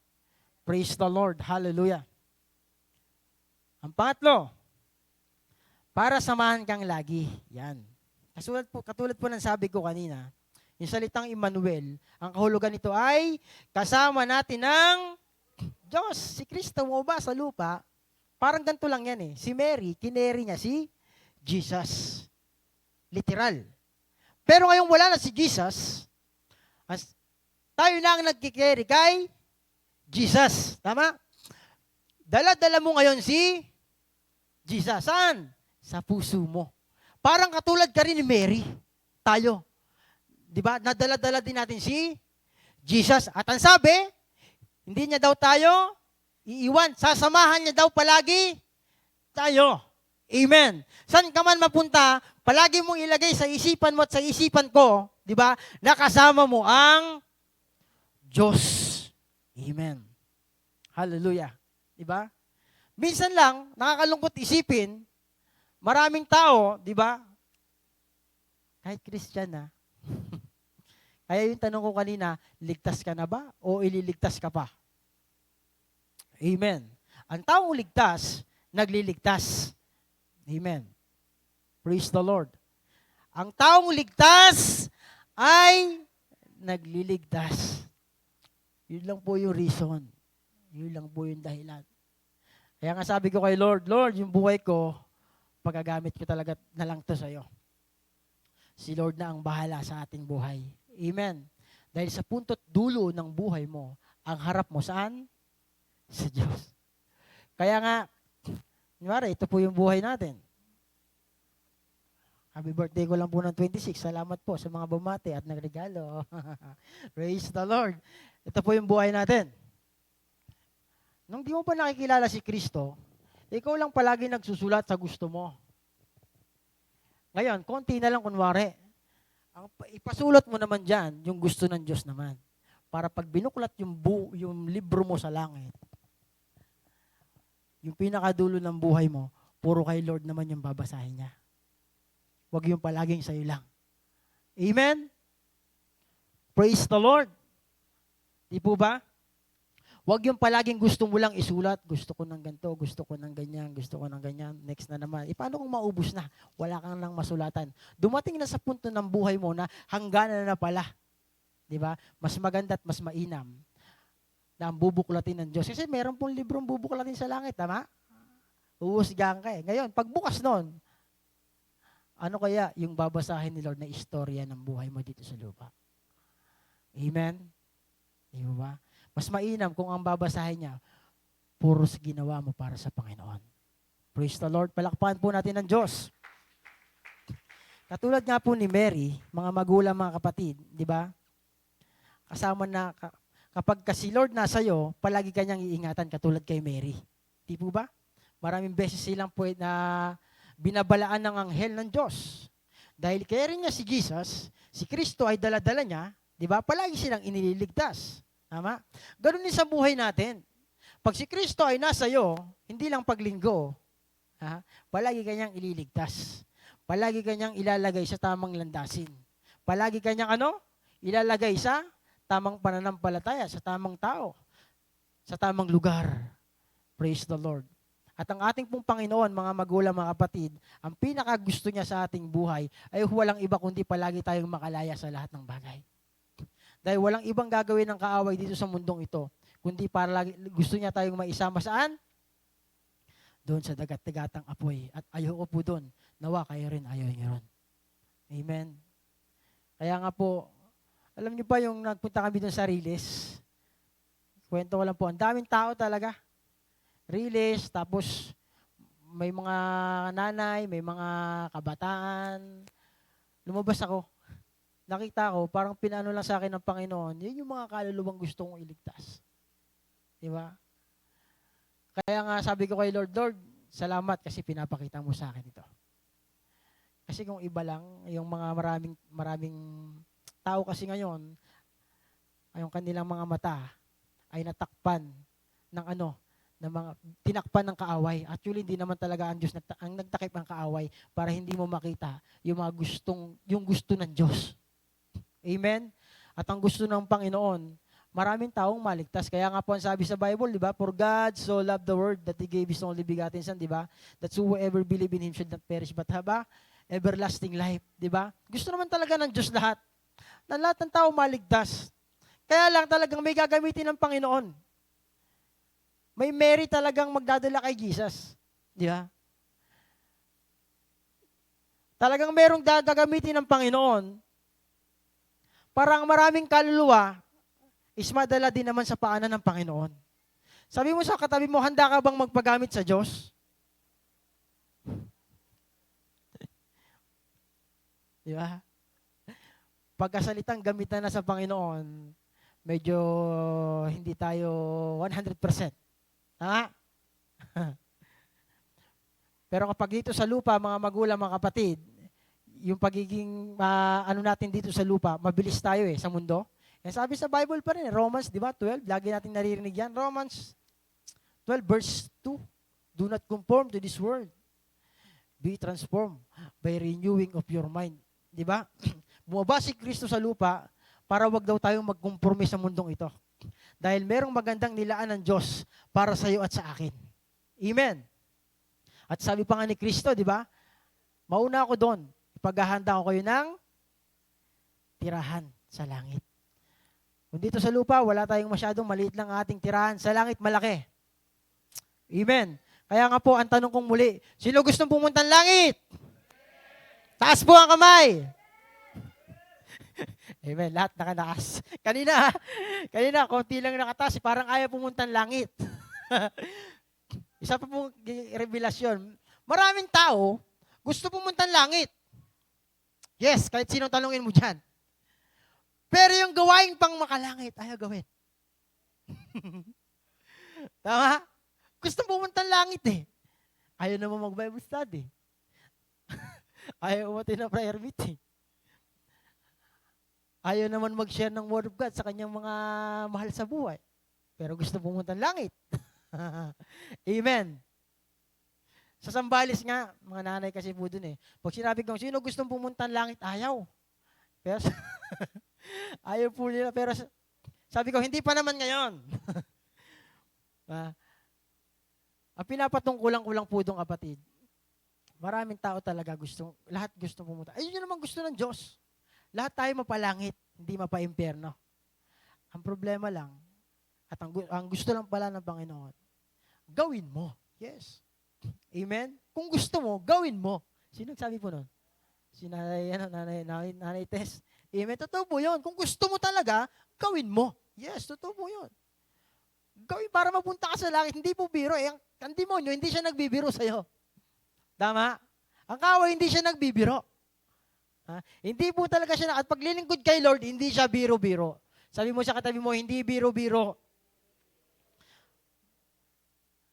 Praise the Lord. Hallelujah. Ang pangatlo, para samahan kang lagi. Yan. Katulad po ng sabi ko kanina, yung salitang Emmanuel, ang kahulugan nito ay kasama natin ng Diyos. Si Kristo mo ba sa lupa? Parang ganito lang yan eh. Si Mary, kineri niya si Jesus. Literal. Pero ngayon wala na si Jesus, tayo na ang nagkikerry kay Jesus. Tama? Dala-dala mo ngayon si Jesus. Saan? Sa puso mo. Parang katulad ka rin ni Mary. Tayo. Diba? Nadala-dala din natin si Jesus. At ang sabi, hindi niya daw tayo iiwan. Sasamahan niya daw palagi tayo. Amen. Saan ka man mapunta, palagi mong ilagay sa isipan mo at sa isipan ko, di ba, nakasama mo ang Diyos. Amen. Hallelujah. Di ba? Minsan lang, nakakalungkot isipin, maraming tao, di ba, kahit Christian na, kaya yung tanong ko kanina, ligtas ka na ba o ililigtas ka pa? Amen. Ang taong ligtas, nagliligtas. Amen. Praise the Lord. Ang taong ligtas ay nagliligtas. Yun lang po yung reason. Yun lang po yung dahilan. Kaya nga sabi ko kay Lord, Lord, yung buhay ko, pagagamit ko talaga na lang to sa'yo. Si Lord na ang bahala sa ating buhay. Amen. Dahil sa puntot dulo ng buhay mo, ang harap mo saan? Sa Diyos. Kaya nga, ito po yung buhay natin. Happy birthday ko lang po ng 26. Salamat po sa mga bumati at nagregalo. Praise the Lord. Ito po yung buhay natin. Nung di mo pa nakikilala si Kristo, ikaw lang palagi nagsusulat sa gusto mo. Ngayon, konti na lang kunwari. Ipasulat mo naman dyan yung gusto ng Diyos naman. Para pag binuklat yung libro mo sa langit, yung pinakadulo ng buhay mo, puro kay Lord naman yung babasahin niya. Huwag yung palaging sa'yo lang. Amen? Praise the Lord. Di po ba? Huwag yung palaging gusto mo lang isulat, gusto ko ng ganito, gusto ko ng ganyan, gusto ko ng ganyan, next na naman. Paano kung maubos na? Wala kang nang masulatan. Dumating na sa punto ng buhay mo na hangganan na pala. Di ba? Mas maganda at mas mainam na ang bubuklatin ng Diyos. Kasi meron pong librong bubuklatin sa langit, tama? Uusgahan ka eh. Ngayon, pagbukas nun, ano kaya yung babasahin ni Lord na istorya ng buhay mo dito sa lupa? Amen? Di ba? Mas mainam kung ang babasahin niya, puros ginawa mo para sa Panginoon. Praise the Lord. Palakpakan po natin ng Diyos. Katulad nga po ni Mary, mga magulang, mga kapatid, di ba? Kasama na, kapag si Lord nasa iyo, palagi kanyang iingatan katulad kay Mary. Di po ba? Maraming beses silang na binabalaan ng anghel ng Diyos. Dahil kaya rin niya si Jesus, si Kristo ay dala-dala niya, di ba? Palagi silang iniligtas. Tama? Ganun din sa buhay natin. Pag si Kristo ay nasa iyo, hindi lang paglinggo, palagi kanyang ililigtas. Palagi kanyang ilalagay sa tamang landasin. palagi kanyang ilalagay sa tamang pananampalataya, sa tamang tao, sa tamang lugar. Praise the Lord. At ang ating pong Panginoon, mga magulang, mga kapatid, ang pinakagusto niya sa ating buhay ay walang iba kundi palagi tayong makalaya sa lahat ng bagay. Dahil walang ibang gagawin ng kaaway dito sa mundong ito, kundi para lagi, gusto niya tayong maisama saan? Doon sa dagat-dagatang apoy. At ayoko po doon. Nawa kayo rin, ayaw niyo ron. Amen. Kaya nga po, alam niyo pa yung nagpunta kami doon sa Riles? Kwento ko lang po, ang daming tao talaga. Riles, tapos may mga nanay, may mga kabataan. Lumabas ako. Nakita ko, parang pinano lang sa akin ng Panginoon, yun yung mga kaluluwang gusto kong iligtas. Diba? Kaya nga sabi ko kay Lord, Lord, salamat kasi pinapakita mo sa akin ito. Kasi kung iba lang, yung mga maraming tao kasi ngayon, ay yung kanilang mga mata ay natakpan ng ng mga tinakpan ng kaaway. Actually, hindi naman talaga ang Diyos ang nagtakip ng kaaway para hindi mo makita yung yung gusto ng Diyos. Amen? At ang gusto ng Panginoon, maraming taong maligtas. Kaya nga po ang sabi sa Bible, di ba? For God so loved the world that He gave His only begotten Son, di ba? That whoever believe in Him should not perish but have everlasting life, di ba? Gusto naman talaga ng Diyos lahat. Na lahat ng tao maligtas. Kaya lang talagang may gagamitin ng Panginoon. May Mary talagang magdadala kay Jesus. Di ba? Talagang merong gagamitin ng Panginoon para ang maraming kaluluwa is madala din naman sa paanan ng Panginoon. Sabi mo sa katabi mo, handa ka bang magpagamit sa Diyos? Di ba? Pagkasalitang gamitan na sa Panginoon, medyo hindi tayo 100%. Ha? Pero kapag dito sa lupa, mga magulang, mga kapatid, yung pagiging natin dito sa lupa, mabilis tayo sa mundo. Sabi sa Bible pa rin, Romans, di ba, 12, lagi natin naririnig yan. Romans 12 verse 2, do not conform to this world. Be transformed by renewing of your mind. Di ba? Bumaba si Kristo sa lupa para wag daw tayong magkompromis sa mundong ito. Dahil merong magandang nilaan ng Diyos para sa iyo at sa akin. Amen. At sabi pa nga ni Kristo, di ba? Mauna ako doon. Ipaghahanda ko kayo ng tirahan sa langit. Kung dito sa lupa, wala tayong masyadong maliit lang ating tirahan. Sa langit, malaki. Amen. Kaya nga po, ang tanong kong muli, sino gustong pumunta ng langit? Taas po ang kamay. Amen. Lahat nakataas. Kanina, konti lang nakataas. Parang ayaw pumunta ng langit. Isa pa pong revelasyon. Maraming tao gusto pumunta ng langit. Yes, kahit sinong tanungin mo dyan. Pero yung gawain pang makalangit, ayaw gawin. Tama? Gusto pumunta ng langit eh. Ayaw naman mag-Bible study. Ayaw umatin na prayer meeting. Ayaw naman mag-share ng Word of God sa kanyang mga mahal sa buhay. Pero gusto pumunta ng langit. Amen. Sa Sambales nga, mga nanay kasi po dun eh. Pag sinabi kong, sino gustong pumunta ng langit? Ayaw. Pero, ayaw po nila. Pero sabi ko, hindi pa naman ngayon. Ang pinapatungkulan ko lang po doon, kapatid. Maraming tao talaga lahat gusto pumunta. Ayun yun naman gusto ng Diyos. Lahat tayo mapalangit, hindi mapa-impyerno. Ang problema lang, at ang gusto lang pala ng Panginoon, gawin mo. Yes. Amen? Kung gusto mo, gawin mo. Sino nagsabi po nun? Si Nanay Tess. Amen? Totoo po yun. Kung gusto mo talaga, gawin mo. Yes, totoo po yun. Gawin para mapunta ka sa langit. Hindi po biro. Ang demonyo, hindi siya nagbibiro sa'yo. Tama? Ang kaaway, hindi siya nagbibiro. Hindi po talaga siya, at paglilingkod kay Lord, hindi siya biro-biro. Sabi mo sa katabi mo, hindi biro-biro.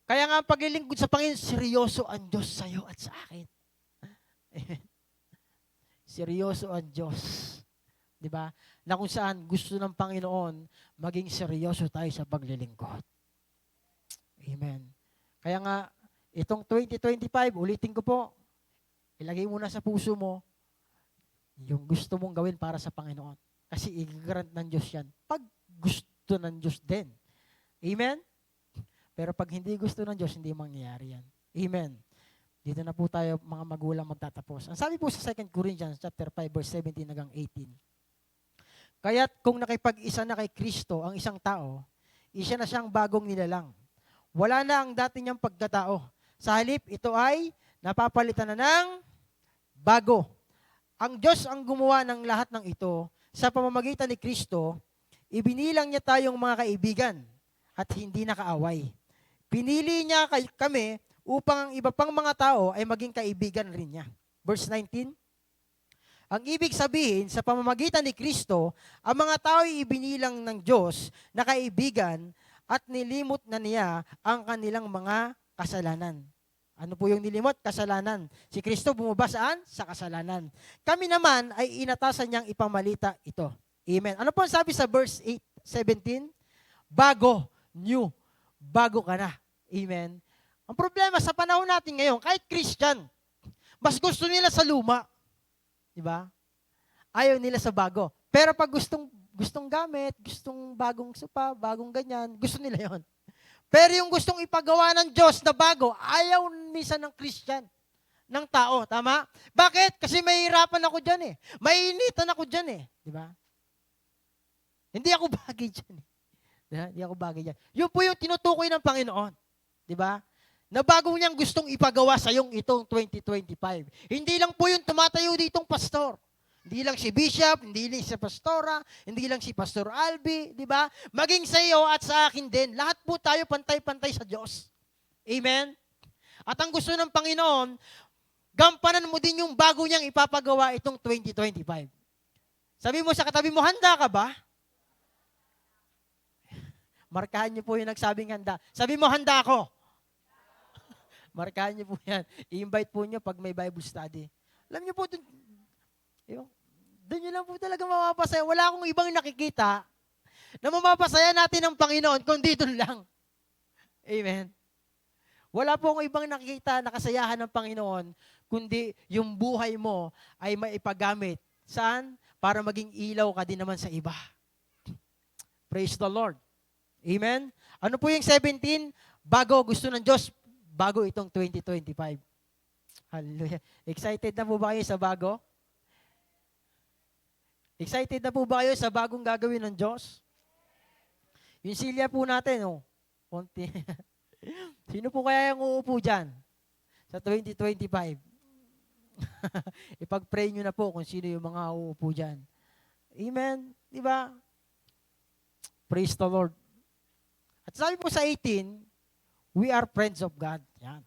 Kaya nga ang paglilingkod sa Panginoon, seryoso ang Diyos sa iyo at sa akin. Seryoso ang Diyos. Diba? Na kung saan gusto ng Panginoon, maging seryoso tayo sa paglilingkod. Amen. Kaya nga, itong 2025, ulitin ko po, ilagay mo na sa puso mo, Yung gusto mong gawin para sa Panginoon. Kasi i-grant ng Diyos yan. Pag gusto ng Diyos din. Amen? Pero pag hindi gusto ng Diyos, hindi mangyayari yan. Amen. Dito na po tayo mga magulang magtatapos. Ang sabi po sa 2 Corinthians chapter 5 verse 17 hanggang 18. Kaya't kung nakipag-isa na kay Kristo ang isang tao, isa na siyang bagong nilalang. Wala na ang dati niyang pagkatao. Sa halip, ito ay napapalitan na ng bago. Ang Diyos ang gumawa ng lahat ng ito sa pamamagitan ni Kristo, ibinilang niya tayong mga kaibigan at hindi nakaaway. Pinili niya kami upang ang iba pang mga tao ay maging kaibigan rin niya. Verse 19, ang ibig sabihin, sa pamamagitan ni Kristo, ang mga tao ay ibinilang ng Diyos na kaibigan at nilimot na niya ang kanilang mga kasalanan. Ano po yung nilimot? Kasalanan. Si Kristo bumaba saan? Sa kasalanan. Kami naman ay inatasan niyang ipamalita ito. Amen. Ano po ang sabi sa verse 17? Bago, new, bago ka na. Amen. Ang problema sa panahon natin ngayon, kahit Christian, mas gusto nila sa luma. Diba? Ayaw nila sa bago. Pero pag gustong gamit, gustong bagong sopa, bagong ganyan, gusto nila yon. Pero yung gustong ipagawa ng Diyos na bago, ayaw minsan ng Christian, ng tao. Tama? Bakit? Kasi mahihirapan ako dyan eh. Mainitan ako dyan eh. Diba? Hindi ako bagay dyan eh. Diba? Hindi ako bagay dyan. Yun po yung tinutukoy ng Panginoon. Diba? Na bago niyang gustong ipagawa sa yung itong 2025. Hindi lang po yung tumatayo ditong pastor. Hindi lang si Bishop, hindi lang si Pastora, hindi lang si Pastor Albi, di ba? Maging sa iyo at sa akin din. Lahat po tayo pantay-pantay sa Diyos. Amen? At ang gusto ng Panginoon, gampanan mo din yung bago niyang ipapagawa itong 2025. Sabi mo sa katabi mo, handa ka ba? Markahan niyo po yung nagsabing handa. Sabi mo, handa ako. Markahan niyo po yan. I-invite po niyo pag may Bible study. Alam niyo po, doon nyo lang po talaga mapapasaya. Wala akong ibang nakikita na mamapasaya natin ng Panginoon kundi doon lang. Amen. Wala po akong ibang nakikita na kasayahan ng Panginoon kundi yung buhay mo ay maipagamit. Saan? Para maging ilaw ka din naman sa iba. Praise the Lord. Amen. Ano po yung 17? Bago, gusto ng Diyos, bago itong 2025. Hallelujah. Excited na po ba kayo sa bago? Excited na po ba kayo sa bagong gagawin ng Diyos? Yung silya po natin, konti. Sino po kaya yung uupo dyan sa 2025? Ipag-pray nyo na po kung sino yung mga uupo dyan. Amen? Di ba? Praise the Lord. At sabi po sa 18, we are friends of God. Yan.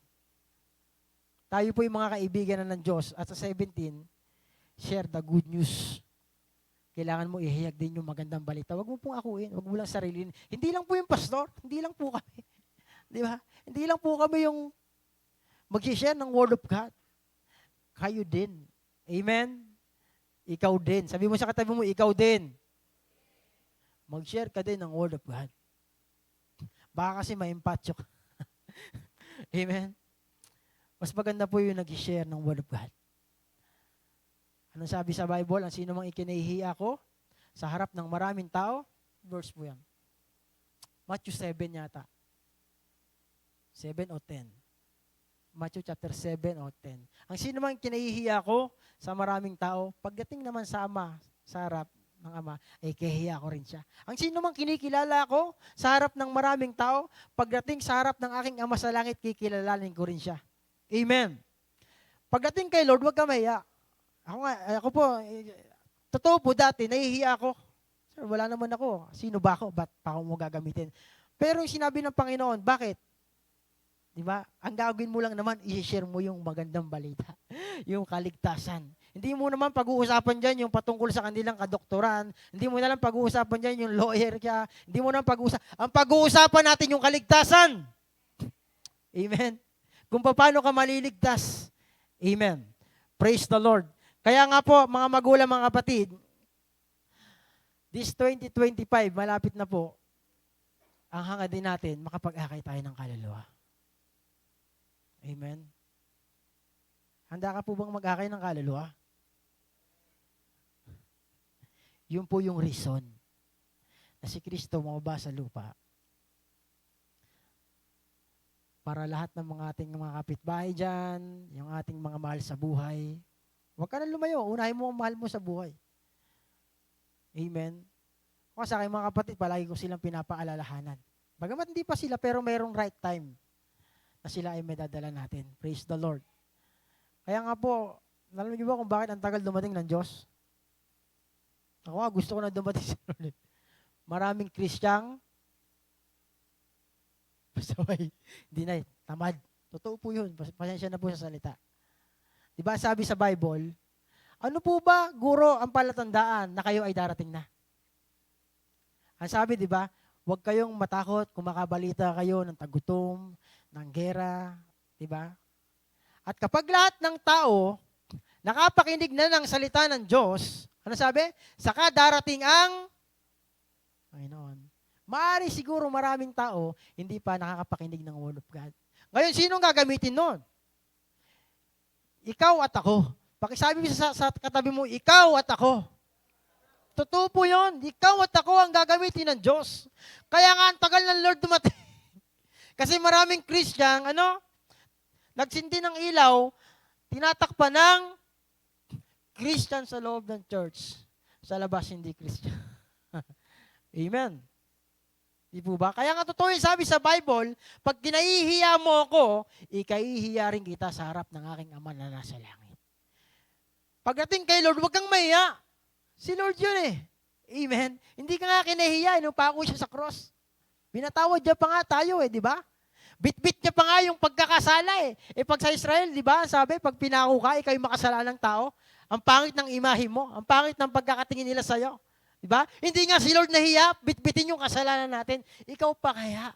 Tayo po yung mga kaibigan na ng Diyos. At sa 17, share the good news. Kailangan mo ihayag din yung magandang balita. Huwag mo pong akuin. Huwag mo lang sarilin. Hindi lang po yung pastor. Hindi lang po kami. Di ba? Hindi lang po kami yung mag-share ng Word of God. Kayo din. Amen? Ikaw din. Sabi mo sa katabi mo, ikaw din. Mag-share ka din ng Word of God. Baka kasi ma-empatyo ka. Amen? Mas maganda po yung nag-share ng Word of God. Anong sabi sa Bible? Ang sino mang ikinahihiya ko sa harap ng maraming tao, verse po yan. Matthew 7 yata. 7 o 10. Matthew chapter 7 o 10. Ang sino mang kinahihiya ko sa maraming tao, pagdating naman sa Ama, sa harap ng Ama, ay kahihiya ko rin siya. Ang sino mang kinikilala ko sa harap ng maraming tao, pagdating sa harap ng aking Ama sa langit, kikilalanin ko rin siya. Amen. Pagdating kay Lord, huwag ka mahiya. Ako po, totoo po dati, nahihiya ako. Sir, wala naman ako. Sino ba ako? Ba't pa ako mo gagamitin? Pero yung sinabi ng Panginoon, bakit? Di ba? Ang gagawin mo lang naman, i-share mo yung magandang balita. Yung kaligtasan. Hindi mo naman pag-uusapan dyan yung patungkol sa kanilang kadoktoran. Hindi mo na lang pag-uusapan dyan yung lawyer kaya. Hindi mo na pag-uusapan. Ang pag-uusapan natin yung kaligtasan. Amen. Kung paano ka maliligtas. Amen. Praise the Lord. Kaya nga po, mga magulang, mga kapatid, this 2025, malapit na po, ang hanga din natin, makapag-akay tayo ng kaluluwa. Amen? Handa ka po bang mag-akay ng kaluluwa? Yun po yung reason na si Kristo mababa sa lupa para lahat ng mga ating mga kapitbahay dyan, yung ating mga mahal sa buhay, huwag ka na lumayo. Unahin mo ang mahal mo sa buhay. Amen. Kasi sa aking mga kapatid, palagi ko silang pinapaalalahanan. Bagamat hindi pa sila, pero mayroong right time na sila ay may dadala natin. Praise the Lord. Kaya nga po, alam niyo ba kung bakit ang tagal dumating ng Diyos? Ako nga, gusto ko na dumating sa Lord. Maraming Kristyang pasaway. Hindi na, tamad. Totoo po yun. Pasensya na po sa salita. Diba sabi sa Bible, ano po ba, guro, ang palatandaan na kayo ay darating na? Ang sabi, diba, huwag kayong matakot kung makabalita kayo ng tagutom, ng gera, diba? At kapag lahat ng tao nakapakinig na ng salita ng Diyos, ano sabi? Saka darating ang Panginoon. Maaari siguro maraming tao hindi pa nakakapakinig ng Word of God. Ngayon, sinong gagamitin nun? Ikaw at ako. Pakisabi mo sa katabi mo, ikaw at ako. Totoo po yun. Ikaw at ako ang gagamitin ng Diyos. Kaya nga ang tagal ng Lord dumating. Kasi maraming Christian, nagsindi ng ilaw, tinatakpan ng Christian sa loob ng church. Sa labas, hindi Christian. Amen. Di po ba? Kaya nga totoo yung sabi sa Bible, pag kinahihiya mo ako, ikahihiya rin kita sa harap ng aking Ama na nasa langit. Pagdating kay Lord, huwag kang mahiya. Si Lord yun eh. Amen. Hindi ka nga kinahiya, inupako siya sa cross. Binatawad niya pa nga tayo eh, di ba? Bit-bit niya pa nga yung pagkakasala eh. Eh pag sa Israel, di ba, sabi, pag pinako ka, ikaw yung makasalanang tao, ang pangit ng imahe mo, ang pangit ng pagkakatingin nila sa'yo. Diba? Hindi nga si Lord nahiya, bitbitin yung kasalanan natin. Ikaw pa kaya,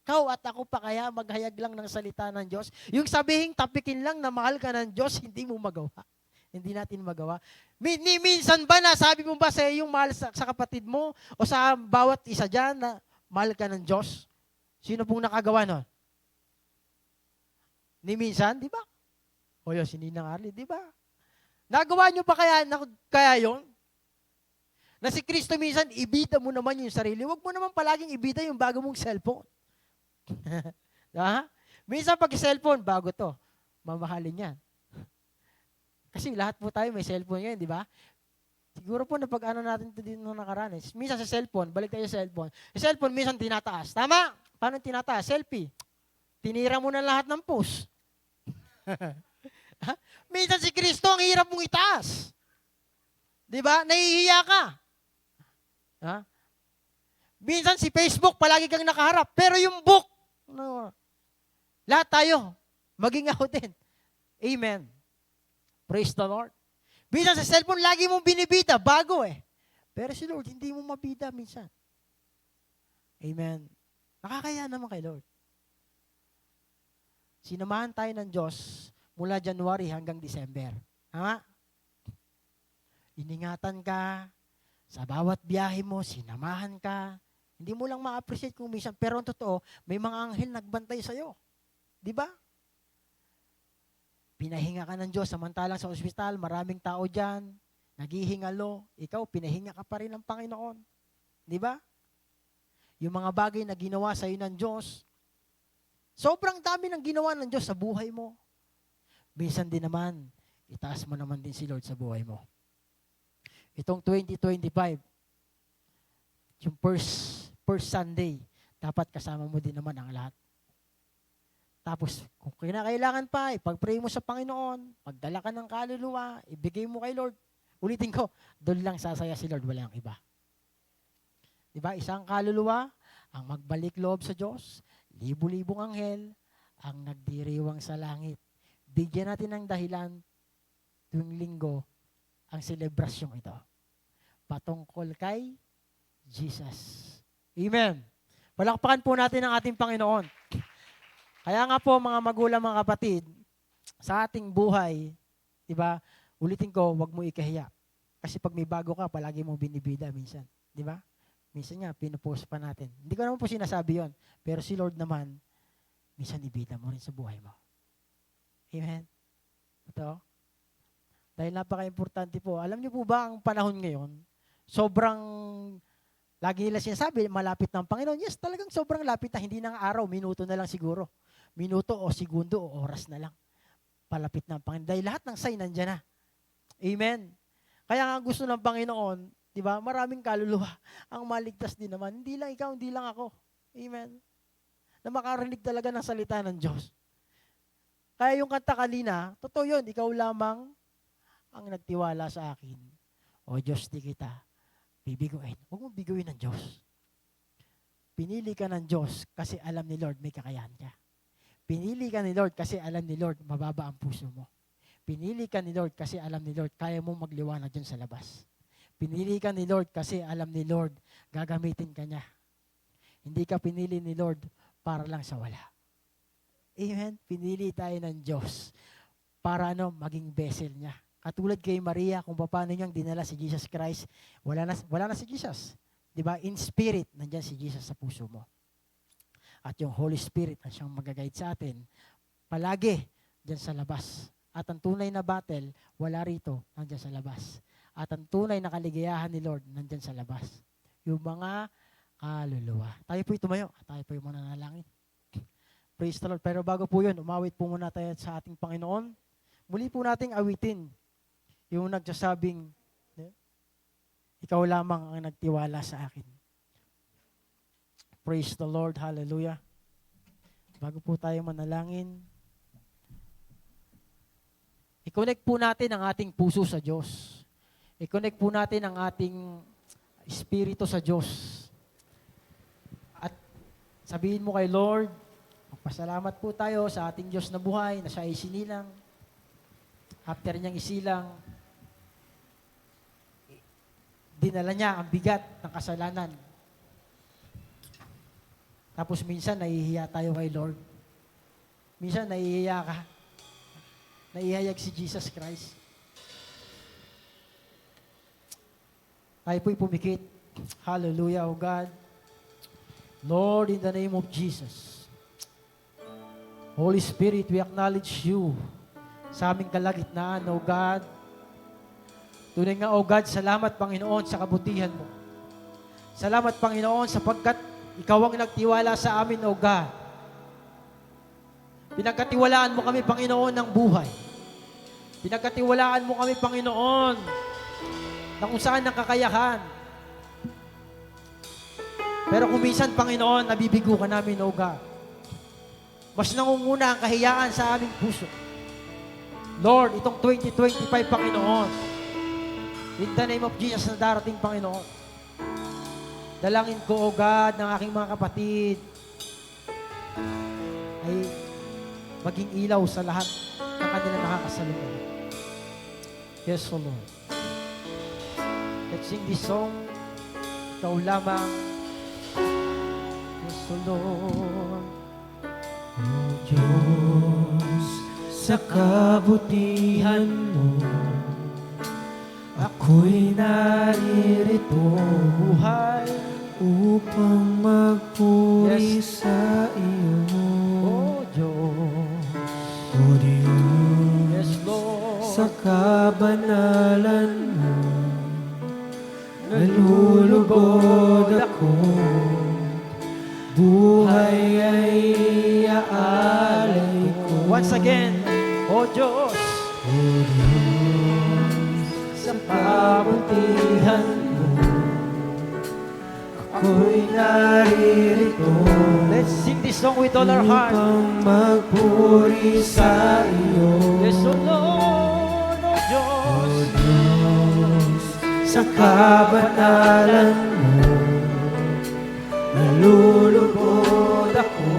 ikaw at ako pa kaya maghayag lang ng salita ng Diyos. Yung sabihin, tapikin lang na mahal ka ng Diyos, hindi mo magawa. Hindi natin magawa. Minsan ba na sabi mo ba sa iyong mahal sa kapatid mo o sa bawat isa dyan na mahal ka ng Diyos? Sino pong nakagawa nun? Ni minsan, di ba? O yun, si Ninang Arlie, di ba? Nagawa nyo pa kaya yun? Na si Kristo minsan, ibida mo naman yung sarili. Huwag mo naman palaging ibida yung bago mong cellphone. Minsan pag cellphone, bago to. Mamahalin yan. Kasi lahat po tayo may cellphone ngayon, di ba? Siguro po na pag-ano natin ito din nung nakaraan. Minsan sa cellphone, balik tayo sa cellphone. Sa cellphone, minsan tinataas. Tama? Paano tinataas? Selfie. Tinira mo na lahat ng post. Minsan si Kristo, ang hirap mong itaas. Di ba? Nahihiya ka. Minsan si Facebook, palagi kang nakaharap. Pero yung book, lahat tayo, maging ako din. Amen. Praise the Lord. Minsan sa cellphone, lagi mong binibida, bago eh. Pero si Lord, hindi mo mabida minsan. Amen. Nakakaya naman kay Lord. Sinamahan tayo ng Diyos mula January hanggang December. Tama? Iningatan ka, sa bawat biyahe mo, sinamahan ka. Hindi mo lang ma-appreciate kung minsan, pero ang totoo, may mga anghel nagbantay sa'yo. Di ba? Pinahinga ka ng Diyos, samantalang sa ospital, maraming tao dyan, naghihingalo, ikaw, pinahinga ka pa rin ng Panginoon. Di ba? Yung mga bagay na ginawa sa'yo ng Diyos, sobrang dami ng ginawa ng Diyos sa buhay mo. Minsan din naman, itaas mo naman din si Lord sa buhay mo. Itong 2025, yung first Sunday, dapat kasama mo din naman ang lahat. Tapos, kung kinakailangan pa, ipag-pray mo sa Panginoon, pagdala ka ng kaluluwa, ibigay mo kay Lord. Ulitin ko, doon lang sasaya si Lord, walang iba. Diba? Isang kaluluwa, ang magbalik loob sa Diyos, libu-libong anghel, ang nagdiriwang sa langit. Bigyan natin ng dahilan tuwing linggo ang selebrasyong ito. Patungkol kay Jesus. Amen. Palakpakan po natin ang ating Panginoon. Kaya nga po mga magulang, mga kapatid, sa ating buhay, diba, ulitin ko, wag mo ikahiya. Kasi pag may bago ka, palagi mo binibida minsan. Diba? Minsan nga, pinupost pa natin. Hindi ko naman po sinasabi yon, pero si Lord naman, minsan ibida mo rin sa buhay mo. Amen. Ito. Dahil napaka-importante po. Alam niyo po ba ang panahon ngayon, sobrang, lagi nila sinasabi, malapit na ang Panginoon. Yes, talagang sobrang lapit na, hindi na nga araw, minuto na lang siguro. Minuto o segundo o oras na lang. Palapit na ang Panginoon. Dahil lahat ng sign nandiyan na. Amen. Kaya nga gusto ng Panginoon, di ba, maraming kaluluwa ang maligtas din naman. Hindi lang ikaw, hindi lang ako. Amen. Na makarinig talaga ng salita ng Diyos. Kaya yung kanta kanina, totoo yun, ikaw lamang ang nagtiwala sa akin. O Diyos, di kita bibiguin. Huwag mong biguin ng Diyos. Pinili ka ng Diyos kasi alam ni Lord may kakayahan ka. Pinili ka ni Lord kasi alam ni Lord mababa ang puso mo. Pinili ka ni Lord kasi alam ni Lord kaya mong magliwanag dyan sa labas. Pinili ka ni Lord kasi alam ni Lord gagamitin ka niya. Hindi ka pinili ni Lord para lang sa wala. Amen? Pinili tayo ng Diyos para maging vessel niya. Katulad kay Maria, kung paano niyang dinala si Jesus Christ, wala na si Jesus. Diba? In spirit, nandyan si Jesus sa puso mo. At yung Holy Spirit na siyang mag-guide sa atin, palagi dyan sa labas. At ang tunay na battle, wala rito, nandyan sa labas. At ang tunay na kaligayahan ni Lord, nandyan sa labas. Yung mga kaluluwa. Tayo po'y tumayo, tayo po'y mananalangin. Praise the Lord. Pero bago po yun, umawit po muna tayo sa ating Panginoon. Muli po nating awitin yung nagsasabing, ikaw lamang ang nagtiwala sa akin. Praise the Lord. Hallelujah. Bago po tayo manalangin, i-connect po natin ang ating puso sa Diyos. I-connect po natin ang ating espiritu sa Diyos. At sabihin mo kay Lord, magpasalamat po tayo sa ating Diyos na buhay, na siya ay sinilang. After niyang isilang, dinala niya ang bigat ng kasalanan. Tapos minsan nahihiya tayo kay Lord. Minsan nahihiya ka. Naihayag si Jesus Christ. Tayo po'y pumikit. Hallelujah, O God. Lord, in the name of Jesus. Holy Spirit, we acknowledge you sa aming kalagitnaan, O God. Tunay nga, O God, salamat, Panginoon, sa kabutihan mo. Salamat, Panginoon, sapagkat ikaw ang nagtiwala sa amin, O God. Pinagkatiwalaan mo kami, Panginoon, ng buhay. Pinagkatiwalaan mo kami, Panginoon, na kung saan ang kakayahan. Pero kung minsan, Panginoon, nabibigo ka namin, O God. Mas nangunguna ang kahiyaan sa aming puso. Lord, itong 2025, Panginoon, in the name of Jesus na darating, Panginoon, dalangin ko, O God, ng aking mga kapatid ay maging ilaw sa lahat ng kanilang nakakasalungan. Yes, O Lord. Let's sing this song. Ikaw lamang. Yes, O Lord. O Diyos, sa kabutihan mo, ako'y naririto Buhay. upang magpuri Yes. sa iyo. O Diyos. O Diyos, Yes, Lord. sa kabanalan mo, nalulugod ako, buhay ay iaalay ko. Once again, O Diyos. O Diyos, sa kabutihan mo, ako'y naririto Let's sing this song with all our heart. upang magpuri sa iyo. Yes, O Lord, O O Diyos. Diyos, sa kabanalan mo, nalulugod ako,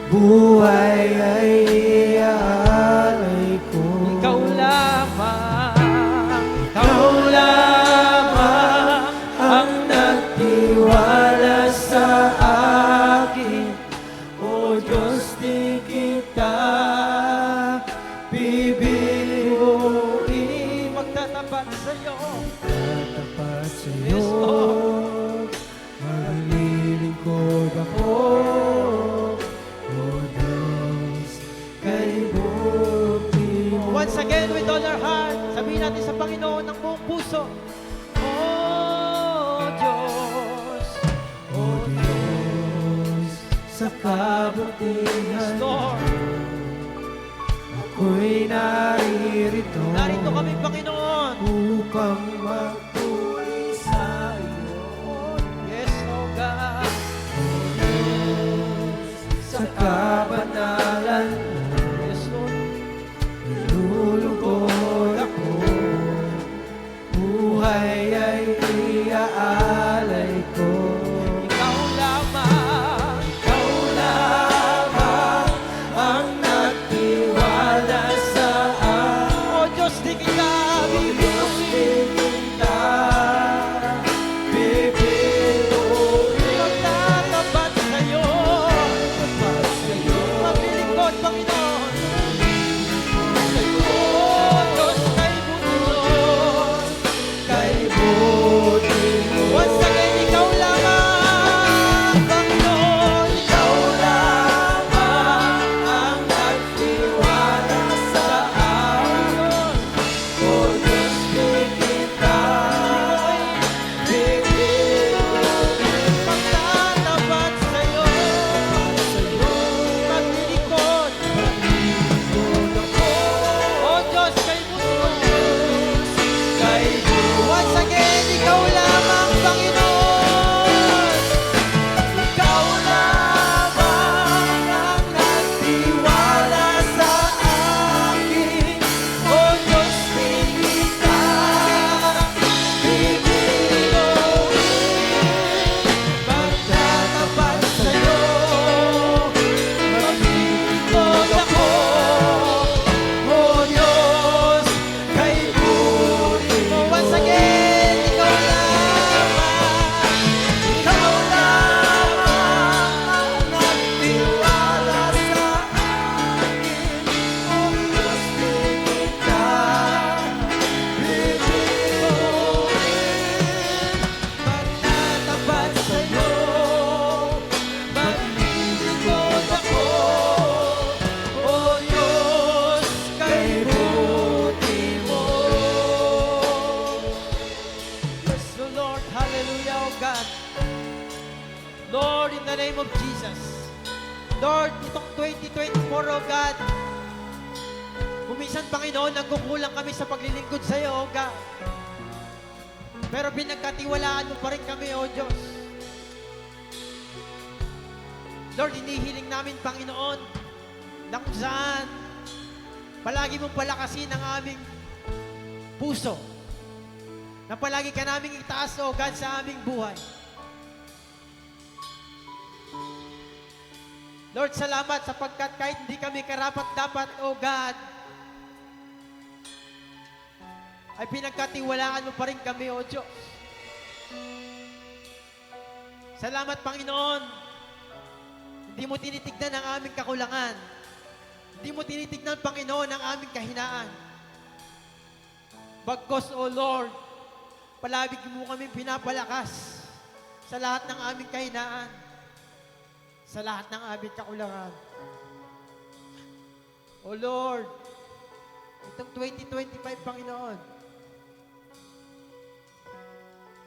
buhay ay iaalay ko. Ikaw lamang. Ikaw lamang ang nagtiwala sa akin. O Diyos, di kita bibiruin. Magtatapat sa'yo. Tatapat sa iyo, Yes, Lord. maglilingkod ako. O Diyos, kay bukti mo. Once again, with all our heart, sabihin natin sa Panginoon ng buong puso, O sa kabutihan. Lord, Ako'y naririto narito kami, Panginoon. upang magpuri sa iyo. Yes, oh God. Sa kabanalan Yes, Lord. nilulugod ako. Buhay ay iaalay ko. Ikaw lamang. Ikaw lamang ang nagtiwala sa akin. O Diyos, di kita bibiruin. Kita bibiruin. Magtatapat sa'yo. Tapat sa'yo. Maglilingkod, Panginoon. O Diyos, kay Diyos. Kay buti mo. Once again, ikaw lamang, Panginoon. Ikaw lamang ang nagtiwala sa akin. O Diyos, di kita bibiruin. Magtatapat sa'yo. Maglilingkod. O Diyos, kay Diyos. Kay Once again, ikaw lamang, Panginoon. Ikaw lamang ang nagtiwala sa akin. O Diyos, di kita bibiruin. Magtatapat sa'yo, maglilingkod ako. O Diyos, kay buti mo. Once again, ikaw lamang. Ikaw lamang ang nagtiwala sa akin. O Diyos, di kita bibiruin. Magtatapat sa'yo, maglilingkod ako. O Diyos, kay buti mo. Yes, oh Lord. Hallelujah, oh God. Lord, in the name of Jesus. Lord, itong 2024, oh God. Kuminsan, Panginoon, nagkukulang kami sa paglilingkod sa iyo, oh God. Pero pinagkatiwalaan mo pa rin kami, oh Diyos. Lord, inihiling namin, Panginoon, na kung saan palagi mong palakasin ang aming puso. Na palagi ka naming itaas, O God, sa aming buhay. Lord, salamat sapagkat kahit hindi kami karapat-dapat, O God, ay pinagkatiwalaan mo pa rin kami, O Diyos. Salamat, Panginoon. Hindi mo tinitignan ang aming kakulangan. Hindi mo tinitignan, Panginoon, ang aming kahinaan. Bagkos, O Lord, palagi mo kami pinapalakas sa lahat ng aming kahinaan, sa lahat ng aming kakulangan. O Lord, itong 2025, Panginoon,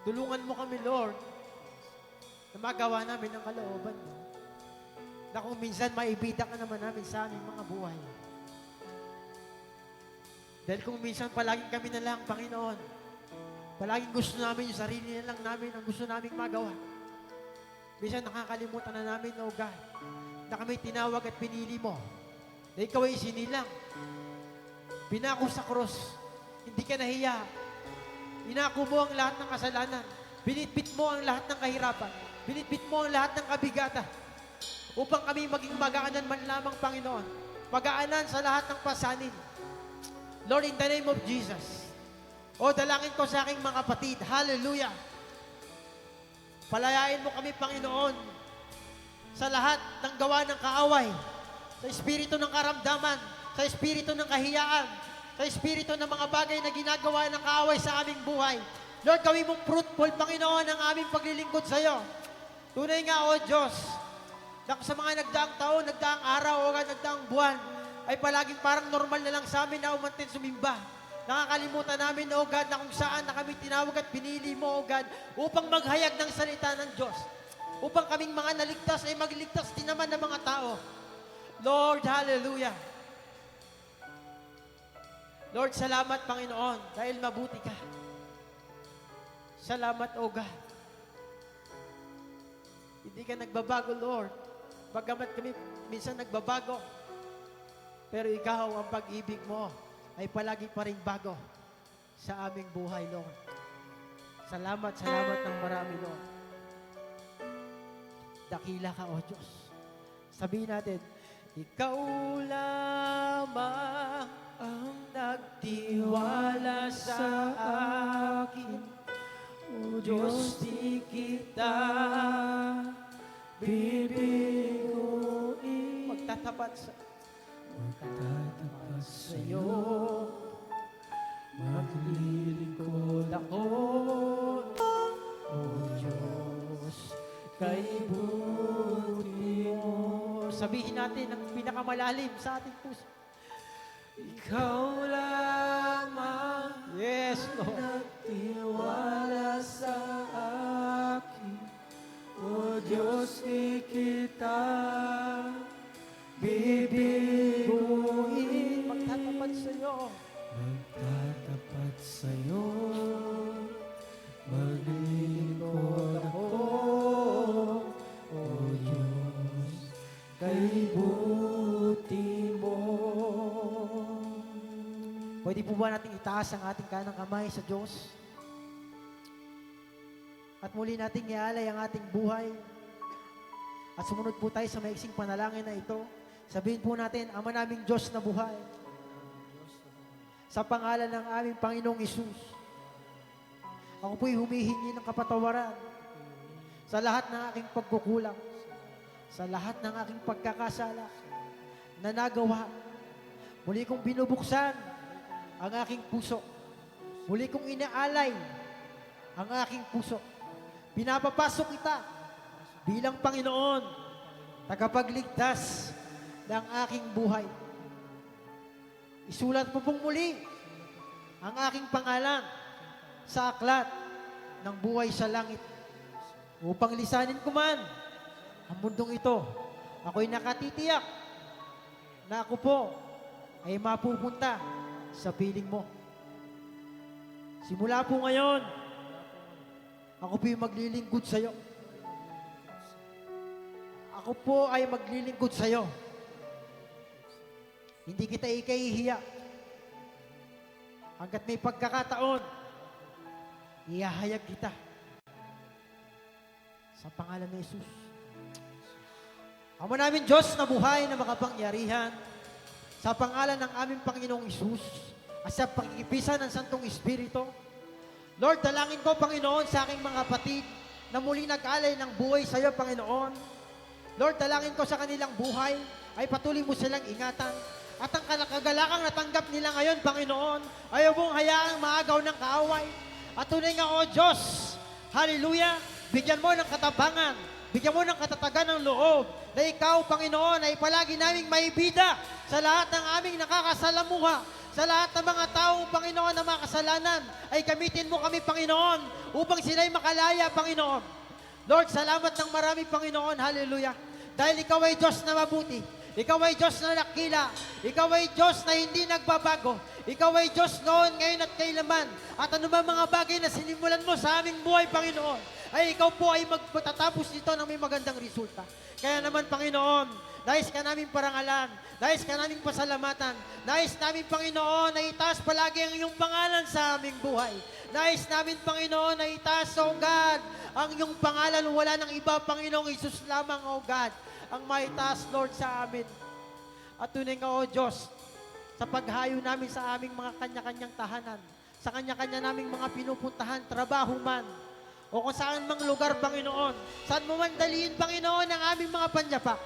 tulungan mo kami, Lord, na magawa namin ang kalooban mo. Na kung minsan maibida ka naman namin sa aming mga buhay. Dahil kung minsan palaging kami na lang, Panginoon, palaging gusto namin yung sarili na lang namin ang gusto naming magawa. Minsan nakakalimutan na namin, O God, na kami tinawag at pinili mo. Na ikaw ay sinilang. Pinako sa cross. Hindi ka nahiya. Inako mo ang lahat ng kasalanan. Binitbit mo ang lahat ng kahirapan. Binitbit mo ang lahat ng kabigatan. Upang kami maging magaanan man lamang, Panginoon. Magaanan sa lahat ng pasanin. Lord, in the name of Jesus. O, dalangin ko sa aking mga kapatid. Hallelujah. Palayain mo kami, Panginoon, sa lahat ng gawa ng kaaway, sa espiritu ng karamdaman, sa espiritu ng kahiyaan, sa espiritu ng mga bagay na ginagawa ng kaaway sa aming buhay. Lord, gawin mong fruitful, Panginoon, ang aming paglilingkod sa iyo. Tunay nga, O Diyos, na sa mga nagdaang taon, nagdaang araw, o nagdaang buwan, ay palaging parang normal na lang sa amin na umantin sumimba. Nakakalimutan namin, O God, na kung saan na kami tinawag at pinili mo, O God, upang maghayag ng salita ng Diyos. upang kaming mga naligtas ay magligtas din naman ng mga tao. Lord, hallelujah. Lord, salamat, Panginoon, dahil mabuti ka. Salamat, O God. Hindi ka nagbabago, Lord. Bagamat kami minsan nagbabago, pero ikaw, ang pag-ibig mo ay palagi pa rin bago sa aming buhay, Lord. Salamat ng marami, Lord. Dakila ka, O Diyos. Sabihin natin, Ikaw lamang ang nagtiwala sa akin. O Diyos, di kita bibiguin. Magtatapat sa'yo. Maglilingkod ako, O Diyos, kay buti mo. Sabihin natin ang pinakamalalim sa ating puso. Ikaw lamang, yes, Lord, nagtiwala sa akin. O Diyos, di kita bibiguin. Magtatapat sa'yo. Magtatapat sa'yo. Maglilingkod ako, O Diyos, kay buti mo. Pwede po ba natin itaas ang ating kanang kamay sa Diyos? At muli nating ialay ang ating buhay. At sumunod po tayo sa maiksing panalangin na ito. Sabihin po natin, Ama naming Diyos na buhay, sa pangalan ng aming Panginoong Isus, ako po'y humihingi ng kapatawaran sa lahat ng aking pagkukulang, sa lahat ng aking pagkakasala na nagawa. Muli kong binubuksan ang aking puso. Muli kong inaalay ang aking puso. Pinapapasok kita bilang Panginoon, tagapagligtas ng aking buhay. Isulat mo pong muli ang aking pangalan sa aklat ng buhay sa langit upang lisanin ko man ang mundong ito. Ako'y nakatitiyak na ako po ay mapupunta sa piling mo. Simula po ngayon, ako po'y maglilingkod sa iyo. Ako po ay maglilingkod sa iyo. Hindi kita ikahihiya. Hanggat may pagkakataon, ihahayag kita. Sa pangalan ni Jesus. Ama namin Diyos na buhay na makapangyarihan, sa pangalan ng aming Panginoong Jesus, at sa pakikipisan ng Santong Espiritu, Lord, dalangin ko, Panginoon, sa aking mga kapatid na muli nag-alay ng buhay sa iyo, Panginoon. Lord, dalangin ko sa kanilang buhay ay patuloy mo silang ingatan. At ang kagagalakang natanggap nila ngayon, Panginoon, ayaw mong hayaang maagaw ng kaaway. At tunay nga, O Diyos, hallelujah, bigyan mo ng katapangan, bigyan mo ng katatagan ng loob, na ikaw, Panginoon, ay palagi naming maibida sa lahat ng aming nakakasalamuha, sa lahat ng mga taong, Panginoon, na makasalanan, ay gamitin mo kami, Panginoon, upang sila'y makalaya, Panginoon. Lord, salamat ng marami, Panginoon, hallelujah, dahil ikaw ay Diyos na mabuti. Ikaw ay Diyos na nakila. Ikaw ay Diyos na hindi nagbabago. Ikaw ay Diyos noon, ngayon at kailanman. At ano ba mga bagay na sinimulan mo sa aming buhay, Panginoon, ay ikaw po ay magpatatapos nito ng may magandang resulta. Kaya naman, Panginoon, nais ka namin parangalan, nais ka namin pasalamatan, nais namin, Panginoon, na itaas palagi ang iyong pangalan sa aming buhay. Nais namin, Panginoon, na itaas, O God, ang iyong pangalan. Wala ng iba, Panginoong Isus lamang, O God, ang maitaas, Lord, sa amin. At tunay nga, O Diyos, sa paghayo namin sa aming mga kanya-kanyang tahanan, sa kanya-kanya naming mga pinupuntahan, trabaho man, o kung saan mang lugar, Panginoon, saan mo man dalhin, Panginoon, ang aming mga panyapak.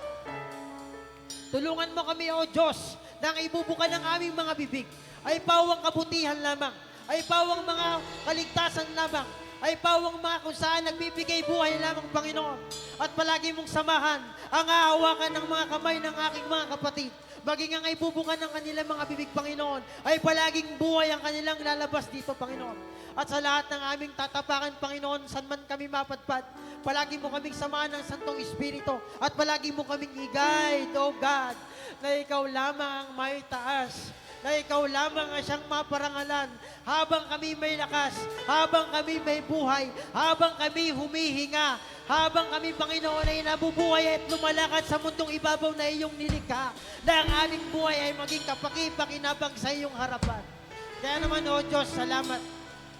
Tulungan mo kami, O Diyos, nang ibubuka ng aming mga bibig, ay pawang kabutihan lamang, ay pawang mga kaligtasan lamang, ay pawang mga kung saan nagbibigay buhay lamang, Panginoon. At palagi mong samahan ang hahawakan ng mga kamay ng aking mga kapatid. Maging ang ibubukan ng kanilang mga bibig, Panginoon, ay palaging buhay ang kanilang lalabas dito, Panginoon. At sa lahat ng aming tatapakan, Panginoon, saan man kami mapadpad, palagi mo kaming samahan ng Santong Espiritu at palagi mo kaming i-guide, O God, na ikaw lamang ang may taas, na ikaw lamang ang siyang maparangalan habang kami may lakas, habang kami may buhay, habang kami humihinga, habang kami, Panginoon, ay nabubuhay at lumalakad sa mundong ibabaw na iyong nilikha, na ang aming buhay ay maging kapakipakinabang sa iyong harapan. Kaya naman, O Diyos, salamat.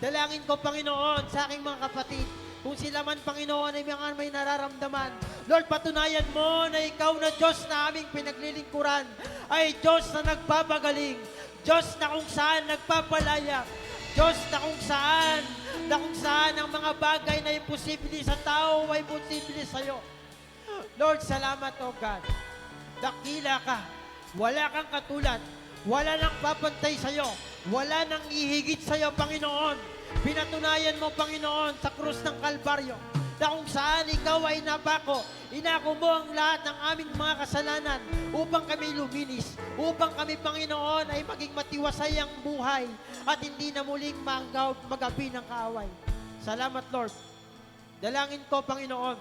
Dalangin ko, Panginoon, sa aking mga kapatid, kung sila man, Panginoon, ay mga may nararamdaman, Lord, patunayan mo na ikaw na Diyos na aming pinaglilingkuran, ay Diyos na nagpapagaling, Diyos na kung saan nagpapalaya, Diyos na kung saan ang mga bagay na imposible sa tao ay posible sa iyo. Lord, salamat, O God. Dakila ka, wala kang katulad, wala nang papantay sa iyo, wala nang ihigit sa iyo, Panginoon. Pinatunayan mo, Panginoon, sa krus ng Kalbaryo, na kung saan ikaw ay napako, inako mo ang lahat ng aming mga kasalanan upang kami luminis, upang kami, Panginoon, ay maging matiwasay ang buhay at hindi na muling magabi ng kaaway. Salamat, Lord. Dalangin ko, Panginoon,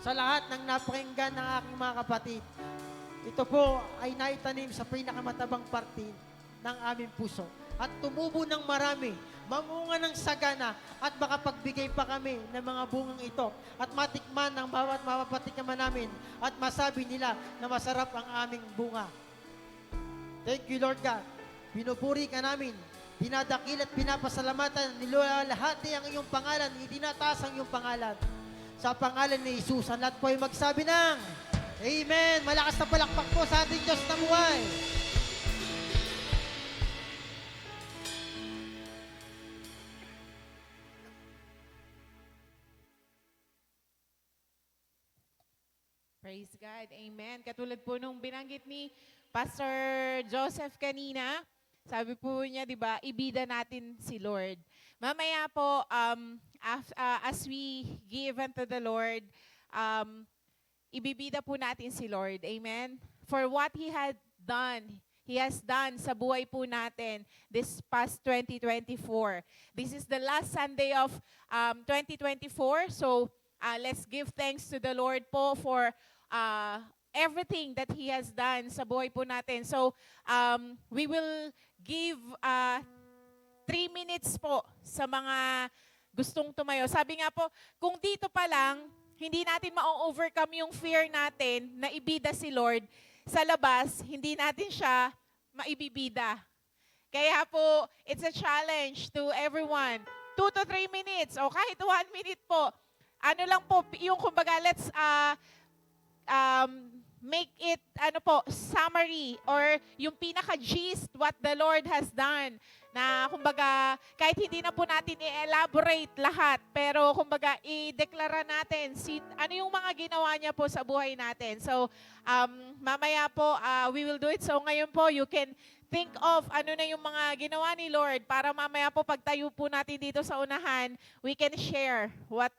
sa lahat ng napakinggan ng aking mga kapatid, ito po ay naitanim sa pinakamatabang parte ng aming puso at tumubo ng marami, mamunga ng sagana at makapagbigay pa kami ng mga bungang ito at matikman ng bawat mapapatikiman namin at masabi nila na masarap ang aming bunga. Thank you, Lord God. Pinupuri ka namin, dinadakil at pinapasalamatan, nilalahati ang iyong pangalan, itinataas ang iyong pangalan. Sa pangalan ni Jesus, ang lahat po ay magsabi ng Amen. Malakas na palakpak po sa ating Diyos na buhay. Praise God. Amen. Katulad po nung binanggit ni Pastor Joseph kanina, sabi po niya, di ba, ibida natin si Lord. Mamaya po, as we give unto the Lord, ibibida po natin si Lord. Amen. For what He has done sa buhay po natin this past 2024. This is the last Sunday of 2024. So, let's give thanks to the Lord po for everything that He has done sa buhay po natin. So, we will give 3 minutes po sa mga gustong tumayo. Sabi nga po, kung dito pa lang, hindi natin ma-overcome yung fear natin na ibida si Lord, sa labas, hindi natin siya maibibida. Kaya po, it's a challenge to everyone. 2 to 3 minutes o kahit 1 minute po. Ano lang po, yung kumbaga, let's make it, summary or yung pinaka-gist what the Lord has done. Na kumbaga, kahit hindi na po natin i-elaborate lahat, pero kumbaga, i-deklara natin ano yung mga ginawa niya po sa buhay natin. So, mamaya po, we will do it. So, ngayon po, you can think of ano na yung mga ginawa ni Lord para mamaya po, pagtayo po natin dito sa unahan, we can share what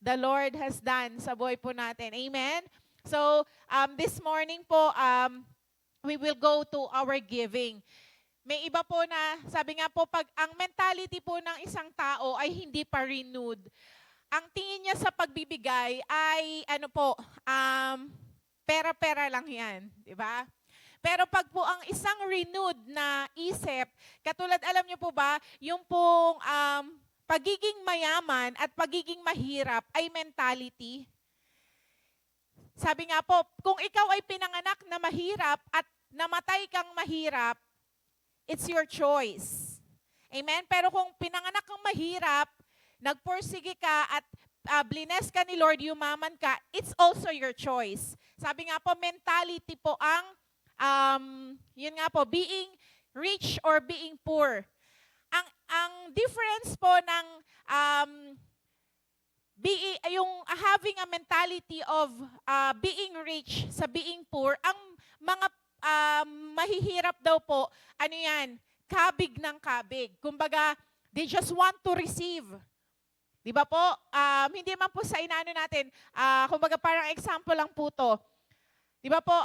the Lord has done sa buhay po natin. Amen? So, this morning po, we will go to our giving. May iba po na, sabi nga po, pag ang mentality po ng isang tao ay hindi pa renewed, ang tingin niya sa pagbibigay ay, pera-pera lang yan. Di ba? Pero pag po ang isang renewed na isip, katulad, alam niyo po ba, yung pong pagiging mayaman at pagiging mahirap ay mentality. Sabi nga po, kung ikaw ay pinanganak na mahirap at namatay kang mahirap, it's your choice. Amen? Pero kung pinanganak kang mahirap, nagpursige ka at blines ka ni Lord, yumaman ka, it's also your choice. Sabi nga po, mentality po ang, yun nga po, being rich or being poor. Ang difference po ng yung having a mentality of being rich sa being poor, ang mga mahihirap daw po, kabig ng kabig. Kumbaga, they just want to receive. Di ba po? Hindi man po sa inaano natin, kumbaga parang example lang po to. Di ba po,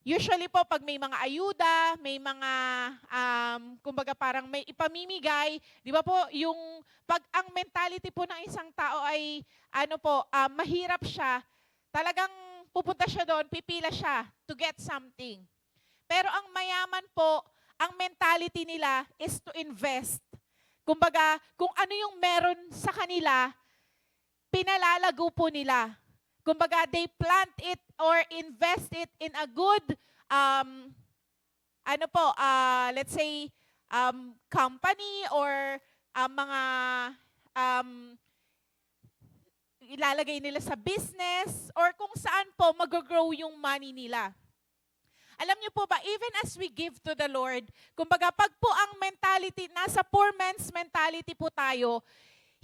usually po pag may mga ayuda, may mga, kumbaga parang may ipamimigay, di ba po, yung pag ang mentality po ng isang tao ay, mahirap siya, talagang pupunta siya doon, pipila siya to get something. Pero ang mayaman po, ang mentality nila is to invest. Kumbaga, kung ano yung meron sa kanila, pinalalago po nila. Kumbaga, they plant it or invest it in a good, let's say, company or mga ilalagay nila sa business or kung saan po mag-grow yung money nila. Alam niyo po ba, even as we give to the Lord, kumbaga pag po ang mentality, nasa poor man's mentality po tayo,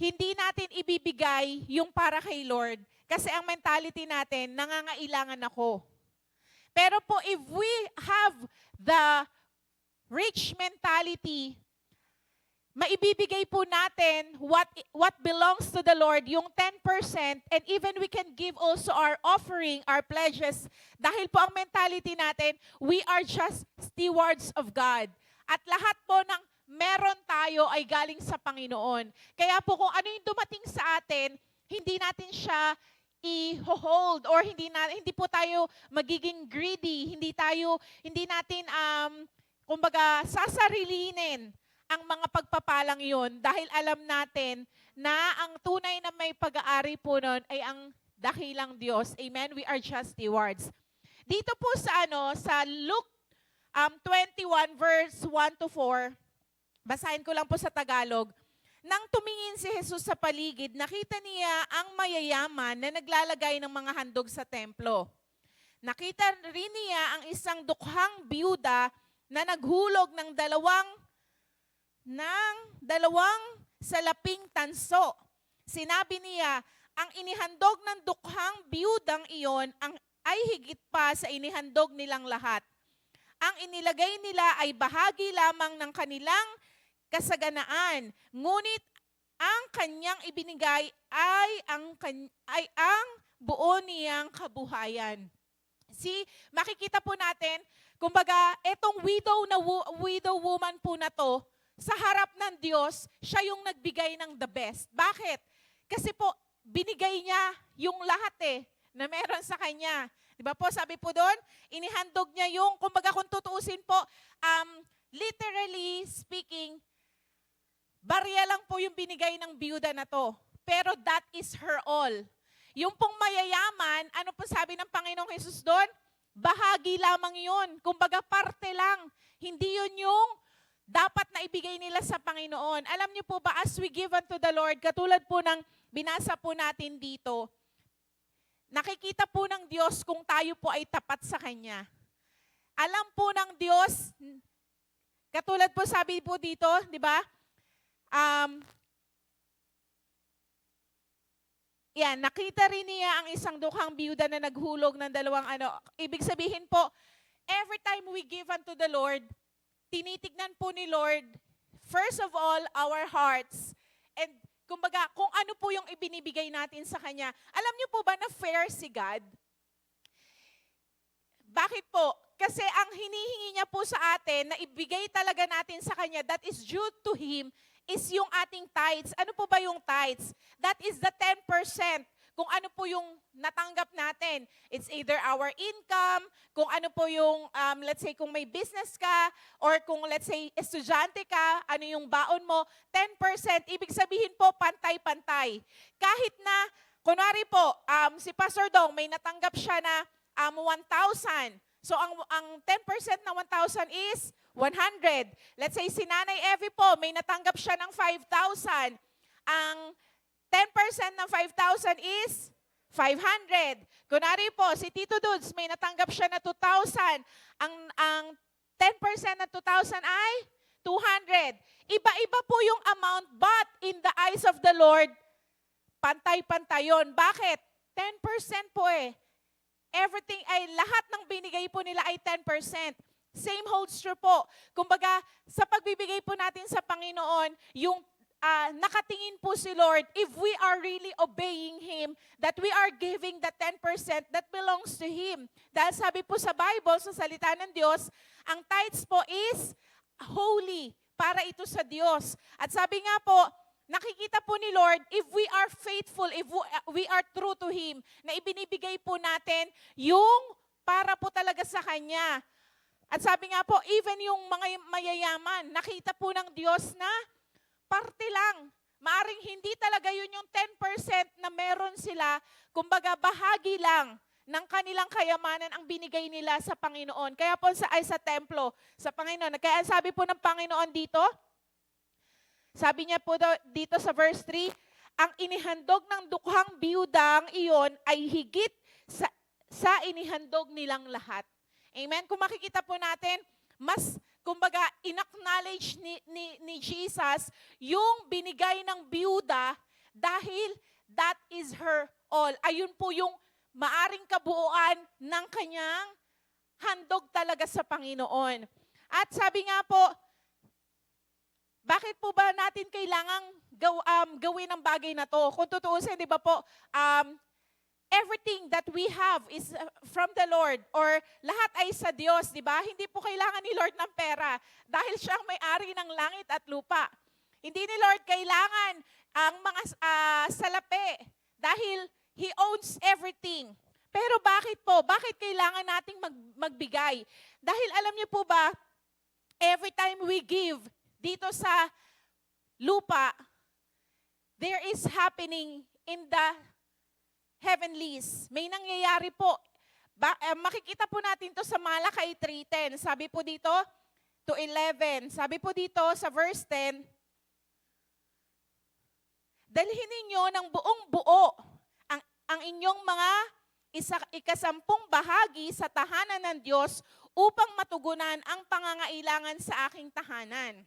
hindi natin ibibigay yung para kay Lord. Kasi ang mentality natin, nangangailangan ako. Pero po, if we have the rich mentality, maibibigay po natin what belongs to the Lord, yung 10%, and even we can give also our offering, our pledges, dahil po ang mentality natin, we are just stewards of God. At lahat po ng meron tayo ay galing sa Panginoon. Kaya po kung ano yung dumating sa atin, hindi natin siya i-hold or hindi po tayo magiging greedy, hindi natin kumbaga sasarilinin ang mga pagpapalang yon dahil alam natin na ang tunay na may pag-aari po nun ay ang dakilang Diyos. Amen? We are just stewards. Dito po sa Luke 21 verse 1 to 4, basahin ko lang po sa Tagalog. Nang tumingin si Jesus sa paligid, nakita niya ang mayayaman na naglalagay ng mga handog sa templo. Nakita rin niya ang isang dukhang biyuda na naghulog ng dalawang salaping tanso. Sinabi niya, ang inihandog ng dukhang biyudang iyon ay higit pa sa inihandog nilang lahat. Ang inilagay nila ay bahagi lamang ng kanilang kasaganaan, ngunit ang kanyang ibinigay ay ang buo niyang kabuhayan. Makikita po natin, kumbaga, etong widow woman po na to, sa harap ng Diyos, siya yung nagbigay ng the best. Bakit? Kasi po, binigay niya yung lahat na meron sa kanya. Diba po, sabi po doon, inihandog niya yung, kumbaga kung tutuusin po, literally speaking, barya lang po yung binigay ng biyuda na to. Pero that is her all. Yung pong mayayaman, ano po sabi ng Panginoong Jesus doon? Bahagi lamang yun. Kumbaga parte lang. Hindi yun yung dapat na ibigay nila sa Panginoon. Alam niyo po ba, as we give unto the Lord, katulad po ng binasa po natin dito, nakikita po ng Diyos kung tayo po ay tapat sa Kanya. Alam po ng Diyos, katulad po sabi po dito, di ba? Nakita rin niya ang isang dukhang biyuda na naghulog ng dalawang Ibig sabihin po, every time we give unto the Lord, tinitignan po ni Lord, first of all, our hearts. And kumbaga, kung ano po yung ibinibigay natin sa Kanya. Alam niyo po ba na fair si God? Bakit po? Kasi ang hinihingi niya po sa atin na ibigay talaga natin sa Kanya, that is due to Him, is yung ating tithes. Ano po ba yung tithes? That is the 10%. Kung ano po yung natanggap natin. It's either our income, kung ano po yung, let's say, kung may business ka, or kung, let's say, estudyante ka, ano yung baon mo, 10%. Ibig sabihin po, pantay-pantay. Kahit na, kunwari po, si Pastor Dong, may natanggap siya na 1,000. So, ang 10% na 1,000 is 100. Let's say, si Nanay Evie po, may natanggap siya ng 5,000. Ang 10% ng 5,000 is 500. Kunwari po, si Tito Dudes, may natanggap siya na 2,000. Ang 10% ng 2,000 ay 200. Iba-iba po yung amount, but in the eyes of the Lord, pantay-pantay yun. Bakit? 10% po Everything lahat ng binigay po nila ay 10%. Same holds true po. Kumbaga, sa pagbibigay po natin sa Panginoon, yung nakatingin po si Lord, if we are really obeying Him, that we are giving the 10% that belongs to Him. Dahil sabi po sa Bible, sa salita ng Diyos, ang tithes po is holy, para ito sa Diyos. At sabi nga po, nakikita po ni Lord, if we are faithful, if we are true to Him, na ibinibigay po natin yung para po talaga sa Kanya. At sabi nga po, even yung mga mayayaman, nakita po ng Diyos na parte lang. Maaring hindi talaga yun yung 10% na meron sila, kumbaga bahagi lang ng kanilang kayamanan ang binigay nila sa Panginoon. Kaya po sa templo, sa Panginoon. Kaya sabi po ng Panginoon dito, sabi niya po dito sa verse 3, ang inihandog ng dukhang biyudang iyon ay higit sa inihandog nilang lahat. Amen? Kung makikita po natin, mas, kumbaga, in-acknowledge ni Jesus yung binigay ng biyuda dahil that is her all. Ayun po yung maaring kabuuan ng kanyang handog talaga sa Panginoon. At sabi nga po, bakit po ba natin kailangang gawin ang bagay na to? Kung tutuusin, di ba po, everything that we have is from the Lord, or lahat ay sa Diyos, di ba? Hindi po kailangan ni Lord ng pera dahil siya ang may-ari ng langit at lupa. Hindi ni Lord kailangan ang mga salapi dahil He owns everything. Pero bakit po? Bakit kailangan nating magbigay? Dahil alam niyo po ba, every time we give dito sa lupa, there is happening in the heavenlies. May nangyayari po. Makikita po natin to sa Malakay 3:10. Sabi po dito, to 11. Sabi po dito sa verse 10, dalhin ninyo ng buong buo ang inyong mga ikasampung bahagi sa tahanan ng Diyos upang matugunan ang pangangailangan sa aking tahanan.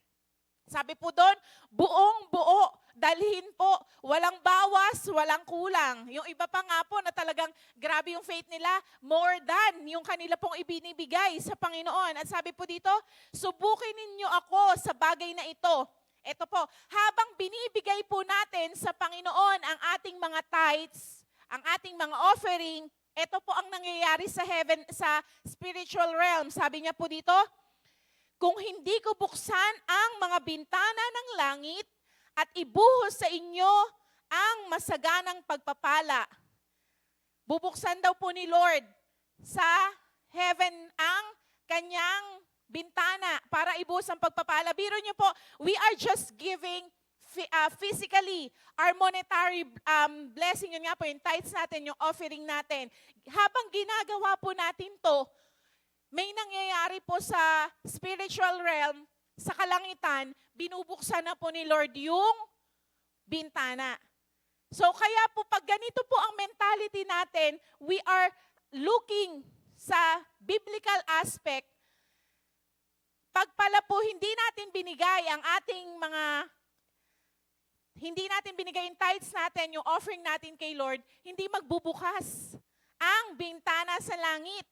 Sabi po doon, buong buo, dalhin po, walang bawas, walang kulang. Yung iba pa nga po na talagang grabe yung faith nila, more than yung kanila pong ibinibigay sa Panginoon. At sabi po dito, subukin ninyo ako sa bagay na ito. Ito po, habang binibigay po natin sa Panginoon ang ating mga tithes, ang ating mga offering, ito po ang nangyayari sa heaven, sa spiritual realm. Sabi niya po dito, kung hindi ko buksan ang mga bintana ng langit at ibuhos sa inyo ang masaganang pagpapala. Bubuksan daw po ni Lord sa heaven ang kanyang bintana para ibuhos ang pagpapala. Biro niyo po, we are just giving physically our monetary blessing. Yun nga po, yung tithes natin, yung offering natin. Habang ginagawa po natin to, may nangyayari po sa spiritual realm, sa kalangitan, binubuksan na po ni Lord yung bintana. So kaya po pag ganito po ang mentality natin, we are looking sa biblical aspect. Pag pala po hindi natin binigay ang ating hindi natin binigay yung tithes natin, yung offering natin kay Lord, hindi magbubukas ang bintana sa langit.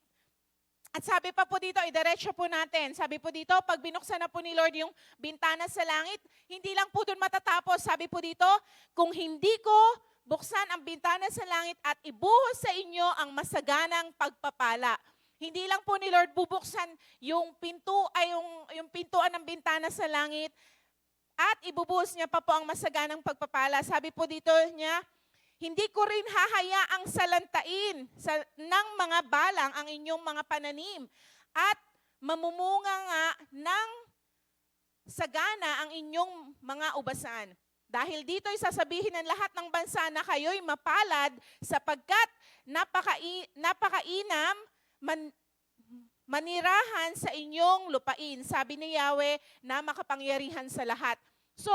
At sabi pa po dito, idiretso po natin. Sabi po dito, pag binuksan na po ni Lord yung bintana sa langit, hindi lang po doon matatapos. Sabi po dito, kung hindi ko buksan ang bintana sa langit at ibuhos sa inyo ang masaganang pagpapala. Hindi lang po ni Lord bubuksan yung pintuan ng bintana sa langit at ibubuhos niya pa po ang masaganang pagpapala. Sabi po dito niya, hindi ko rin hahayaang salantain ng mga balang ang inyong mga pananim at mamumunga nga ng sagana ang inyong mga ubasan. Dahil dito'y sasabihin ng lahat ng bansa na kayo'y mapalad sapagkat napakainam manirahan sa inyong lupain. Sabi ni Yahweh na makapangyarihan sa lahat. So,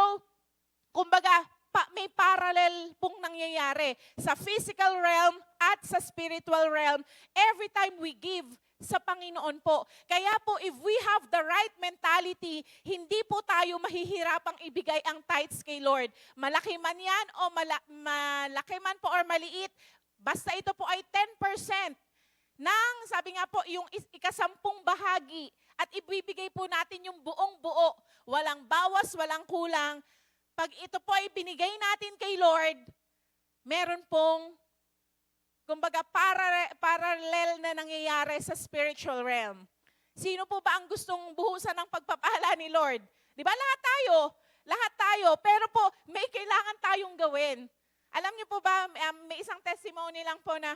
kumbaga, may parallel pong nangyayari sa physical realm at sa spiritual realm every time we give sa Panginoon po. Kaya po, if we have the right mentality, hindi po tayo mahihirapang ibigay ang tithes kay Lord. Malaki man yan o malaki man po or maliit, basta ito po ay 10% ng, sabi nga po, yung ikasampung bahagi at ibibigay po natin yung buong buo. Walang bawas, walang kulang, pag ito po ay binigay natin kay Lord, meron pong, kumbaga, parallel na nangyayari sa spiritual realm. Sino po ba ang gustong buhusan ng pagpapala ni Lord? Di ba lahat tayo, pero po may kailangan tayong gawin. Alam niyo po ba, may isang testimony lang po na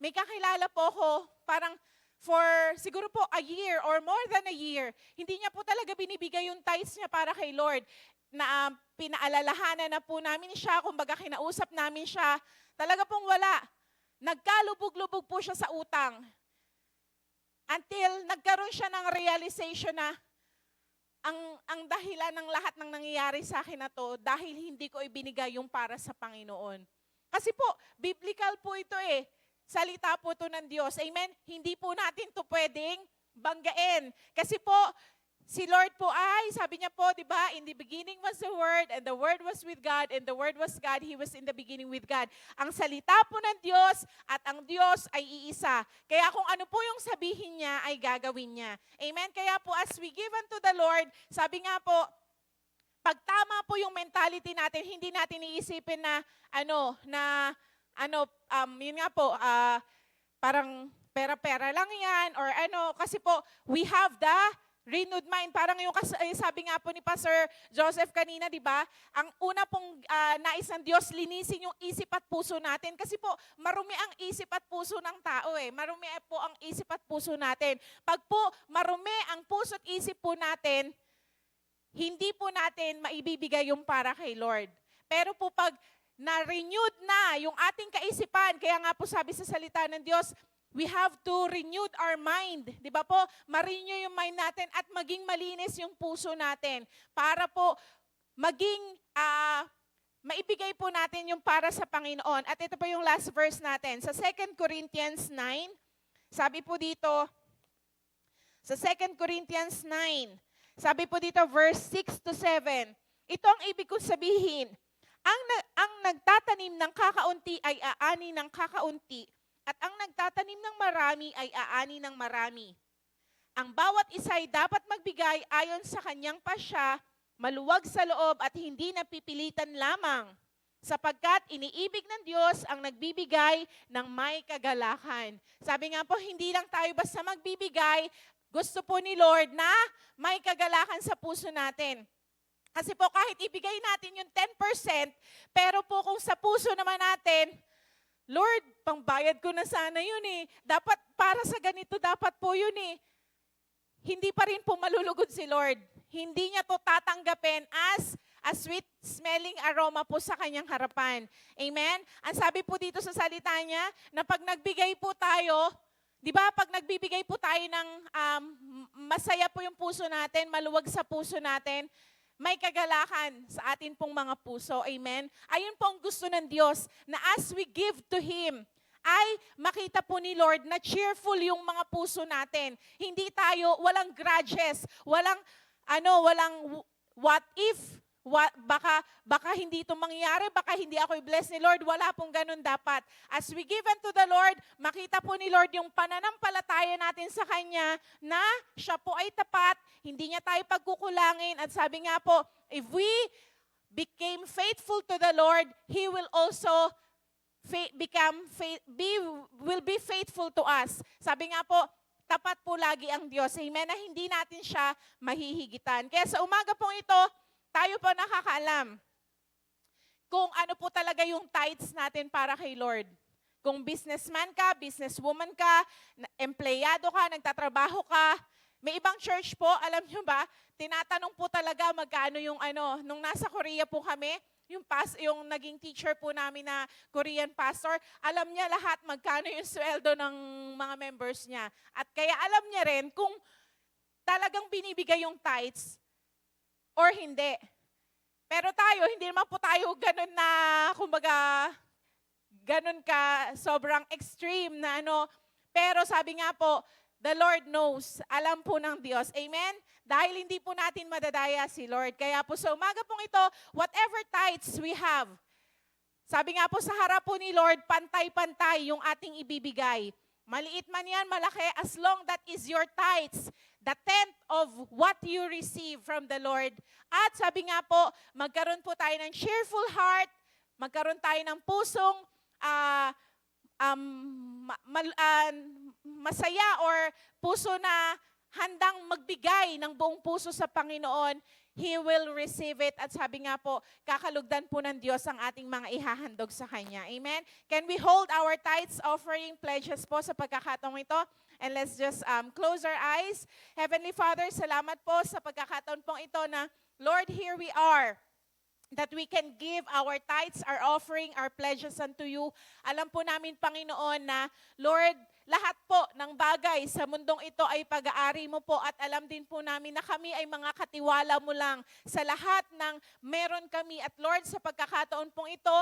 may kakilala po ko, parang for siguro po a year or more than a year, hindi niya po talaga binibigay yung tithes niya para kay Lord. Na pinaalalahanan na po namin siya, kumbaga kinausap namin siya, talaga pong wala. Nagkalubog-lubog po siya sa utang. Until nagkaroon siya ng realization na ang dahilan ng lahat ng nangyayari sa akin na to, dahil hindi ko ibinigay yung para sa Panginoon. Kasi po, biblical po ito eh. Salita po ito ng Diyos. Amen? Hindi po natin to pwedeng banggain. Kasi po, si Lord po ay, sabi niya po, di ba, in the beginning was the Word, and the Word was with God, and the Word was God, He was in the beginning with God. Ang salita po ng Diyos, at ang Diyos ay iisa. Kaya kung ano po yung sabihin niya, ay gagawin niya. Amen? Kaya po, as we give unto the Lord, sabi nga po, pag tama po yung mentality natin, hindi natin iisipin na, yun nga po, parang pera-pera lang yan, or kasi po, we have the renewed mind. Parang yung sabi nga po ni Pastor Joseph kanina, di ba? Ang una pong nais ng Diyos, linisin yung isip at puso natin. Kasi po, marumi ang isip at puso ng tao eh. Marumi po ang isip at puso natin. Pag po marumi ang puso at isip po natin, hindi po natin maibibigay yung para kay Lord. Pero po pag na-renewed na yung ating kaisipan, kaya nga po sabi sa salita ng Diyos, we have to renew our mind. Di ba po? Ma-renew yung mind natin at maging malinis yung puso natin para po maging maibigay po natin yung para sa Panginoon. At ito po yung last verse natin. Sa 2 Corinthians 9, sabi po dito, sa 2 Corinthians 9, sabi po dito verse 6 to 7, ito ang ibig kong sabihin, ang nagtatanim ng kakaunti ay aani ng kakaunti, at ang nagtatanim ng marami ay aani ng marami. Ang bawat isa ay dapat magbigay ayon sa kanyang pasya, maluwag sa loob at hindi napipilitan lamang, sapagkat iniibig ng Diyos ang nagbibigay ng may kagalakan. Sabi nga po, hindi lang tayo basta magbibigay, gusto po ni Lord na may kagalakan sa puso natin. Kasi po kahit ibigay natin yung 10%, pero po kung sa puso naman natin, Lord, pangbayad ko na sana yun eh. Dapat para sa ganito, dapat po yun eh. Hindi pa rin po malulugod si Lord. Hindi niya to tatanggapin as a sweet smelling aroma po sa kanyang harapan. Amen? Ang sabi po dito sa salita niya, na pag nagbigay po tayo, di ba, pag nagbibigay po tayo ng masaya po yung puso natin, maluwag sa puso natin, may kagalakan sa atin pong mga puso. Amen? Ayun po ang gusto ng Diyos, na as we give to Him, ay makita po ni Lord na cheerful yung mga puso natin. Hindi tayo, walang grudges, walang what if, baka hindi ito mangyayari, baka hindi ako i-bless ni Lord. Wala pong ganun dapat. As we give unto the Lord, makita po ni Lord yung pananampalataya natin sa Kanya na siya po ay tapat, hindi niya tayo pagkukulangin. At sabi nga po, if we became faithful to the Lord, He will also will be faithful to us. Sabi nga po, tapat po lagi ang Diyos. Amen? Na hindi natin siya mahihigitan. Kaya sa umaga pong ito, tayo po nakakaalam kung ano po talaga yung tithes natin para kay Lord. Kung businessman ka, businesswoman ka, empleyado ka, nagtatrabaho ka, may ibang church po, alam nyo ba, tinatanong po talaga magkano yung nung nasa Korea po kami, yung naging teacher po namin na Korean pastor, alam niya lahat magkano yung sweldo ng mga members niya. At kaya alam niya rin kung talagang binibigay yung tithes or hindi. Pero tayo, hindi naman po tayo ganun na, kumbaga, ganun ka, sobrang extreme na Pero sabi nga po, the Lord knows. Alam po ng Diyos. Amen? Dahil hindi po natin madadaya si Lord. Kaya po sa umaga pong ito, whatever tithes we have, sabi nga po sa harap po ni Lord, pantay-pantay yung ating ibibigay. Maliit man yan, malaki, as long that is your tithes, the tenth of what you receive from the Lord. At sabi nga po, magkaroon po tayo ng cheerful heart, magkaroon tayo ng pusong masaya or puso na handang magbigay ng buong puso sa Panginoon, He will receive it. At sabi nga po, kakalugdan po ng Diyos ang ating mga ihahandog sa Kanya. Amen? Can we hold our tithes, offering, pledges po sa pagkakataong ito? And let's just close our eyes. Heavenly Father, salamat po sa pagkakataon pong ito na, Lord, here we are, that we can give our tithes, our offering, our pledges unto you. Alam po namin, Panginoon, na, Lord, lahat po ng bagay sa mundong ito ay pag-aari mo po at alam din po namin na kami ay mga katiwala mo lang sa lahat ng meron kami. At Lord, sa pagkakataon pong ito,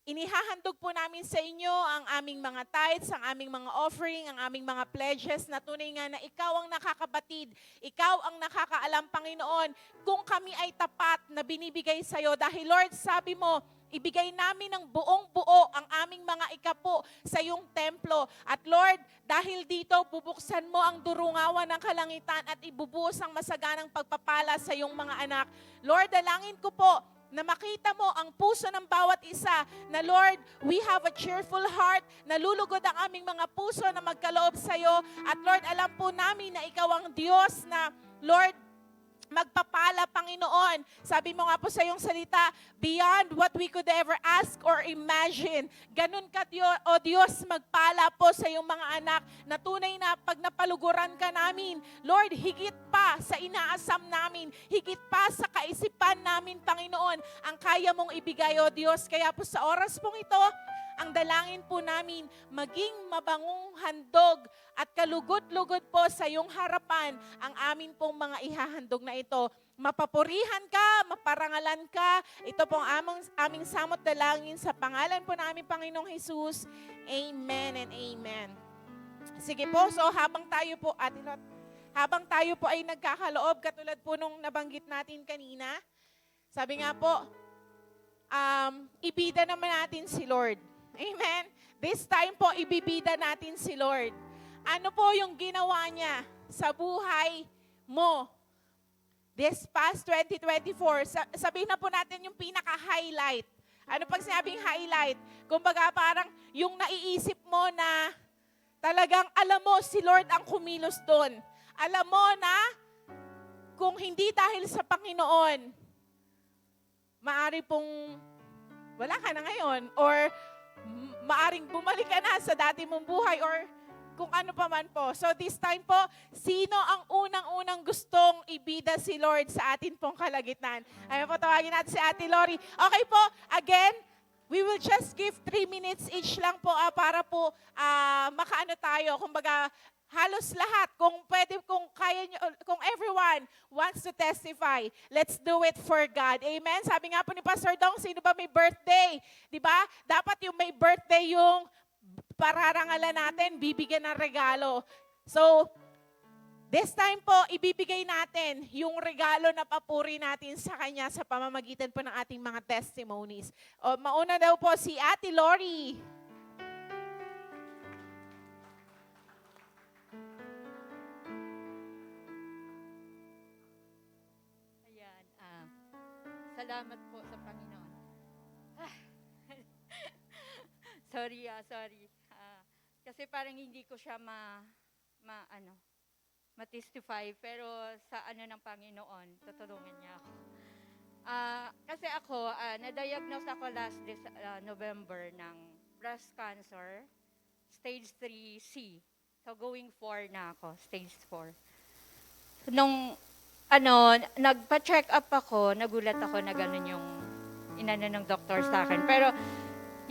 inihahandog po namin sa inyo ang aming mga tithes, ang aming mga offering, ang aming mga pledges na tunay nga na ikaw ang nakakabatid, ikaw ang nakakaalam, Panginoon, kung kami ay tapat na binibigay sa iyo. Dahil Lord, sabi mo, ibigay namin ng buong-buo ang aming mga ikapo sa iyong templo. At Lord, dahil dito, bubuksan mo ang durungawan ng kalangitan at ibubuhos ang masaganang pagpapala sa iyong mga anak. Lord, dalangin ko po na makita mo ang puso ng bawat isa na, Lord, we have a cheerful heart, nalulugod ang aming mga puso na magkaloob sa iyo. At Lord, alam po namin na ikaw ang Diyos na, Lord, magpapala, Panginoon. Sabi mo nga po sa iyong salita, beyond what we could ever ask or imagine. Ganun ka, O Diyos, magpala po sa iyong mga anak na tunay na pag napaluguran ka namin, Lord, higit pa sa inaasam namin, higit pa sa kaisipan namin, Panginoon, ang kaya mong ibigay, O Diyos. Kaya po sa oras pong ito, ang dalangin po namin, maging mabangong handog at kalugod-lugod po sa iyong harapan ang amin pong mga ihahandog na ito. Mapapurihan ka, maparangalan ka. Ito pong aming samot dalangin sa pangalan po namin, Panginoong Jesus. Amen and amen. Sige po, so habang tayo po, habang tayo po ay nagkakaloob, katulad po nung nabanggit natin kanina, sabi nga po, ibida naman natin si Lord. Amen. This time po, ibibida natin si Lord. Ano po yung ginawa niya sa buhay mo? This past 2024, sabihin na po natin yung pinaka-highlight. Ano pag sinabing highlight? Kumbaga parang yung naiisip mo na talagang alam mo si Lord ang kumilos doon. Alam mo na kung hindi dahil sa Panginoon, maari pong wala ka na ngayon or maaring bumalik ka na sa dati mong buhay or kung ano pa man po. So this time po, sino ang unang-unang gustong ibida si Lord sa atin pong kalagitnaan? Ayun po, tawagin natin si Ate Lori. Okay po, again, we will just give 3 minutes each lang po para po makaano tayo. Kumbaga, halos lahat, kung pwede, kung kaya nyo, kung everyone wants to testify, let's do it for God. Amen? Sabi nga po ni Pastor Dong, sino ba may birthday? Diba? Dapat yung may birthday yung pararangalan natin, bibigyan ng regalo. So, this time po, ibibigay natin yung regalo na papuri natin sa Kanya sa pamamagitan po ng ating mga testimonies. O, mauna daw po si Ate Lori. Salamat po sa Panginoon. Sorry. Kasi parang hindi ko siya ma-testify, pero sa ano ng Panginoon, tutulungan niya ako. Kasi ako, na-diagnose ako last November ng breast cancer, stage 3C. So going 4 na ako, stage 4. Nung nagpa-check up ako, nagulat ako na gano'n yung inano ng doktor sa akin. Pero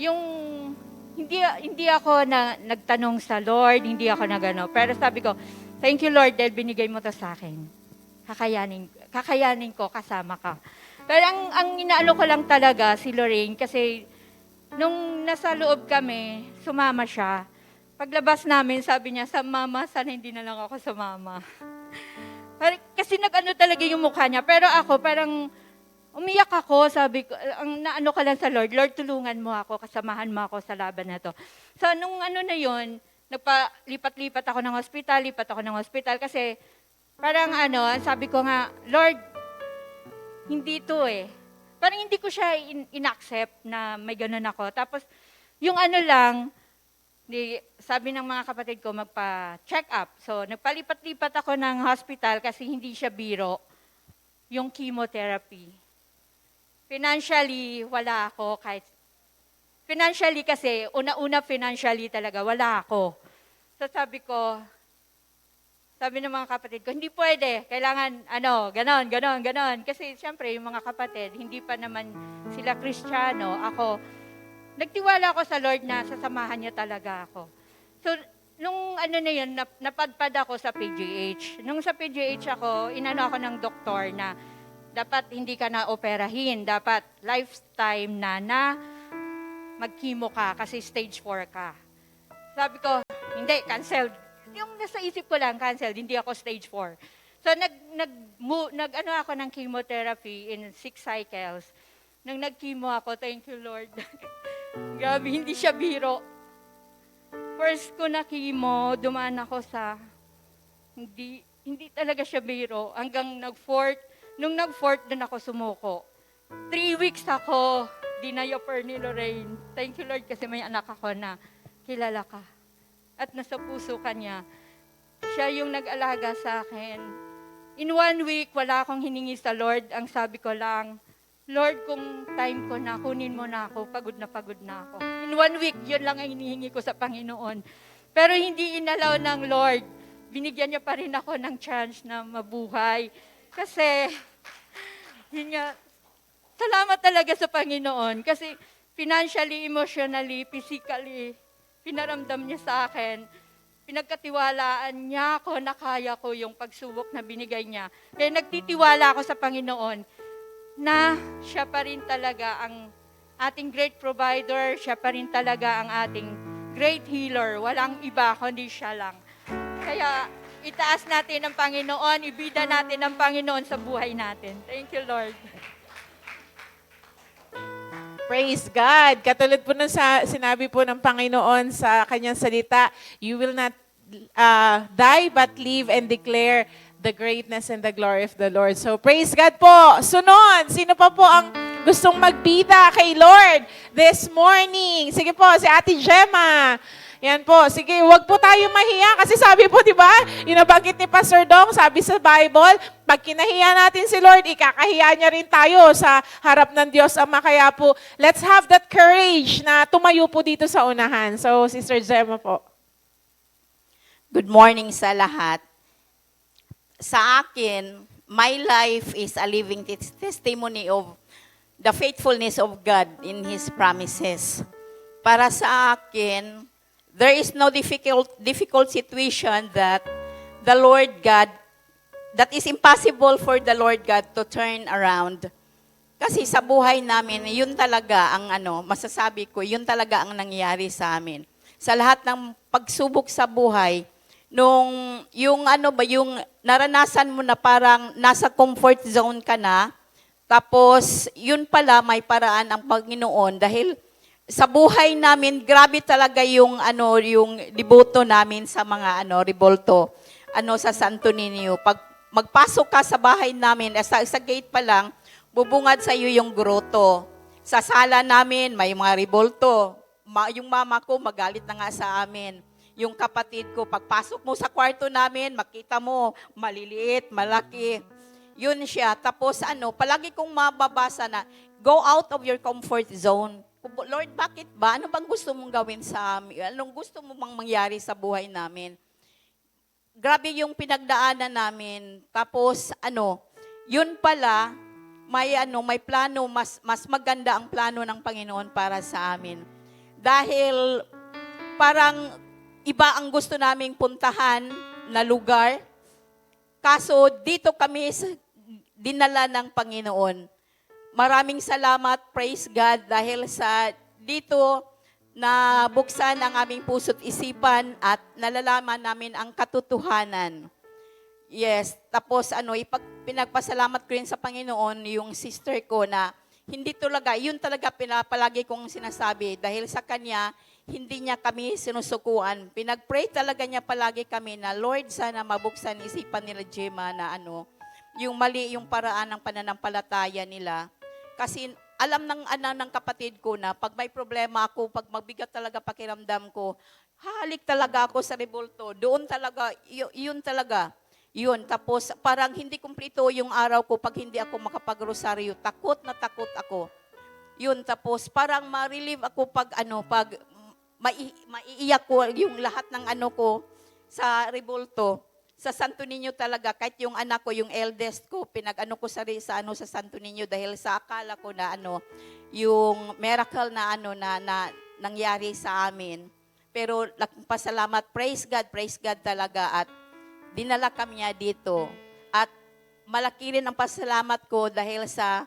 yung hindi ako nagtanong sa Lord, hindi ako na gano'n. Pero sabi ko, thank you Lord dahil binigay mo to sa akin. Kakayanin ko, kasama ka. Pero ang inaano ko lang talaga si Lorraine kasi nung nasa loob kami, sumama siya. Paglabas namin, sabi niya, sa mama, sana hindi na lang ako sumama. Kasi nag-ano talaga yung mukha niya. Pero ako, parang umiyak ako, sabi ko, ang naano ka lang sa Lord, Lord, tulungan mo ako, kasamahan mo ako sa laban na to. So, nung ano na yun, lipat-lipat ako ng hospital, kasi parang sabi ko nga, Lord, hindi to eh. Parang hindi ko siya in-accept na may ganun ako. Tapos, yung sabi ng mga kapatid ko, magpa-check up. So, nagpalipat-lipat ako ng hospital kasi hindi siya biro, yung chemotherapy. Financially, wala ako. Financially kasi, una-una financially talaga, wala ako. So sabi ng mga kapatid ko, hindi pwede, kailangan ganon. Kasi siyempre, yung mga kapatid, hindi pa naman sila Kristiyano. Nagtiwala ako sa Lord na sasamahan niya talaga ako. So, nung na yun, napadpad ako sa PGH. Nung sa PGH ako, inano ako ng doktor na dapat hindi ka na operahin, dapat lifetime na mag-chemo ka kasi stage 4 ka. Sabi ko, hindi, canceled. Yung nasa isip ko lang, canceled, hindi ako stage 4. So, ako ng chemotherapy in 6 cycles. Nung nag-chemo ako, thank you, Lord. Grabe, hindi siya biro. First ko na chemo, dumaan ako sa, hindi talaga siya biro. Hanggang nung nag-4, doon ako sumuko. 3 weeks ako, dinayoper ni Lorraine. Thank you, Lord, kasi may anak ako na kilala ka. At nasa puso ka niya. Siya yung nag-alaga sa akin. In 1 week, wala akong hiningi sa Lord. Ang sabi ko lang, Lord, kung time ko na, kunin mo na ako. Pagod na ako. In 1 week, yun lang ang hinihingi ko sa Panginoon. Pero hindi inalaw ng Lord. Binigyan niya pa rin ako ng chance na mabuhay. Kasi, yun nga, salamat talaga sa Panginoon. Kasi financially, emotionally, physically, pinaramdam niya sa akin. Pinagkatiwalaan niya ako na kaya ko yung pagsubok na binigay niya. Kaya nagtitiwala ako sa Panginoon na siya pa rin talaga ang ating great provider, siya pa rin talaga ang ating great healer. Walang iba, kundi siya lang. Kaya itaas natin ang Panginoon, ibida natin ang Panginoon sa buhay natin. Thank you, Lord. Praise God. Katulad po ng sinabi po ng Panginoon sa kanyang salita, you will not die but live and declare the greatness and the glory of the Lord. So praise God po. Sunod, sino pa po ang gustong magbida kay Lord this morning? Sige po, si Ate Gemma. Yan po. Sige, wag po tayo mahiya kasi sabi po, di ba, yung nabanggit ni Pastor Dong, sabi sa Bible, pag kinahiya natin si Lord, ikakahiya niya rin tayo sa harap ng Diyos Ama. Kaya po, let's have that courage na tumayo po dito sa unahan. So, Sister Gemma po. Good morning sa lahat. Sa akin, my life is a living testimony of the faithfulness of God in His promises. Para sa akin, there is no difficult situation that the Lord God, that is impossible for the Lord God to turn around. Kasi sa buhay namin, yun talaga ang masasabi ko, yun talaga ang nangyari sa amin. Sa lahat ng pagsubok sa buhay, yung naranasan mo na parang nasa comfort zone ka na, tapos yun pala may paraan ang Panginoon dahil sa buhay namin, grabe talaga yung deboto namin sa mga rebolto sa Santo Niño. Pag magpasok ka sa bahay namin, sa gate pa lang, bubungad sa iyo yung groto. Sa sala namin, may mga rebolto. Yung mama ko, magalit na nga sa amin. Yung kapatid ko, pagpasok mo sa kwarto namin, makita mo, maliliit, malaki. Yun siya. Tapos palagi kong mababasa na, go out of your comfort zone. Lord, bakit ba? Ano bang gusto mong gawin sa amin? Anong gusto mo mang mangyari sa buhay namin? Grabe yung pinagdaanan namin. Tapos, yun pala, may plano, mas maganda ang plano ng Panginoon para sa amin. Dahil parang iba ang gusto naming puntahan na lugar. Kaso dito kami dinala ng Panginoon. Maraming salamat, praise God, dahil sa dito na buksan ang aming puso't isipan at nalalaman namin ang katotohanan. Yes, tapos pinagpasalamat ko rin sa Panginoon yung sister ko na hindi talaga, yun talaga pinapalagi kong sinasabi dahil sa kanya, hindi niya kami sinusukuan. Pinag-pray talaga niya palagi kami na, Lord, sana mabuksan isipan nila Gemma na yung mali yung paraan ng pananampalataya nila. Kasi alam ng kapatid ko na pag may problema ako, pag mabigat talaga pakiramdam ko, hahalik talaga ako sa rebulto. Doon talaga, yun talaga. Yun, tapos parang hindi kumplito yung araw ko pag hindi ako makapagrosaryo. Takot na takot ako. Yun, tapos parang ma-relieve ako pag maiiyak ko yung lahat ng ko sa rebulto. Sa Santo Niño talaga, kahit yung anak ko, yung eldest ko, ko sa Santo Niño dahil sa akala ko na yung miracle na nangyari sa amin. Pero pasalamat, praise God talaga at dinala kami niya dito. At malaki rin ang pasalamat ko dahil sa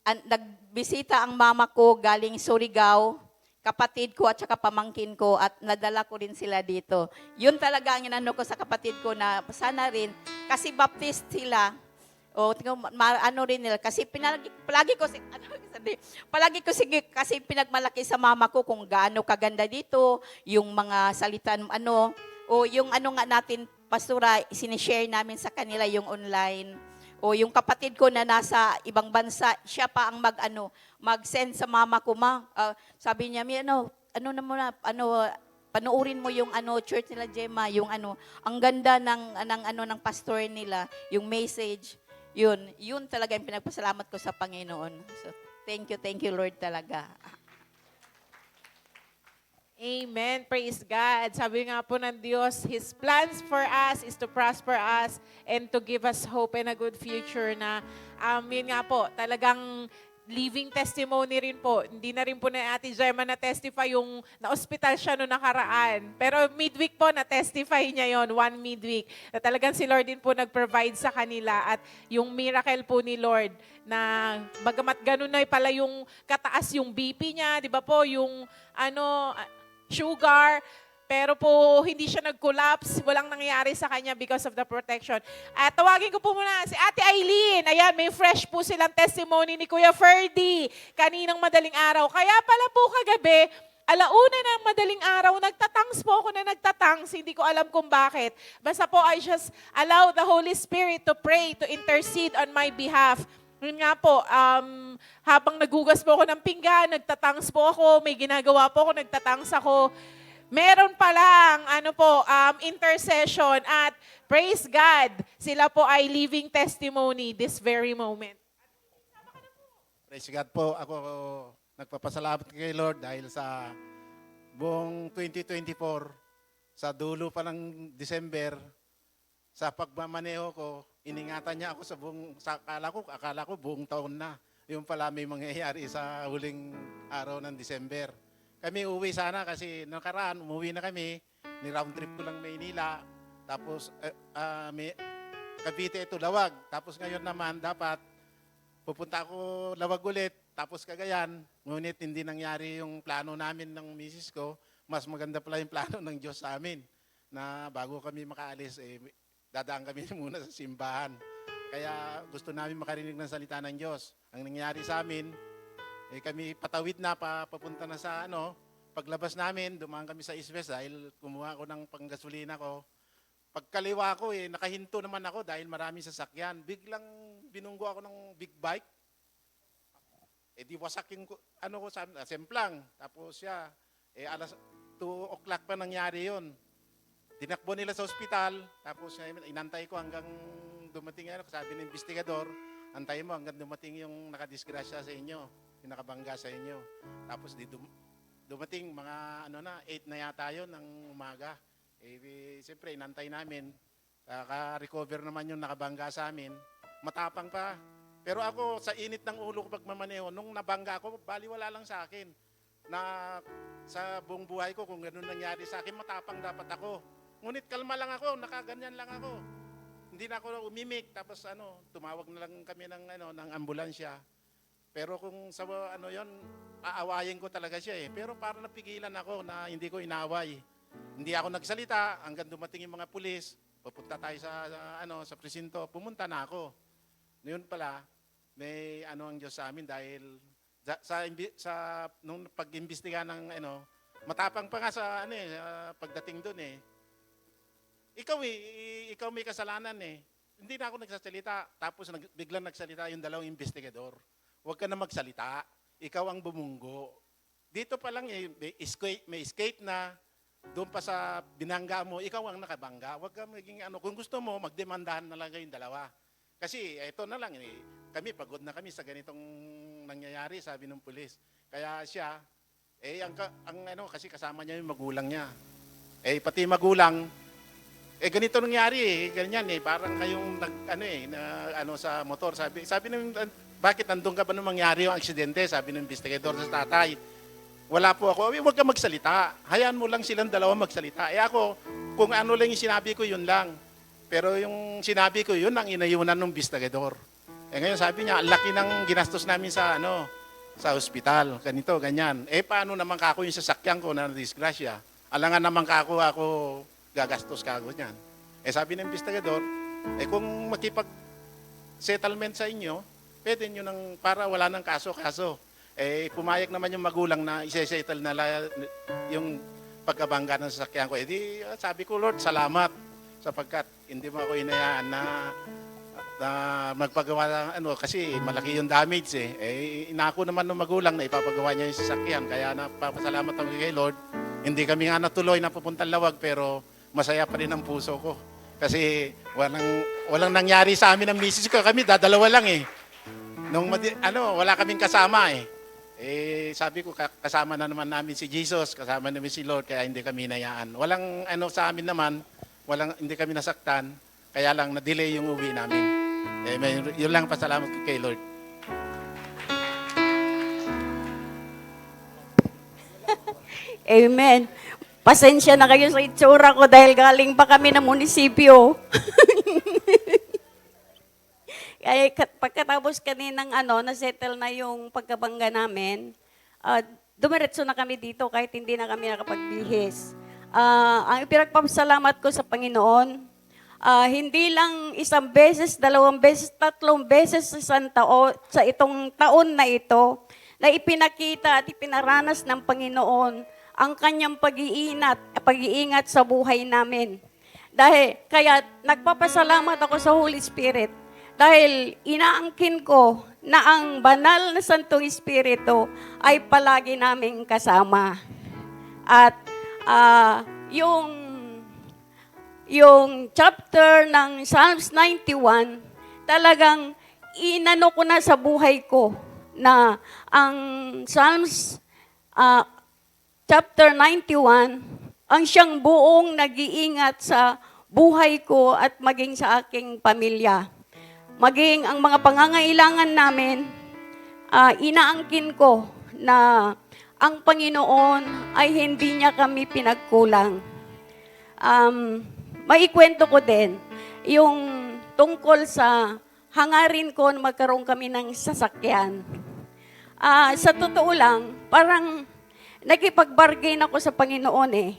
nagbisita ang mama ko galing Surigao, kapatid ko at saka pamangkin ko at nadala ko rin sila dito. Yun talaga ang inano ko sa kapatid ko na sana rin, kasi baptist sila, rin nila, kasi palagi ko kasi pinagmalaki sa mama ko kung gaano kaganda dito, yung mga salitan, yung nga natin, pastora, sinishare namin sa kanila yung online. O yung kapatid ko na nasa ibang bansa, siya pa ang mag-send sa mama ko, sabi niya, panoorin mo yung church nila Gemma, yung ang ganda ng pastor nila, yung message. Yun talaga yung pinagpasalamat ko sa Panginoon. So, thank you Lord talaga. Amen. Praise God. Sabi nga po ng Diyos, His plans for us is to prosper us and to give us hope and a good future na yun nga po, talagang living testimony rin po. Hindi na rin po na Ate Gemma na-testify yung na-hospital siya noong nakaraan. Pero midweek po, na-testify niya yon, one midweek. Na talagang si Lord din po nag-provide sa kanila at yung miracle po ni Lord na bagamat ganun na pala yung kataas yung BP niya, di ba po, yung sugar, pero po hindi siya nag-collapse, walang nangyari sa kanya because of the protection. At tawagin ko po muna si Ate Eileen. Ayan, may fresh po silang testimony ni Kuya Ferdy kaninang madaling araw. Kaya pala po kagabi, alauna ng madaling araw, nagtatangs po ako na nagtatangs. Hindi ko alam kung bakit. Basta po, I just allow the Holy Spirit to pray, to intercede on my behalf. Yun nga po, habang nagugas po ako ng pinggan, nagtatangs po ako, may ginagawa po ako, nagtatangs ako. Meron palang intercession at praise God, sila po ay living testimony this very moment. Praise God po. Ako nagpapasalamat kay Lord dahil sa buong 2024, sa dulo pa ng December, sa pagmamaneho ko, iningatan niya ako akala ko buong taon na. Yung pala may mangyayari sa huling araw ng December. Kami uwi sana kasi nakaraan, umuwi na kami. Ni-round trip ko lang Maynila. Tapos Cavite ito, Lawag. Tapos ngayon naman dapat pupunta ako Lawag ulit. Tapos Cagayan. Ngunit hindi nangyari yung plano namin ng misis ko. Mas maganda pala yung plano ng Diyos sa amin. Na bago kami makaalis, dadaan kami muna sa simbahan. Kaya gusto namin makarinig ng salita ng Diyos. Ang nangyari sa amin, kami patawid na, papunta na sa paglabas namin, dumaan kami sa East West dahil kumuha ko ng panggasolina ko. Pagkaliwa ko, nakahinto naman ako dahil maraming sasakyan. Biglang binunggo ako ng big bike. Di wasak yung semplang. Tapos siya, alas 2 o'clock pa nangyari yon. Tinakbo nila sa ospital, tapos inantay ko hanggang dumating, sabi ng investigador, antay mo hanggang dumating yung nakadisgrasya sa inyo, yung nakabangga sa inyo. Tapos dumating mga 8 na yata yun ng umaga. Siyempre, inantay namin. Ka-recover naman yung nakabangga sa amin. Matapang pa. Pero ako, sa init ng ulo ko pagmamaneho, nung nabangga ako, baliwala lang sa akin. Na sa buong buhay ko, kung ganun nangyari sa akin, matapang dapat ako. Ngunit kalma lang ako, nakaganyan lang ako. Hindi na ako umimik, tapos tumawag na lang kami ng ambulansya. Pero kung sa yon, aawayin ko talaga siya Pero para napigilan ako na hindi ko inaway. Hindi ako nagsalita hanggang dumating yung mga pulis. pupunta tayo sa presinto. Pumunta na ako. Ngayon pala, may ang Diyos sa amin dahil nung pag-imbestiga ng matapang pa nga sa pagdating doon eh. Ikaw may kasalanan eh. Hindi na ako nagsasalita. Tapos biglang nagsalita yung dalawang investigador. Huwag ka na magsalita. Ikaw ang bumunggo. Dito pa lang may escape na. Doon pa sa binangga mo, ikaw ang nakabangga. Huwag ka maging kung gusto mo, magdemandahan na lang kayong dalawa. Kasi ito na lang, kami pagod na kami sa ganitong nangyayari, sabi ng pulis. Kaya siya, kasi kasama niya yung magulang niya. Pati magulang, ganito nangyari ganyan parang kayong sa motor. Sabi ng, bakit nandun ka ba nung mangyari yung aksidente? Sabi ng investigador sa tatay. Wala po ako. Huwag ka magsalita. Hayaan mo lang silang dalawa magsalita. Ako, kung ano lang yung sinabi ko, yun lang. Pero yung sinabi ko, yun ang inayunan ng investigador. Ngayon sabi niya, ang laki ng ginastos namin sa ospital. Ganito, ganyan. Paano naman kako yung sasakyan ko na disgrasya? Alangan naman ako gagastos kako niyan. Sabi ng investigador, kung makipag-settlement sa inyo, pwede nyo para wala ng kaso-kaso. Pumayag naman yung magulang na isa-settle na yung pagkabangga ng sasakyan ko. Sabi ko, Lord, salamat sapagkat hindi mo ako inayaan na magpagawa kasi malaki yung damage inako naman ng magulang na ipapagawa niya yung sasakyan. Kaya napapasalamat ako kay Lord. Hindi kami nga natuloy na pupuntang Lawag pero masaya pa rin ang puso ko. Kasi walang nangyari sa amin ng misis ko. Kami dadalawa lang wala kaming kasama sabi ko, kasama na naman namin si Jesus, kasama namin si Lord, kaya hindi kami hinayaan. Walang sa amin naman, hindi kami nasaktan, kaya lang na-delay yung uwi namin. Yun lang, pasalamat ko kay Lord. Amen. Pasensya na kayo sa itsura ko dahil galing pa kami ng munisipyo. Kaya pagkatapos kaninang na-settle na yung pagkabangga namin, dumiretso na kami dito kahit hindi na kami nakapagbihis. Ang pinagpapasalamat ko sa Panginoon, hindi lang isang beses, 2 beses, 3 beses sa itong taon na ito, na ipinakita at ipinaranas ng Panginoon ang kanyang pag-iingat sa buhay namin. Kaya nagpapasalamat ako sa Holy Spirit dahil inaangkin ko na ang banal na Santong Espiritu ay palagi naming kasama. At yung chapter ng Psalms 91, talagang inano ko na sa buhay ko na ang Psalms chapter 91, ang siyang buong nag-iingat sa buhay ko at maging sa aking pamilya. Maging ang mga pangangailangan namin, inaangkin ko na ang Panginoon ay hindi niya kami pinagkulang. Maikwento ko din yung tungkol sa hangarin ko na magkaroon kami ng sasakyan. Sa totoo lang, parang nakipag-bargain ako sa Panginoon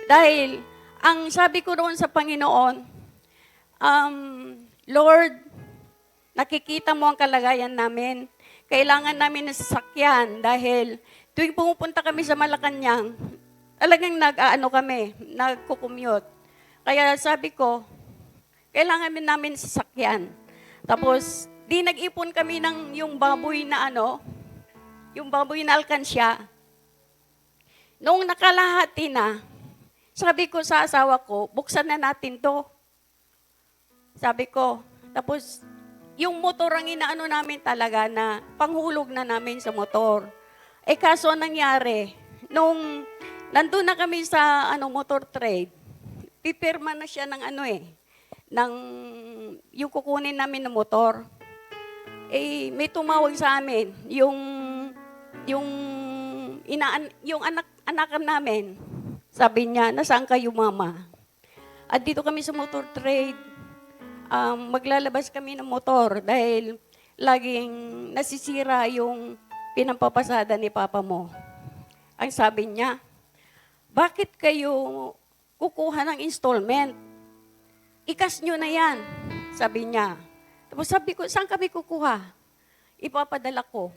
Dahil ang sabi ko roon sa Panginoon, Lord, nakikita mo ang kalagayan namin. Kailangan namin ng sasakyan dahil tuwing pumupunta kami sa Malacanang, talagang nagko-commute. Kaya sabi ko, kailangan namin sasakyan. Tapos, nag-ipon kami ng yung baboy na yung baboy na alkansya. Noong nakalahati na, sabi ko sa asawa ko, buksan na natin to. Sabi ko, tapos, yung motor ang inaano namin talaga na panghulog na namin sa motor. Kaso nangyari, nung nandun na kami sa motor trade, pipirma na siya ng yung kukunin namin ng motor. May tumawag sa amin, yung anak namin. Sabi niya, nasaan kayo mama? At dito kami sa motor trade, maglalabas kami ng motor dahil laging nasisira yung pinampapasada ni papa mo. Ang sabi niya, bakit kayo kukuha ng installment? ikas nyo na yan, sabi niya. Tapos sabi ko, saan kami kukuha? Ipapadala ko.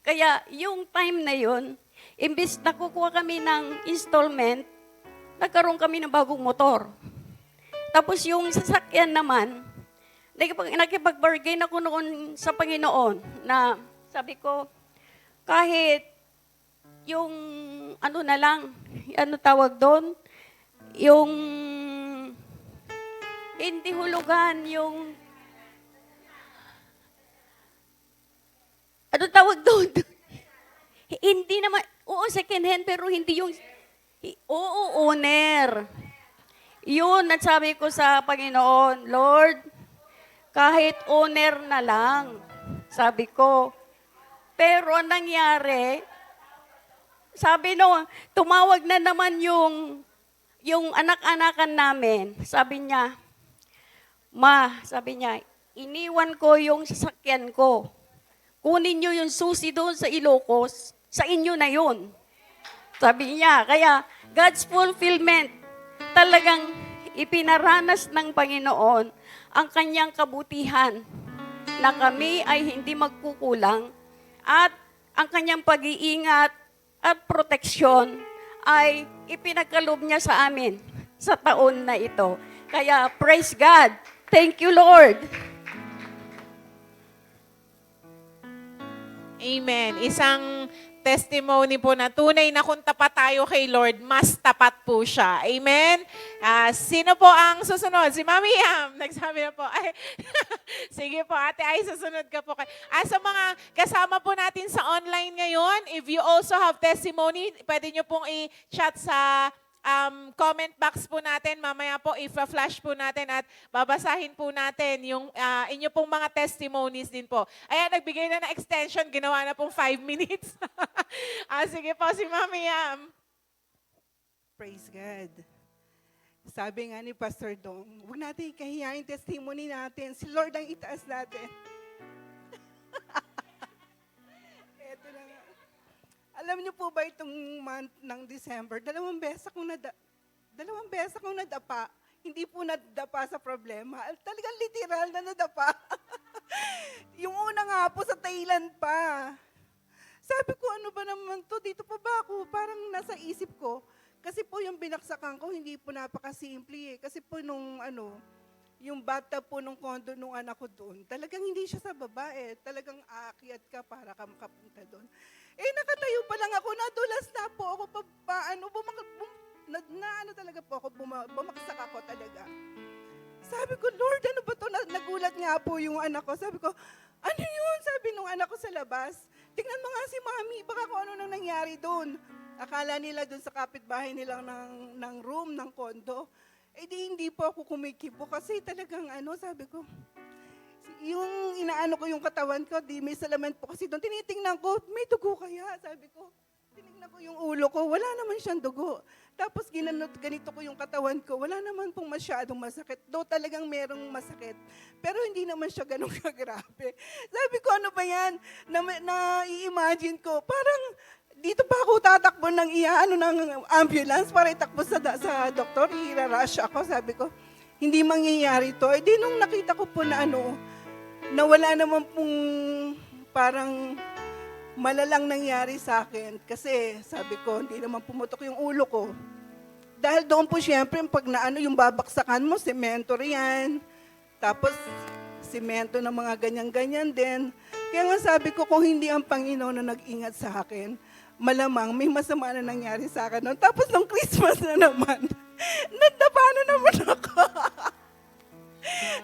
Kaya yung time na yun, imbis na kukuha kami ng installment, nagkaroon kami ng bagong motor. Tapos yung sasakyan naman, nakipag-bargain ako noon sa Panginoon na sabi ko, kahit yung ano na lang, ano tawag doon, yung hindi hulugan, yung ano tawag doon? Hindi naman, oo, second hand, pero hindi yung, oo, owner. Yun, at sabi ko sa Panginoon, Lord, kahit owner na lang, sabi ko. Pero ang nangyari, sabi no, tumawag na naman yung anak-anakan namin. Sabi niya, Ma, sabi niya, iniwan ko yung sasakyan ko. Kunin niyo yung susi doon sa Ilocos, sa inyo na yun. Sabi niya, kaya God's fulfillment, talagang ipinaranas ng Panginoon ang kanyang kabutihan na kami ay hindi magkukulang at ang kanyang pag-iingat at proteksyon ay ipinagkaloob niya sa amin sa taon na ito. Kaya praise God. Thank you, Lord. Amen. Isang testimony po na tunay na kung tapat tayo kay Lord, mas tapat po siya. Amen? Sino po ang susunod? Si Mami Yam. Nagsabi na po. Ay, sige po, ate, ay susunod ka po. Sa mga kasama po natin sa online ngayon, if you also have testimony, pwede nyo pong i-chat sa comment box po natin. Mamaya po, i-flash po natin at babasahin po natin yung inyo pong mga testimonies din po. Ayan, nagbigay na ng extension. Ginawa na pong 5 minutes. Sige po, si Mami Yam. Praise God. Sabi nga ni Pastor Dong, huwag natin ikahiyain testimony natin. Si Lord ang itaas natin. Eto na nga. Alam niyo po ba itong month ng December, dalawang beses akong nadapa. Hindi po nadapa sa problema. Talagang literal na nadapa. Yung una nga po sa Thailand pa. Sabi ko, ano ba naman to? Dito pa ba ako? Parang nasa isip ko. Kasi po yung binaksakan ko, hindi po napakasimple eh. Kasi po yung bathtub po nung condo nung anak ko doon, talagang hindi siya sa baba eh. Talagang aakyat ka para ka makapunta doon. Nakatayo pa lang ako, nadulas na po ako, talaga po ako, bumaksak ako talaga. Sabi ko, Lord, ano ba to? Nagulat nga po yung anak ko. Sabi ko, ano yun? Sabi nung anak ko sa labas, tingnan mo nga si Mami, baka kung ano nang nangyari doon. Akala nila doon sa kapitbahay nilang ng room, ng condo. Hindi po ako kumikibo kasi talagang sabi ko, yung inaano ko yung katawan ko, may salamin po kasi doon. Tinitingnan ko, may dugo kaya? Sabi ko, tinignan ko yung ulo ko, wala naman siyang dugo. Tapos ganito ko yung katawan ko, wala naman pong masyadong masakit. Though talagang merong masakit. Pero hindi naman siya ganun kagrabe. Sabi ko, ano ba yan? Na-i-imagine ko, parang dito pa ako tatakbo ng ng ambulance para itakbo sa doktor, i-rush ako. Sabi ko, hindi mangyayari to. Nung nakita ko po na na wala naman pong parang malalang nangyari sa akin. Kasi sabi ko, hindi naman pumutok yung ulo ko. Dahil doon po siyempre, pag yung babaksakan mo, semento riyan. Tapos, semento ng mga ganyan-ganyan din. Kaya nga sabi ko, kung hindi ang Panginoon na nag-ingat sa akin, malamang may masama na nangyari sa akin noon. Tapos nung Christmas na naman, nadapa na naman ako.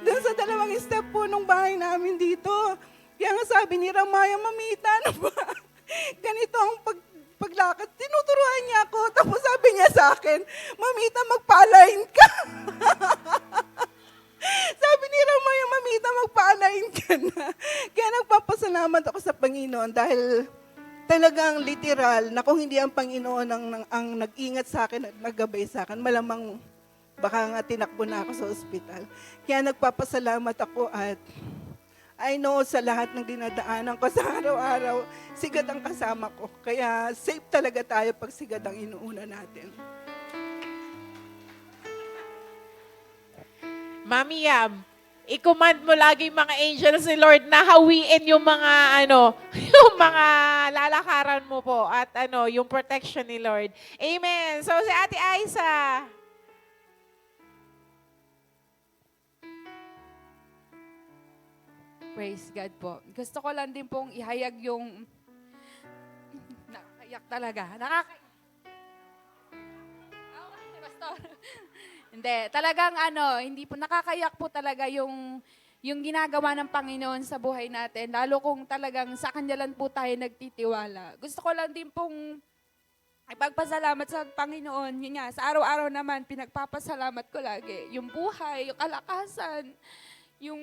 Doon sa 2 step po nung bahay namin dito. Kaya nga sabi ni Ramaya, Mamita, ano ba? Ganito ang paglakad. Tinuturuan niya ako. Tapos sabi niya sa akin, Mamita, magpa-align ka. Sabi ni Ramaya, Mamita, magpa-align ka na. Kaya nagpapasalamat ako sa Panginoon dahil talagang literal na kung hindi ang Panginoon ang nag-ingat sa akin at naggabay sa akin, malamang baka nga tinakbo na ako sa ospital. Kaya nagpapasalamat ako at I know sa lahat ng dinadaanan ko sa araw-araw, sigad ang kasama ko. Kaya safe talaga tayo pag sigad ang inuuna natin. Mami Yam, i-command mo lagi yung mga angels ni Lord na hawiin yung mga yung mga lalakaran mo po at yung protection ni Lord. Amen. So si Ate Aiza. Praise God po. Gusto ko lang din pong ihayag yung nakakayak talaga. Pastor. Hindi, talagang hindi po nakakayak po talaga yung ginagawa ng Panginoon sa buhay natin, lalo kung talagang sa Kanya lang po tayo nagtitiwala. Gusto ko lang din pong ipagpasalamat sa Panginoon. Yun nga, sa araw-araw naman, pinagpapasalamat ko lagi. Yung buhay, yung kalakasan, yung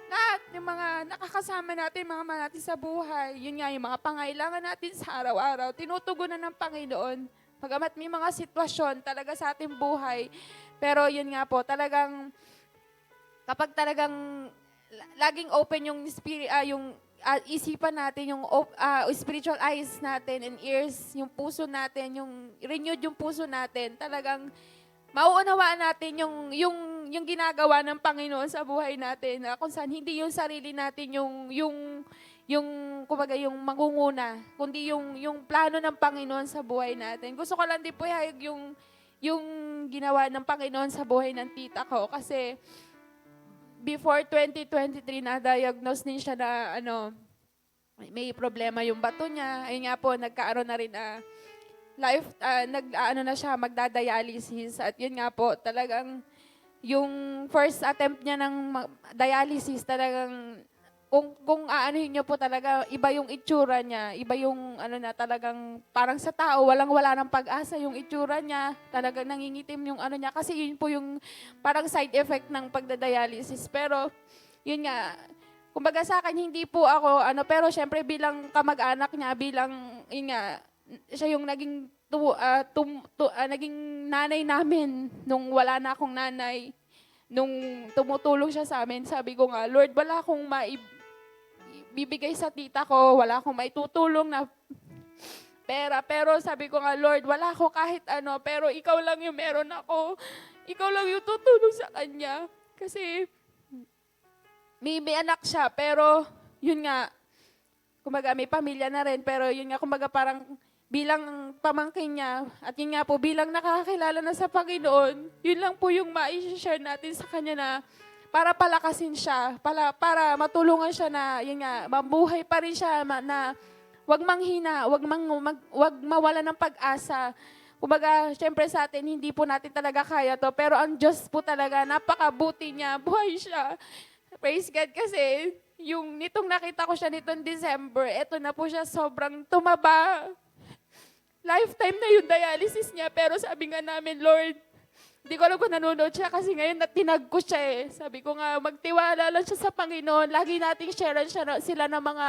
lahat, yung mga nakakasama natin, mga mahal natin sa buhay. Yun nga, yung mga pangailangan natin sa araw-araw, tinutugunan ng Panginoon. Pagamat may mga sitwasyon talaga sa ating buhay. Pero yun nga po, talagang kapag talagang laging open yung spirit, yung isipan natin, yung spiritual eyes natin and ears, yung puso natin, yung renewed yung puso natin, talagang mauunawaan natin yung ginagawa ng Panginoon sa buhay natin, na kung saan hindi yung sarili natin kumbaga yung mangunguna, kundi yung plano ng Panginoon sa buhay natin. Gusto ko lang din po yung ginawa ng Panginoon sa buhay ng tita ko, kasi before 2023 na-diagnose din siya na may problema yung bato niya. Ayun nga po, nagkaroon na rin na siya, magdadialysis. At yun nga po, talagang yung first attempt niya ng dialysis, talagang kung aanuhin niyo po talaga, iba yung itsura niya, iba yung talagang parang sa tao, wala ng pag-asa yung itsura niya, talagang nangingitim yung niya, kasi yun po yung parang side effect ng pagdadialysis. Pero yun nga, kumbaga sa akin, hindi po ako, pero syempre bilang kamag-anak niya, yun nga, siya yung naging nanay namin nung wala na akong nanay, nung tumutulong siya sa amin. Sabi ko nga, Lord, wala akong bibigay sa tita ko, wala akong maitutulong na pera. Pero sabi ko nga, Lord, wala ako kahit pero ikaw lang yung meron ako. Ikaw lang yung tutulong sa kanya. Kasi may anak siya, pero yun nga, kumbaga may pamilya na rin, pero yun nga, kumbaga parang bilang pamangkin niya, at yun nga po, bilang nakakakilala na sa Panginoon, yun lang po yung ma-share natin sa kanya, na para palakasin siya, para matulungan siya na, yun nga, mabuhay pa rin siya, na wag manghina, wag mawala ng pag-asa. Kumbaga, syempre sa atin, hindi po natin talaga kaya to, pero ang Diyos po talaga, napakabuti niya, buhay siya. Praise God, kasi yung nitong nakita ko siya nitong December, eto na po siya, sobrang tumaba. Lifetime na yung dialysis niya, pero sabi nga namin, Lord, hindi ko alam kung nanonood siya, kasi ngayon tinag ko siya eh. Sabi ko nga, magtiwala lang siya sa Panginoon. Lagi nating sharean sila ng mga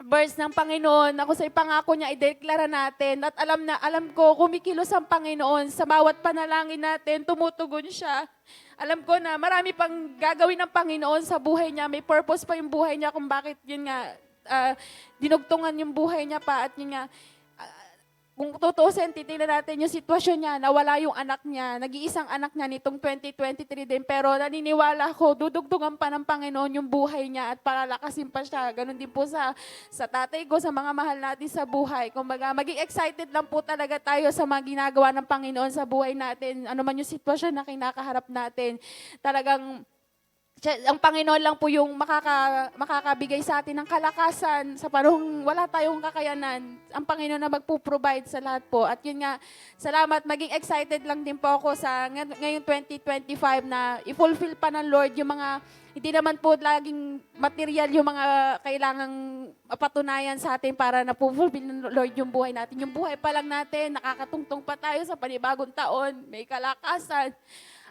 verse ng Panginoon. Ako sa ipangako niya, ideklara natin. At alam ko, kumikilos ang Panginoon. Sa bawat panalangin natin, tumutugon siya. Alam ko na marami pang gagawin ng Panginoon sa buhay niya. May purpose pa yung buhay niya kung bakit yun nga, dinugtungan yung buhay niya pa. At yun nga, kung tutuusin, titignan natin yung sitwasyon niya, nawala yung anak niya, nag-iisang anak niya nitong 2023 din, pero naniniwala ko, dudugtungan pa ng Panginoon yung buhay niya at palalakasin pa siya. Ganon din po sa tatay ko, sa mga mahal natin sa buhay. Kumbaga, maging excited lang po talaga tayo sa mga ginagawa ng Panginoon sa buhay natin. Ano man yung sitwasyon na kinakaharap natin. Talagang ang Panginoon lang po yung makakabigay sa atin ng kalakasan sa panahong wala tayong kakayanan. Ang Panginoon na magpo-provide sa lahat po. At yun nga, salamat. Maging excited lang din po ako sa ngayong 2025 na i-fulfill pa ng Lord yung mga, hindi naman po laging material yung mga kailangang patunayan sa atin para na fulfill ng Lord yung buhay natin. Yung buhay pa lang natin, nakakatungtong pa tayo sa panibagong taon, may kalakasan.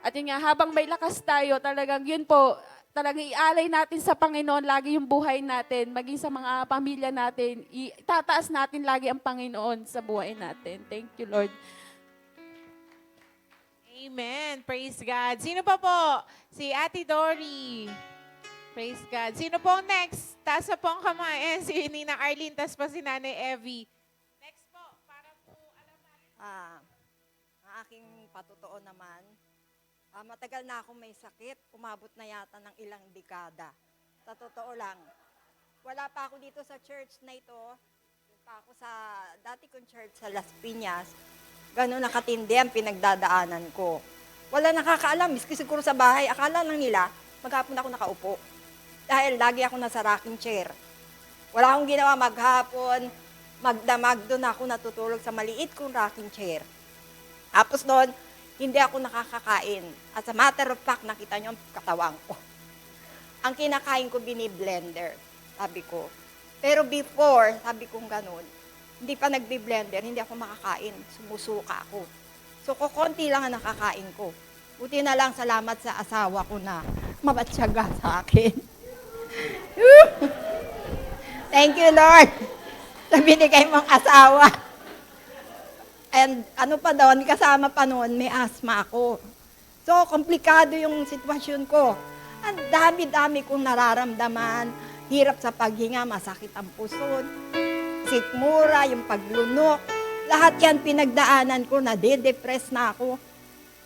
At yun nga, habang may lakas tayo, talagang yun po, talagang ialay natin sa Panginoon lagi yung buhay natin, maging sa mga pamilya natin, itataas natin lagi ang Panginoon sa buhay natin. Thank you, Lord. Amen. Praise God. Sino pa po? Si Ate Dory. Praise God. Sino po next? Taas na po ang kamay. Si Nina Arlene, tas pa si Nanay Evie. Next po, para po alam natin. Ang aking patotoo naman, Matagal na akong may sakit. Umabot na yata ng ilang dekada. Sa totoo lang. Wala pa ako dito sa church na ito. Doon pa ako sa dati kong church sa Las Piñas. Ganun nakatindi ang pinagdadaanan ko. Wala nakakaalam. Miski siguro sa bahay, akala lang nila, maghapon ako nakaupo. Dahil lagi ako nasa rocking chair. Wala akong ginawa maghapon. Magdamag doon ako natutulog sa maliit kong rocking chair. Tapos doon, hindi ako nakakakain. As a matter of fact, nakita niyo ang katawan ko. Ang kinakain ko, bini-blender, sabi ko. Pero before, sabi kong ganun, hindi pa nagbi-blender, hindi ako makakain. Sumusuka ako. So, kukunti lang ang nakakain ko. Buti na lang, salamat sa asawa ko na mabatsaga sa akin. Thank you, Lord. Sa binigay mong asawa. And ano pa doon, kasama pa noon, may asthma ako. So, komplikado yung sitwasyon ko. Ang dami-dami kong nararamdaman. Hirap sa paghinga, masakit ang puso, sikmura, yung paglunok. Lahat yan pinagdaanan ko, nade-depress na ako.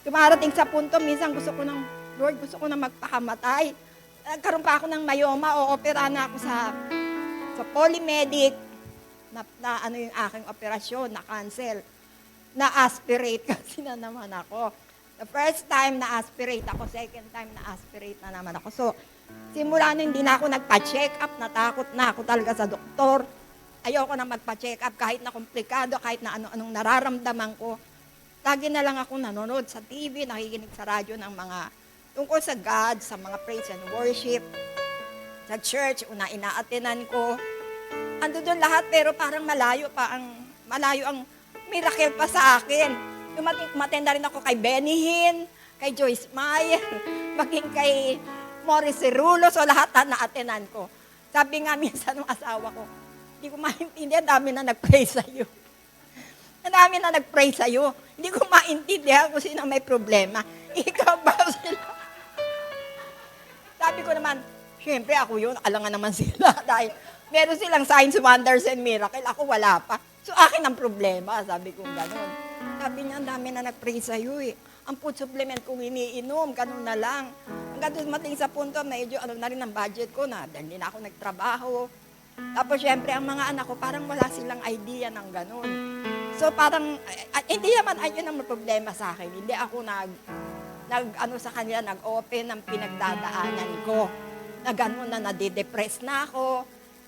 Dumarating sa punto, minsan gusto ko na magpakamatay. Nagkaroon pa ako ng myoma, o-opera na ako sa Polymedic, na ano yung aking operasyon, na cancel. Na-aspirate kasi na naman ako. The first time na-aspirate ako, second time na-aspirate na naman ako. So, simula na hindi na ako nagpa-check up, natakot na ako talaga sa doktor. Ayoko na magpa-check up kahit na komplikado, kahit na ano-anong nararamdaman ko. Lagi na lang ako nanonood sa TV, nakikinig sa radyo ng mga tungkol sa God, sa mga praise and worship. Sa church, ina-attenan ko. Ando doon lahat, pero parang malayo ang miracle pa sa akin. Umatenda rin ako kay Benny Hinn, kay Joyce Meyer, maging kay Morris Cerulo, so lahat na-attenan ko. Sabi nga minsan ng asawa ko, hindi ko maintindihan, dami na nag-pray sa'yo. Ang dami na nag-pray sa'yo. Hindi ko maintindihan kung sino may problema. Ikaw ba sila? Sabi ko naman, syempre ako yun, alangan naman sila. Dahil meron silang signs, wonders, and miracle. Ako wala pa. So akin ang problema, sabi ko gano'n. Sabi niya, ang dami na nag-pray sa'yo eh. Ang food supplement kong iniinom, gano'n na lang. Hanggang doon mating sa punto, medyo ano na rin ang budget ko na, dahil hindi na ako nagtrabaho. Tapos syempre, ang mga anak ko, parang wala silang idea ng gano'n. So parang, hindi naman ayun ang problema sa akin. Hindi ako sa kanila, nag-open ng pinagdadaanan ko. Na gano'n na nade-depress na ako.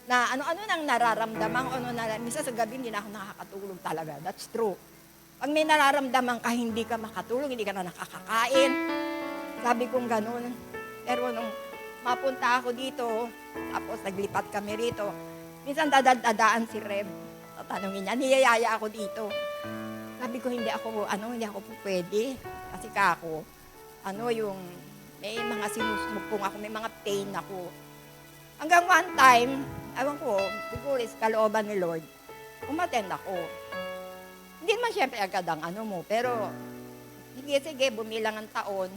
Na ano-ano nang nararamdaman, minsan sa gabi hindi na ako nakakatulog talaga. That's true. Pag may nararamdaman ka, hindi ka makatulog, hindi ka na nakakakain. Sabi kong ganun. Pero nung mapunta ako dito, tapos naglipat kami rito, minsan dadaan si Reb. Tatanungin niya, niyayaya ako dito. Sabi ko, hindi ako po pwede. Kasi kako, may mga sinusubong ako, may mga pain ako. Hanggang one time, ewan ko, siguro is kalooban ni Lord, umattend ako. Hindi naman siyempre agad ang pero sige, bumilang ang taon.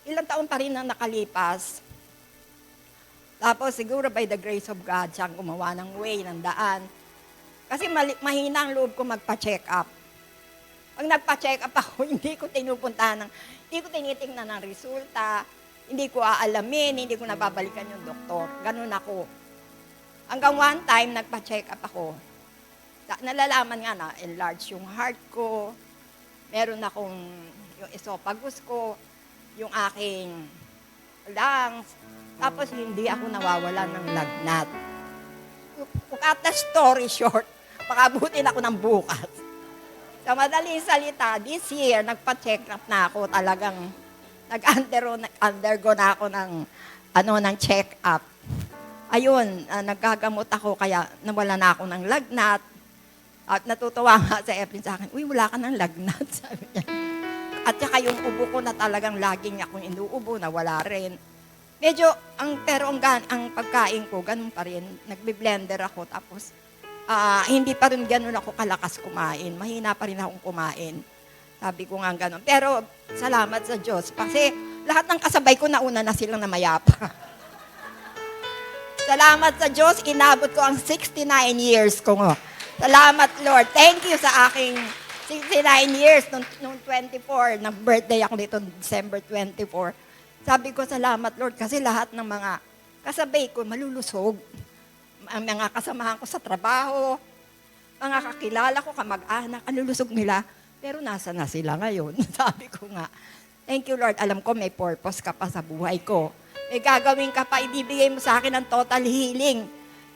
Ilang taon pa rin ang nakalipas. Tapos siguro by the grace of God, siyang gumawa ng way, ng daan. Kasi mahina ang loob ko magpa-check up. Pag nagpa-check up ako, hindi ko tinitingnan ng resulta, hindi ko aalamin, hindi ko nababalikan yung doktor. Ganun ako. Hanggang one time, nagpa-check up ako. Nalalaman nga na, enlarge yung heart ko, meron akong yung esophagus ko, yung aking lungs, tapos hindi ako nawawalan ng lagnat. To cut the story short, pakabutin ako ng bukas. Sa madaling salita, this year, nagpa-check up na ako talagang nag-undergo na ako ng check-up. Ayun, naggagamot ako kaya nawala na ako ng lagnat. At natutuwa nga sa Efren sa akin, uy, wala ka ng lagnat, sabi niya. At saka yung ubo ko na talagang laging akong inuubo, nawala rin. Medyo, pero ang pagkain ko, ganun pa rin. Nagbi-blender ako, tapos hindi pa rin ganun ako kalakas kumain. Mahina pa rin akong kumain. Sabi ko nga ganun. Pero, salamat sa Diyos. Kasi, lahat ng kasabay ko, nauna na silang namayapa. Salamat sa Diyos, inabot ko ang 69 years ko. Salamat, Lord. Thank you sa 69 years, nung 24, nag-birthday ako dito, December 24. Sabi ko, salamat Lord, kasi lahat ng mga kasabay ko malulusog. Ang mga kasamahan ko sa trabaho, mga kakilala ko, kamag-anak, ang lulusog nila. Pero nasa na sila ngayon? Sabi ko nga, thank you Lord, alam ko may purpose ka pa sa buhay ko. May gagawin ka pa, ibibigay mo sa akin ng total healing.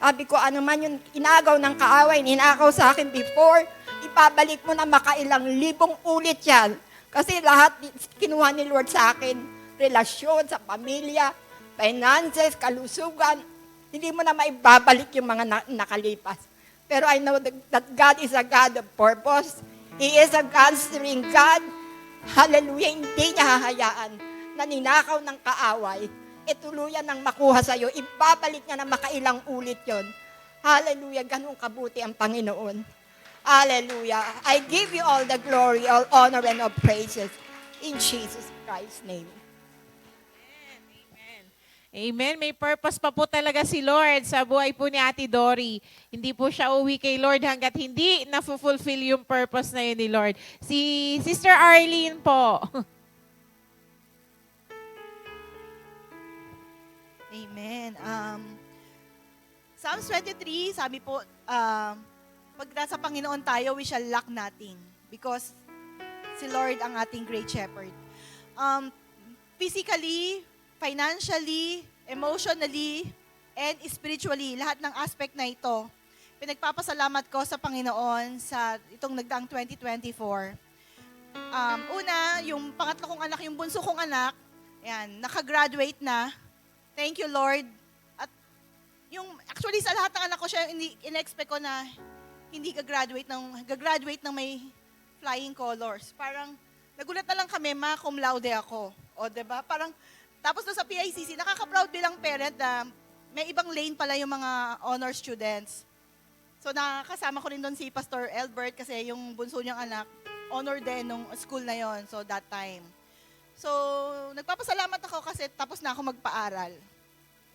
Sabi ko, ano man yung inagaw ng kaaway, ninakaw sa akin before, ipabalik mo na makailang libong ulit yan. Kasi lahat kinuha ni Lord sa akin, relasyon sa pamilya, finances, kalusugan, hindi mo na maibabalik yung mga nakalipas. Pero I know that God is a God of purpose. He is a God-steering God. Hallelujah, hindi niya hahayaan na ninakaw ng kaaway, tuluyan ng makuha sa'yo, ibabalik niya na makailang ulit yon. Hallelujah, ganun kabuti ang Panginoon. Hallelujah. I give you all the glory, all honor, and all praises in Jesus Christ's name. Amen. May purpose pa po talaga si Lord sa buhay po ni Ate Dory. Hindi po siya uwi kay Lord hanggat hindi na-fulfill yung purpose na yun ni Lord. Si Sister Arlene po. Amen. Psalms 23, sabi po, pag nasa Panginoon tayo, we shall lack nothing because si Lord ang ating great shepherd. Physically, financially, emotionally, and spiritually, lahat ng aspect na ito, pinagpapasalamat ko sa Panginoon sa itong nagdaang 2024. Una, yung pangatlo kong anak, yung bunso kong anak, yan, nakagraduate na. Thank you, Lord. At yung, actually, sa lahat ng anak ko siya, in-expect ko na hindi gagraduate ng may flying colors. Parang, nagulat na lang kami, cum laude ako. O, diba? Parang, tapos doon sa PICC, nakaka-proud bilang parent na may ibang lane pala yung mga honor students. So, nakakasama ko rin doon si Pastor Elbert kasi yung bunso niyang anak, honor din nung school na yon. So, that time. So, nagpapasalamat ako kasi tapos na ako magpaaral.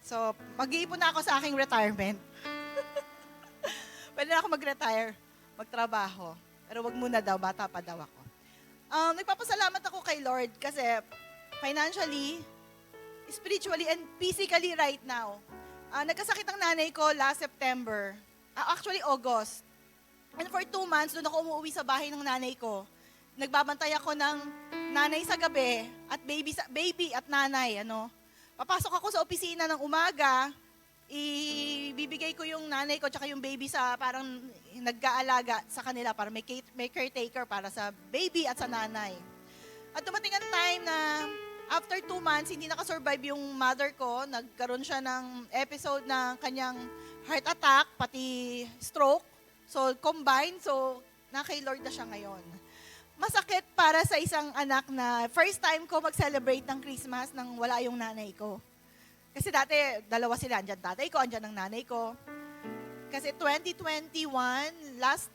So, mag-iipon na ako sa aking retirement. Pwede na ako mag-retire, magtrabaho. Pero wag muna daw, bata pa daw ako. Nagpapasalamat ako kay Lord kasi financially, spiritually, and physically right now. Nagkasakit ang nanay ko last September. Actually, August. And for 2 months, doon ako umuwi sa bahay ng nanay ko. Nagbabantay ako ng nanay sa gabi at baby at nanay. Papasok ako sa opisina ng umaga, ibibigay ko yung nanay ko tsaka yung baby sa parang nag-aalaga sa kanila para may caretaker para sa baby at sa nanay. At dumating ang time na after 2 months, hindi nakasurvive yung mother ko. Nagkaroon siya ng episode ng kanyang heart attack, pati stroke. So, combined. So, na-kay Lord na siya ngayon. Masakit para sa isang anak na first time ko mag-celebrate ng Christmas nang wala yung nanay ko. Kasi dati, dalawa sila. Andyan tatay ko, andyan ang nanay ko. Kasi 2021, last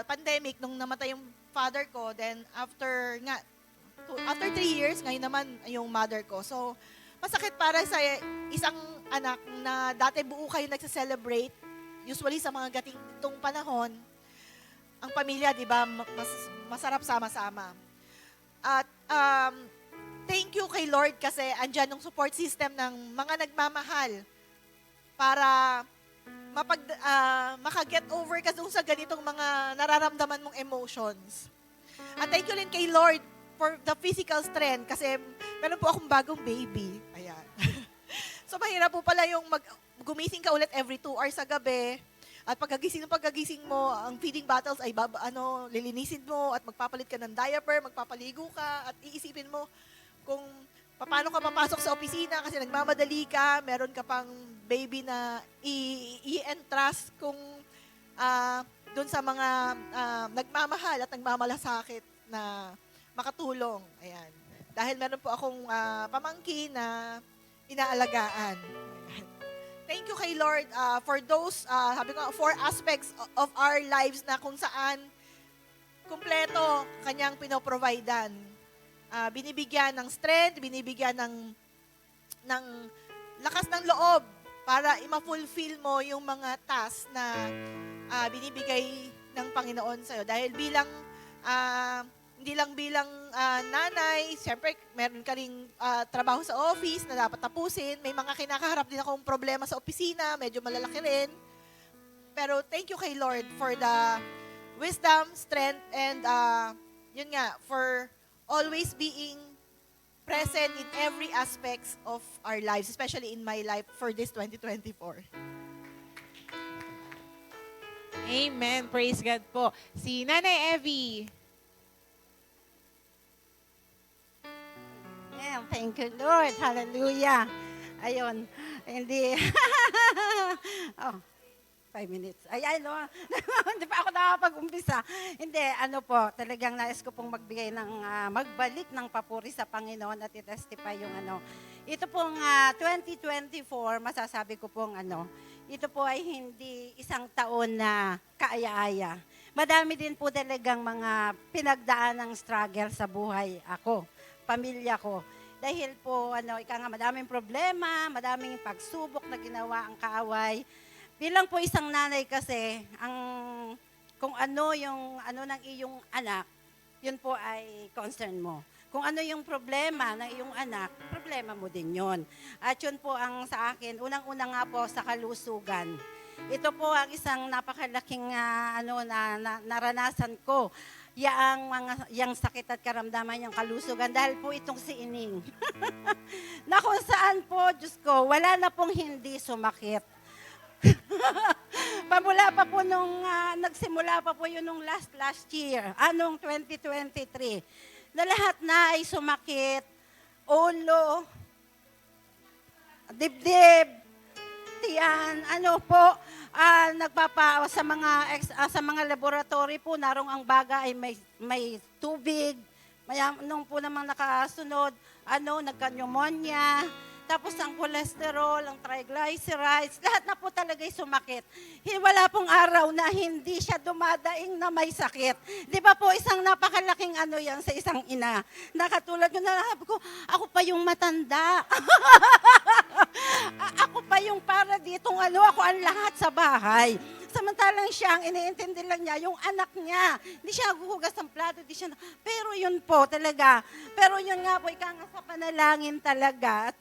pandemic, nung namatay yung father ko, then after 3 years, ngayon naman yung mother ko. So, masakit para sa isang anak na dati buo kayo nagsa-celebrate, usually sa mga gatitong panahon, ang pamilya, di ba, masarap sama-sama. At thank you kay Lord kasi andyan yung support system ng mga nagmamahal para maka-get over ka dun sa ganitong mga nararamdaman mong emotions. At thank you rin kay Lord for the physical strength kasi meron po akong bagong baby. Ayan. So mahirap po pala yung gumising ka ulit every 2 hours sa gabi. At pagkagising mo, ang feeding bottles ay lilinisin mo at magpapalit ka ng diaper, magpapaligo ka at iisipin mo kung paano ka papasok sa opisina kasi nagmamadali ka, meron ka pang baby na i-entrust kung doon sa mga nagmamahal at nagmamalasakit na makatulong. Ayan. Dahil meron po akong pamangkin na inaalagaan. Thank you kay Lord for those, 4 aspects of our lives na kung saan kumpleto kanyang pinoprovidean. Binibigyan ng strength, binibigyan ng lakas ng loob para ma-fulfill mo yung mga tasks na binibigay ng Panginoon sa'yo. Dahil bilang Hindi lang bilang nanay, siyempre meron ka ring trabaho sa office na dapat tapusin. May mga kinakaharap din akong problema sa opisina, medyo malalaki rin. Pero thank you kay Lord for the wisdom, strength, and yun nga, for always being present in every aspects of our lives, especially in my life for this 2024. Amen. Praise God po. Si Nanay Evie. Yeah, thank you, Lord. Hallelujah. Ayun. Hindi. oh, 5 minutes. Ay, no. Hindi pa ako nakapag-umpisa. Hindi, ano po, talagang nais ko pong magbigay ng, magbalik ng papuri sa Panginoon at i-testify yung ano. Ito pong 2024, masasabi ko pong ano, ito po ay hindi isang taon na kaaya-aya. Madami din po talagang mga pinagdaan ng struggle sa buhay ako, pamilya ko. Dahil po, ika nga, madaming problema, madaming pagsubok na ginawa ang kaaway. Bilang po isang nanay kasi, kung ano yung ng iyong anak, yun po ay concern mo. Kung ano yung problema ng iyong anak, problema mo din yun. At yun po ang sa akin, unang-una nga po sa kalusugan. Ito po ang isang napakalaking naranasan ko. Yang sakit at karamdaman yung kalusugan dahil po itong si Ining. Na kung saan po, Diyos ko, wala na pong hindi sumakit. Pamula pa po nung, nagsimula pa po yun nung last year, anong 2023, na lahat na ay sumakit, ulo, dibdib, tiyan, sa mga laboratory po, narong ang baga ay may tubig, nung po namang nakasunod, nagka-pneumonia, tapos ang cholesterol, ang triglycerides, lahat na po talaga'y sumakit. Wala pong araw na hindi siya dumadaing na may sakit. Di ba po, isang napakalaking yan sa isang ina. Nakatulad ko na sabi ko, ako pa yung matanda. Ako pa yung para ditong ako ang lahat sa bahay. Samantalang siya, ang iniintindi lang niya, yung anak niya. Hindi siya guhugas ng plato, pero yun po talaga. Pero yun nga po, ika nga sa panalangin talaga. At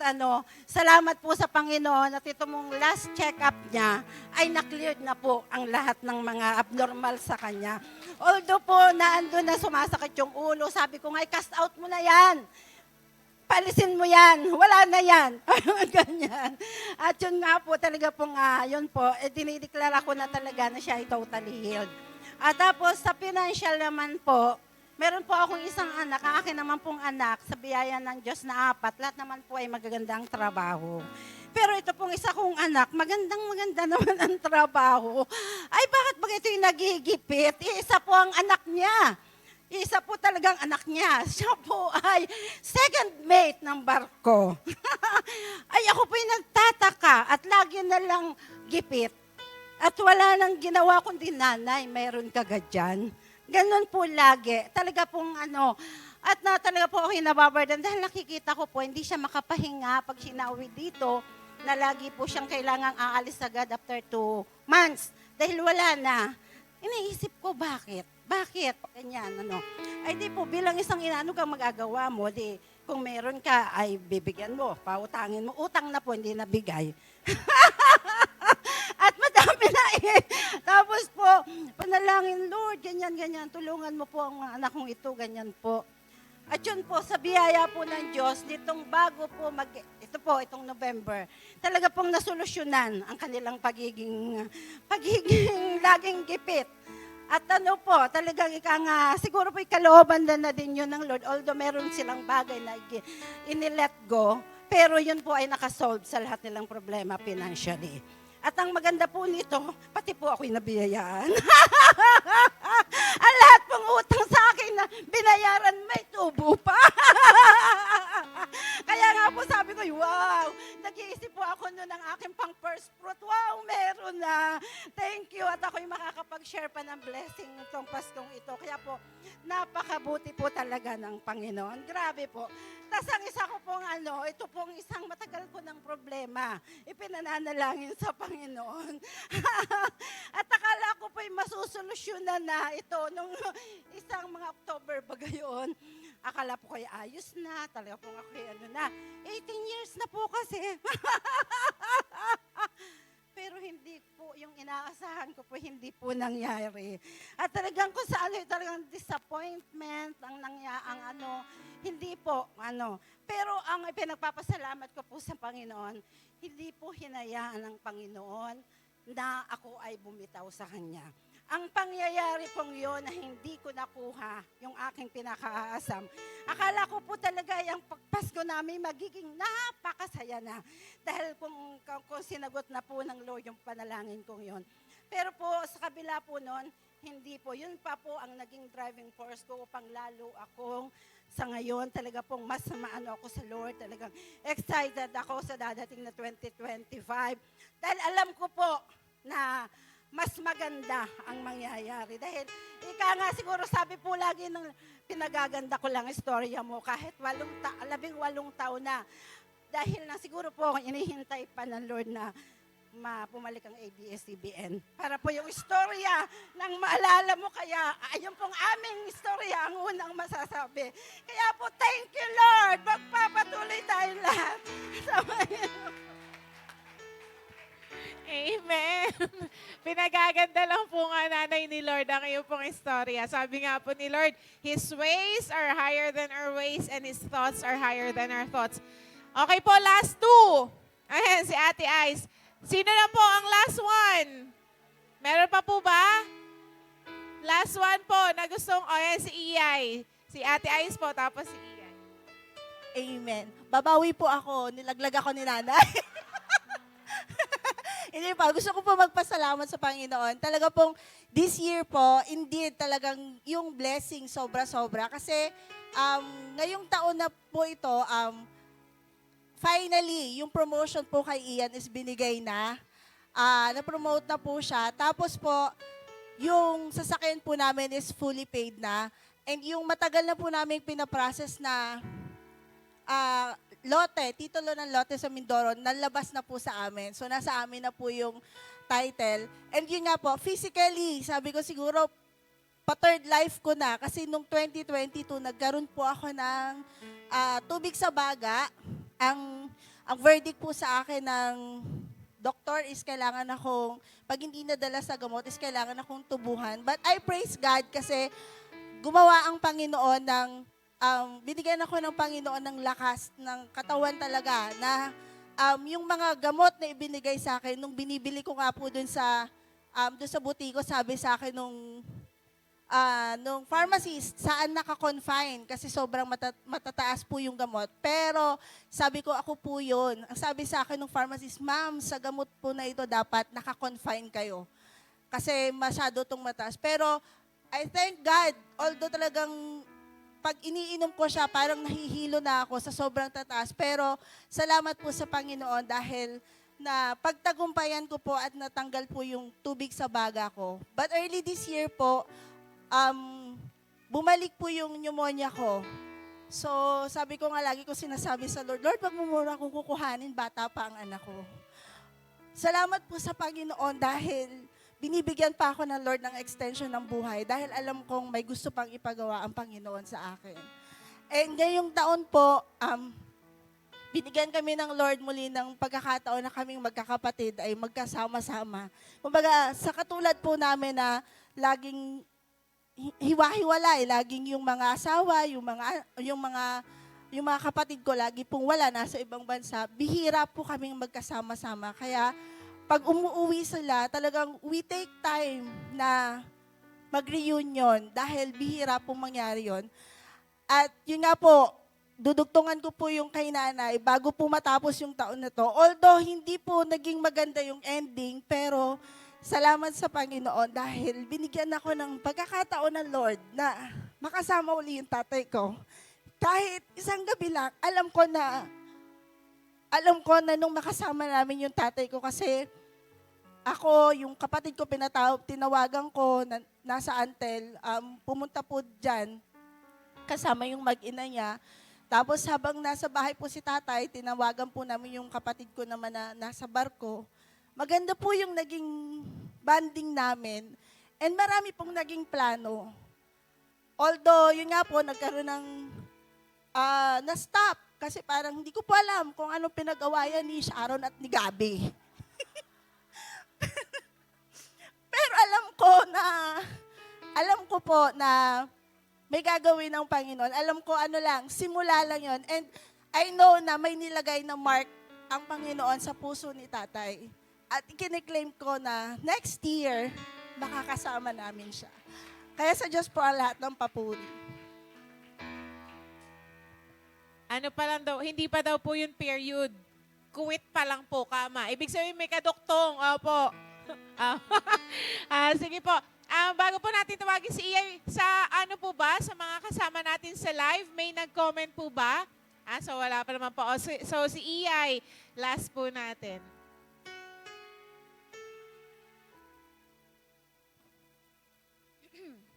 salamat po sa Panginoon at ito mong last check-up niya ay na-cleared na po ang lahat ng mga abnormal sa kanya. Although po, naandun na sumasakit yung ulo, sabi ko nga, cast out mo na yan. Palisin mo yan, wala na yan. Ganyan. At yun nga po, talaga po yun po, dinideklara ko na talaga na siya ay totally healed. At tapos sa financial naman po, meron po akong isang anak, ang akin naman pong anak, sa biyaya ng Diyos na 4, lahat naman po ay magagandang trabaho. Pero ito pong isa kong anak, maganda naman ang trabaho. Ay, bakit ba ito yung nagigipit? Isa po ang anak niya. Isa po talagang anak niya. Siya po ay second mate ng barko. Ay ako po yung nagtataka at lagi na lang gipit. At wala nang ginawa kundi nanay, mayroon ka gadyan. Ganon po lagi. Talaga pong at talaga po ako hinababardan dahil nakikita ko po, hindi siya makapahinga pag sinauwi dito na lagi po siyang kailangang aalis agad after 2 months. Dahil wala na. Iniisip ko, bakit? Bakit? Ganyan, Ay di po, bilang isang ina, kang magagawa mo? Di, kung meron ka, ay bibigyan mo, pautangin mo. Utang na po, hindi nabigay. At madami na Tapos po, panalangin, Lord, ganyan, tulungan mo po ang mga anak kong ito, ganyan po. At yun po, sa biyaya po ng Diyos, nitong bago po itong November, talaga pong nasolusyonan ang kanilang pagiging laging gipit. At talagang siguro po ikalooban na din yun ng Lord, although meron silang bagay na inilet go, pero yun po ay nakasolve sa lahat nilang problema financially. At ang maganda po nito, pati po ako'y nabiyayaan. Ang lahat pong utang sa akin na binayaran, may tubo pa. Kaya nga po sabi ko, wow, nag-iisip po ako noon ng aking pang first fruit. Wow, meron na. Thank you. At ako'y makakapag-share pa ng blessing itong Paskong ito. Kaya po, napakabuti po talaga ng Panginoon. Grabe po. tas ang isa ko pong ito pong isang matagal ko ng problema, ipinananalangin sa Panginoon. At akala ko po'y masusolusyonan na ito nung isang mga October ba gayon. Akala po kayo ayos na, talaga pong ako 18 years na po kasi. Pero hindi po, yung inaasahan ko po, hindi po nangyari. At talagang kung saan talagang disappointment, hindi po, Pero ang pinagpapasalamat ko po sa Panginoon, hindi po hinayaan ng Panginoon na ako ay bumitaw sa Kanya. Ang pangyayari pong yun na hindi ko nakuha yung aking pinakaasam. Akala ko po talaga yung pagpasko namin magiging napakasaya na. Dahil kung sinagot na po ng Lord yung panalangin kong yun. Pero po sa kabila po nun, hindi po. Yun pa po ang naging driving force ko upang lalo akong sa ngayon talaga pong mas ako sa Lord. Talagang excited ako sa dadating na 2025. Dahil alam ko po na mas maganda ang mangyayari. Dahil, ika nga siguro sabi po lagi ng pinagaganda ko lang istorya mo kahit 18 taon na. Dahil na siguro po inihintay pa ng Lord na pumalik ang ABS-CBN. Para po yung istorya ng maalala mo kaya, ayun pong aming istorya ang unang masasabi. Kaya po, thank you Lord! Magpapatuloy tayo lahat sa Amen. Pinagaganda lang po nga nanay ni Lord ang iyong pong istorya. Sabi nga po ni Lord, His ways are higher than our ways and His thoughts are higher than our thoughts. Okay po, last two. Ayan, si Ate Ice. Sino na po ang last one? Meron pa po ba? Last one po na gustong, ayan si Iyay. Si Ate Ice po, tapos si Iyay. Amen. Babawi po ako, nilaglag ako ni nanay. Hindi pa, gusto ko po magpasalamat sa Panginoon. Talaga pong this year po, indeed talagang yung blessing sobra-sobra. Kasi ngayong taon na po ito, finally, yung promotion po kay Ian is binigay na. Na-promote na po siya. Tapos po, yung sasakyan po namin is fully paid na. And yung matagal na po namin pinaprocess na titulo ng lote sa Mindoro, nalabas na po sa amin. So, nasa amin na po yung title. And yun nga po, physically, sabi ko siguro, pa-third life ko na. Kasi nung 2022, nagkaroon po ako ng tubig sa baga. Ang verdict po sa akin ng doktor is kailangan akong, pag hindi nadala sa gamot, is kailangan akong tubuhan. But I praise God kasi gumawa ang Panginoon ng binigyan ako ng Panginoon ng lakas ng katawan talaga na yung mga gamot na ibinigay sa akin nung binibili ko nga po dun sa butiko, sabi sa akin nung pharmacist, saan naka-confine kasi sobrang matataas po yung gamot. Pero sabi ko, ako po yun. Ang sabi sa akin ng pharmacist, ma'am, sa gamot po na ito dapat naka-confine kayo kasi masyado itong mataas. Pero I thank God, although talagang pag iniinom ko siya, parang nahihilo na ako sa sobrang tataas. Pero salamat po sa Panginoon dahil na pagtagumpayan ko po at natanggal po yung tubig sa baga ko. But early this year po, bumalik po yung pneumonia ko. So sabi ko nga lagi ko sinasabi sa Lord, Lord, wag mo muna akong kukuhanin, bata pa ang anak ko. Salamat po sa Panginoon dahil binibigyan pa ako ng Lord ng extension ng buhay dahil alam kong may gusto pang ipagawa ang Panginoon sa akin. And ngayong taon po, binigyan kami ng Lord muli ng pagkakataon na kaming magkakapatid ay magkasama-sama. Kumbaga, sa katulad po namin na laging hiwa-hiwalay, laging yung mga asawa, yung mga kapatid ko lagi pong wala, nasa ibang bansa, bihira po kaming magkasama-sama. Kaya, pag umuwi sila, talagang we take time na mag-reunion dahil bihira pong mangyari yon. At yun nga po, dudugtungan ko po yung kay nanay bago po matapos yung taon na to. Although hindi po naging maganda yung ending, pero salamat sa Panginoon dahil binigyan ako ng pagkakataon ng Lord na makasama uli yung tatay ko. Kahit isang gabi lang, alam ko na nung makasama namin yung tatay ko kasi ako, yung kapatid ko tinawagan ko, nasa Antel, pumunta po dyan, kasama yung mag-ina niya. Tapos habang nasa bahay po si tatay, tinawagan po namin yung kapatid ko naman na nasa barko. Maganda po yung naging banding namin. And marami pong naging plano. Although, yun nga po, nagkaroon ng na-stop. Kasi parang hindi ko po alam kung anong pinag-awayan ni Sharon at ni Gabi. Pero alam ko po na may gagawin ng Panginoon. Alam ko ano lang, simula lang yon. And I know na may nilagay na mark ang Panginoon sa puso ni tatay. At ikiniklaim ko na next year, makakasama namin siya. Kaya sa Diyos po ang lahat ng papuri. Ano pa lang daw, hindi pa daw po yung period. Kuwit pa lang po, kama. Ibig sabihin may kaduktong. Opo. Sige po. Bago po natin tawagin si Iyay, sa ano po ba, sa mga kasama natin sa live, may nag-comment po ba? So wala pa naman po. So si Iyay, last po natin.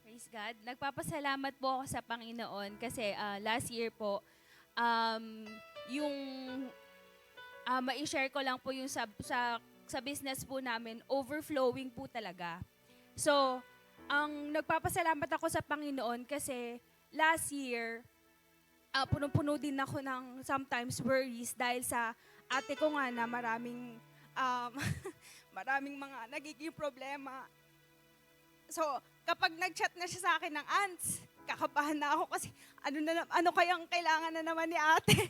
Praise God. Nagpapasalamat po ako sa Panginoon kasi last year po, yung ma-share ko lang po yung sa business po namin, overflowing po talaga. So, ang nagpapasalamat ako sa Panginoon kasi last year, puno-puno din ako ng sometimes worries dahil sa ate ko nga na maraming mga nagiging problema. So, kapag nag-chat na siya sa akin ng aunts, kakabahan na ako kasi ano kayang kailangan na naman ni ate.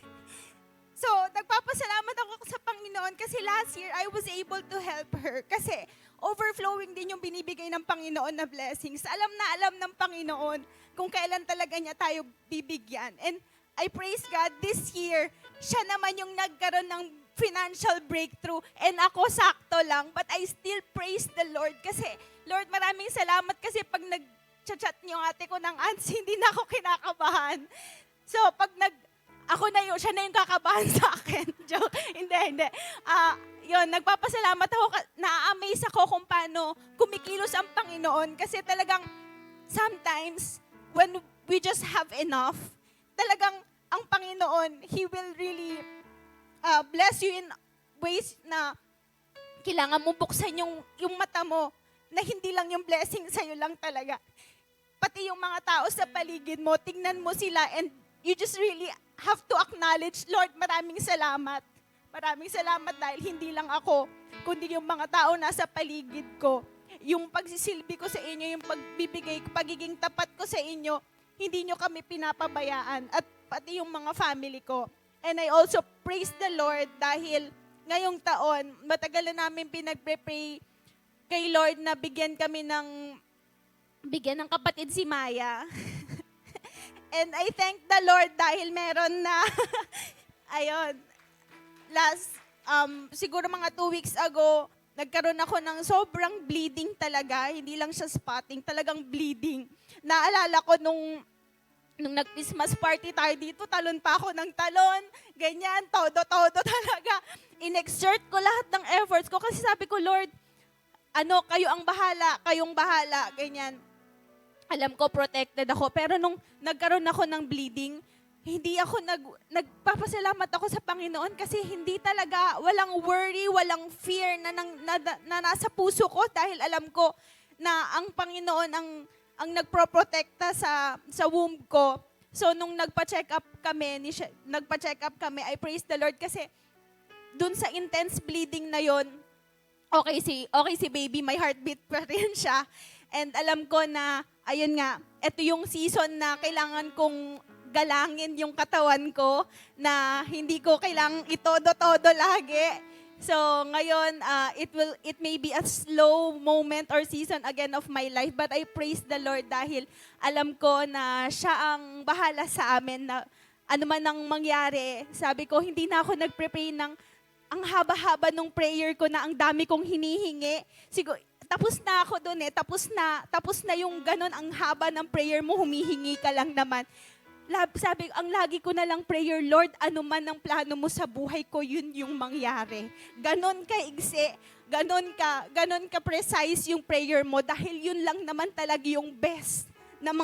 So, nagpapasalamat ako sa Panginoon kasi last year, I was able to help her. Kasi overflowing din yung binibigay ng Panginoon na blessings. Alam ng Panginoon kung kailan talaga niya tayo bibigyan. And I praise God, this year, siya naman yung nagkaroon ng financial breakthrough. And ako sakto lang, but I still praise the Lord. Kasi, Lord, maraming salamat kasi pag nag-chat niyo ate ko ng aunts, hindi na ako kinakabahan. So, pag siya na yung kakabahan sa akin. Joke. Hindi. Yun, nagpapasalamat ako, na-amaze ako kung paano kumikilos ang Panginoon kasi talagang sometimes when we just have enough, talagang ang Panginoon, He will really bless you in ways na kailangan mo buksan yung mata mo na hindi lang yung blessing sa'yo lang talaga. Pati yung mga tao sa paligid mo, tingnan mo sila and you just really have to acknowledge, Lord, maraming salamat. Maraming salamat dahil hindi lang ako, kundi yung mga tao nasa paligid ko. Yung pagsisilbi ko sa inyo, yung pagiging tapat ko sa inyo, hindi nyo kami pinapabayaan. At pati yung mga family ko. And I also praise the Lord dahil ngayong taon, matagal na namin pinagpe-pray kay Lord na bigyan ng kapatid si Maya. And I thank the Lord dahil meron na, siguro mga 2 weeks ago, nagkaroon ako ng sobrang bleeding talaga. Hindi lang siya spotting, talagang bleeding. Naalala ko nung nag-Christmas party tayo dito, talon pa ako ng talon, ganyan, todo talaga. In-exert ko lahat ng efforts ko kasi sabi ko, Lord, kayong bahala, ganyan. Alam ko, protected ako. Pero nung nagkaroon ako ng bleeding, hindi ako nagpapasalamat ako sa Panginoon kasi hindi talaga, walang worry, walang fear na nasa puso ko dahil alam ko na ang Panginoon ang nagproprotekta sa womb ko. So nung nagpa-check up kami, I praise the Lord kasi dun sa intense bleeding na yon, okay si baby, may heartbeat pa rin siya. And alam ko na, ayun nga, ito yung season na kailangan kong galangin yung katawan ko, na hindi ko kailangang itodo-todo lagi. So ngayon, it may be a slow moment or season again of my life, but I praise the Lord dahil alam ko na siya ang bahala sa amin na ano man ang mangyari. Sabi ko, hindi na ako nagpre-pray ng ang haba-haba nung prayer ko na ang dami kong hinihingi. Siguro, tapos na ako doon tapos na yung ganun, ang haba ng prayer mo, humihingi ka lang naman. Sabi, ang lagi ko na lang prayer, Lord, ano man ang plano mo sa buhay ko, yun yung mangyari. Ganon ka igsi, ganon ka precise yung prayer mo dahil yun lang naman talaga yung best na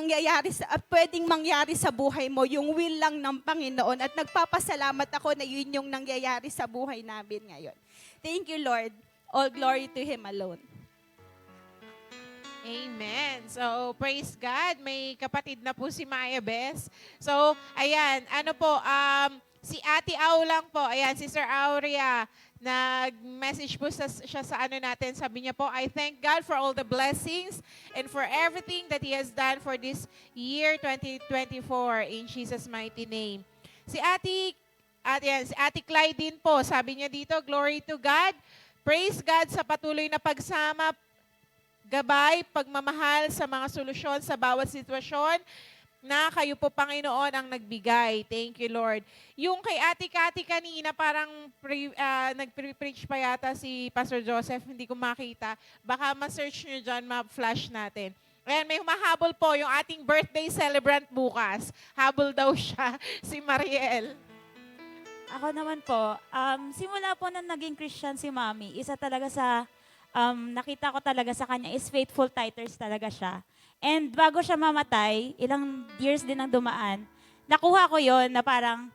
pwedeng mangyari sa buhay mo, yung will lang ng Panginoon. At nagpapasalamat ako na yun yung nangyayari sa buhay namin ngayon. Thank you, Lord. All glory to Him alone. Amen. So, praise God. May kapatid na po si Maya Bess. So, ayan, si Ate Au lang po. Ayan, Sister Aurea, nag-message po siya sa natin. Sabi niya po, I thank God for all the blessings and for everything that He has done for this year 2024 in Jesus' mighty name. Si Ate Clyde din po, sabi niya dito, glory to God. Praise God sa patuloy na pagsama, gabay, pagmamahal sa mga solusyon sa bawat sitwasyon na kayo po, Panginoon, ang nagbigay. Thank you, Lord. Yung kay Ate Cathy kanina, parang nag-preach pa yata si Pastor Joseph, hindi ko makita. Baka ma-search nyo dyan, ma-flash natin. Ayan, may humahabol po yung ating birthday celebrant bukas. Habol daw siya, si Mariel. Ako naman po, simula po na naging Christian si Mami, isa talaga sa nakita ko talaga sa kanya is faithful tithers talaga siya. And bago siya mamatay, ilang years din ang dumaan, nakuha ko yon na parang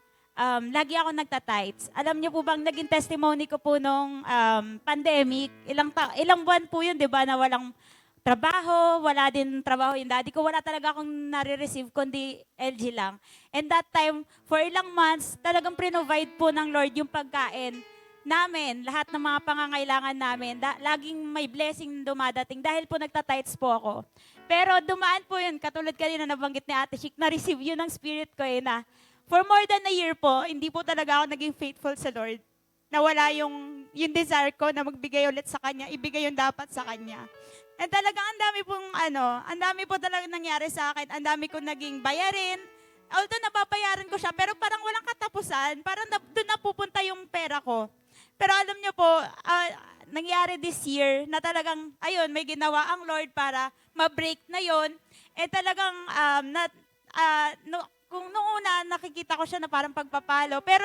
lagi ako nagtatites. Alam niyo po bang naging testimony ko po nung pandemic, ilang buwan po yun, di ba, na walang trabaho, wala din trabaho yung daddy ko, wala talaga akong nare-receive, kundi LG lang. And that time, for ilang months, talagang provide po ng Lord yung pagkain namin, lahat ng mga pangangailangan namin, laging may blessing dumadating dahil po nagtatites po ako. Pero dumaan po yun, katulad kanina nabanggit ni Ate Chick, na-receive yun ng spirit ko na for more than a year po, hindi po talaga ako naging faithful sa Lord. Nawala yung desire ko na magbigay ulit sa Kanya, ibigay yung dapat sa Kanya. And talagang ang dami po talaga nangyari sa akin, ang dami ko naging bayarin, although nababayaran ko siya, pero parang walang katapusan, parang doon napupunta yung pera ko. Pero alam niyo po, nangyari this year na talagang, ayun, may ginawa ang Lord para ma-break na yon. Talagang, kung noong una, nakikita ko siya na parang pagpapalo, pero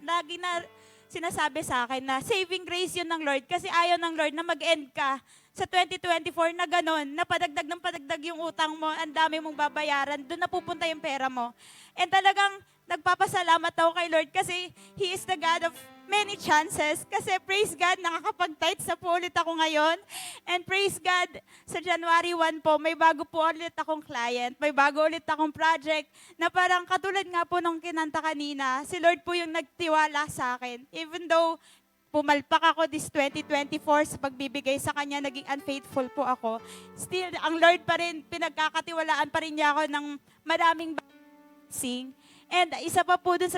lagi na sinasabi sa akin na saving grace yun ng Lord kasi ayaw ng Lord na mag-end ka sa 2024 na gano'n, na padagdag yung utang mo, ang dami mong babayaran, doon napupunta yung pera mo. And talagang nagpapasalamat ako kay Lord kasi He is the God of many chances. Kasi praise God, nakakapag-tithes na po ulit ako ngayon. And praise God, sa January 1 po, may bago po ulit akong client, may bago ulit akong project na parang katulad nga po nung kinanta kanina, si Lord po yung nagtiwala sa akin. Even though pumalpak ako this 2024 sa pagbibigay sa Kanya, naging unfaithful po ako. Still, ang Lord pa rin, pinagkakatiwalaan pa rin niya ako ng maraming blessing. And isa pa po dun sa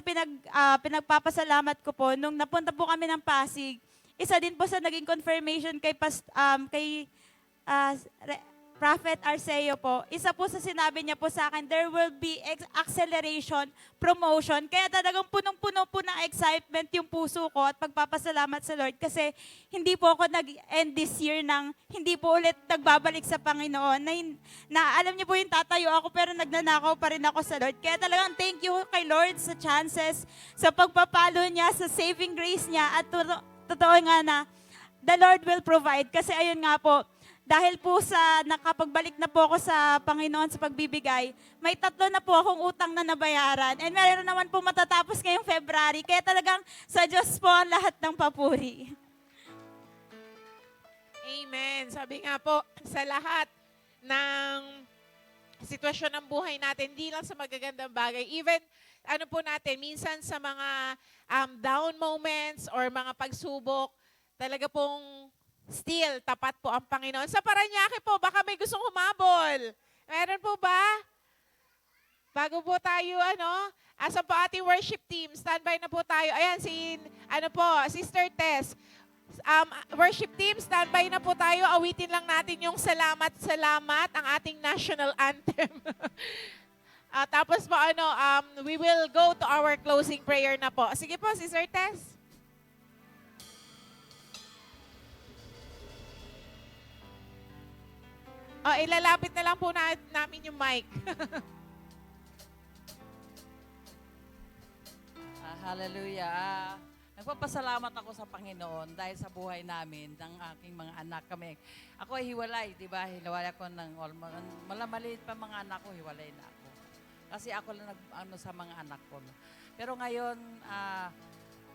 pinagpapasalamat ko po, nung napunta po kami ng Pasig, isa din po sa naging confirmation kay Prophet Arceo po, isa po sa sinabi niya po sa akin, there will be acceleration, promotion. Kaya talagang punong-puno po ng excitement yung puso ko at pagpapasalamat sa Lord kasi hindi po ako nag-end this year ng hindi po ulit nagbabalik sa Panginoon. Na alam niyo po yung tatayo ako pero nagnanakaw pa rin ako sa Lord. Kaya talagang thank you kay Lord sa chances, sa pagpapalo niya, sa saving grace niya at totoo nga na the Lord will provide. Kasi ayun nga po, dahil po sa nakapagbalik na po ako sa Panginoon sa pagbibigay, may 3 na po akong utang na nabayaran. And meron naman po matatapos ngayong February. Kaya talagang sa Diyos po ang lahat ng papuri. Amen. Sabi nga po, sa lahat ng sitwasyon ng buhay natin, hindi lang sa magagandang bagay, even minsan sa mga down moments or mga pagsubok, talaga pong still, tapat po ang Panginoon. Sa Parañaque po, baka may gustong humabol. Meron po ba? Bago po tayo, asa po ating worship team, standby na po tayo. Ayan, Sister Tess. Worship team, standby na po tayo. Awitin lang natin yung Salamat, Salamat, ang ating national anthem. Tapos po, we will go to our closing prayer na po. Sige po, Sister Tess. Ilalapit na lang po namin yung mic. Hallelujah. Nagpapasalamat ako sa Panginoon dahil sa buhay namin ng aking mga anak kami. Ako ay hiwalay, di ba? Hiwalay ako ng malamaliit pa mga anak ko, hiwalay na ako. Kasi ako lang sa mga anak ko. Pero ngayon,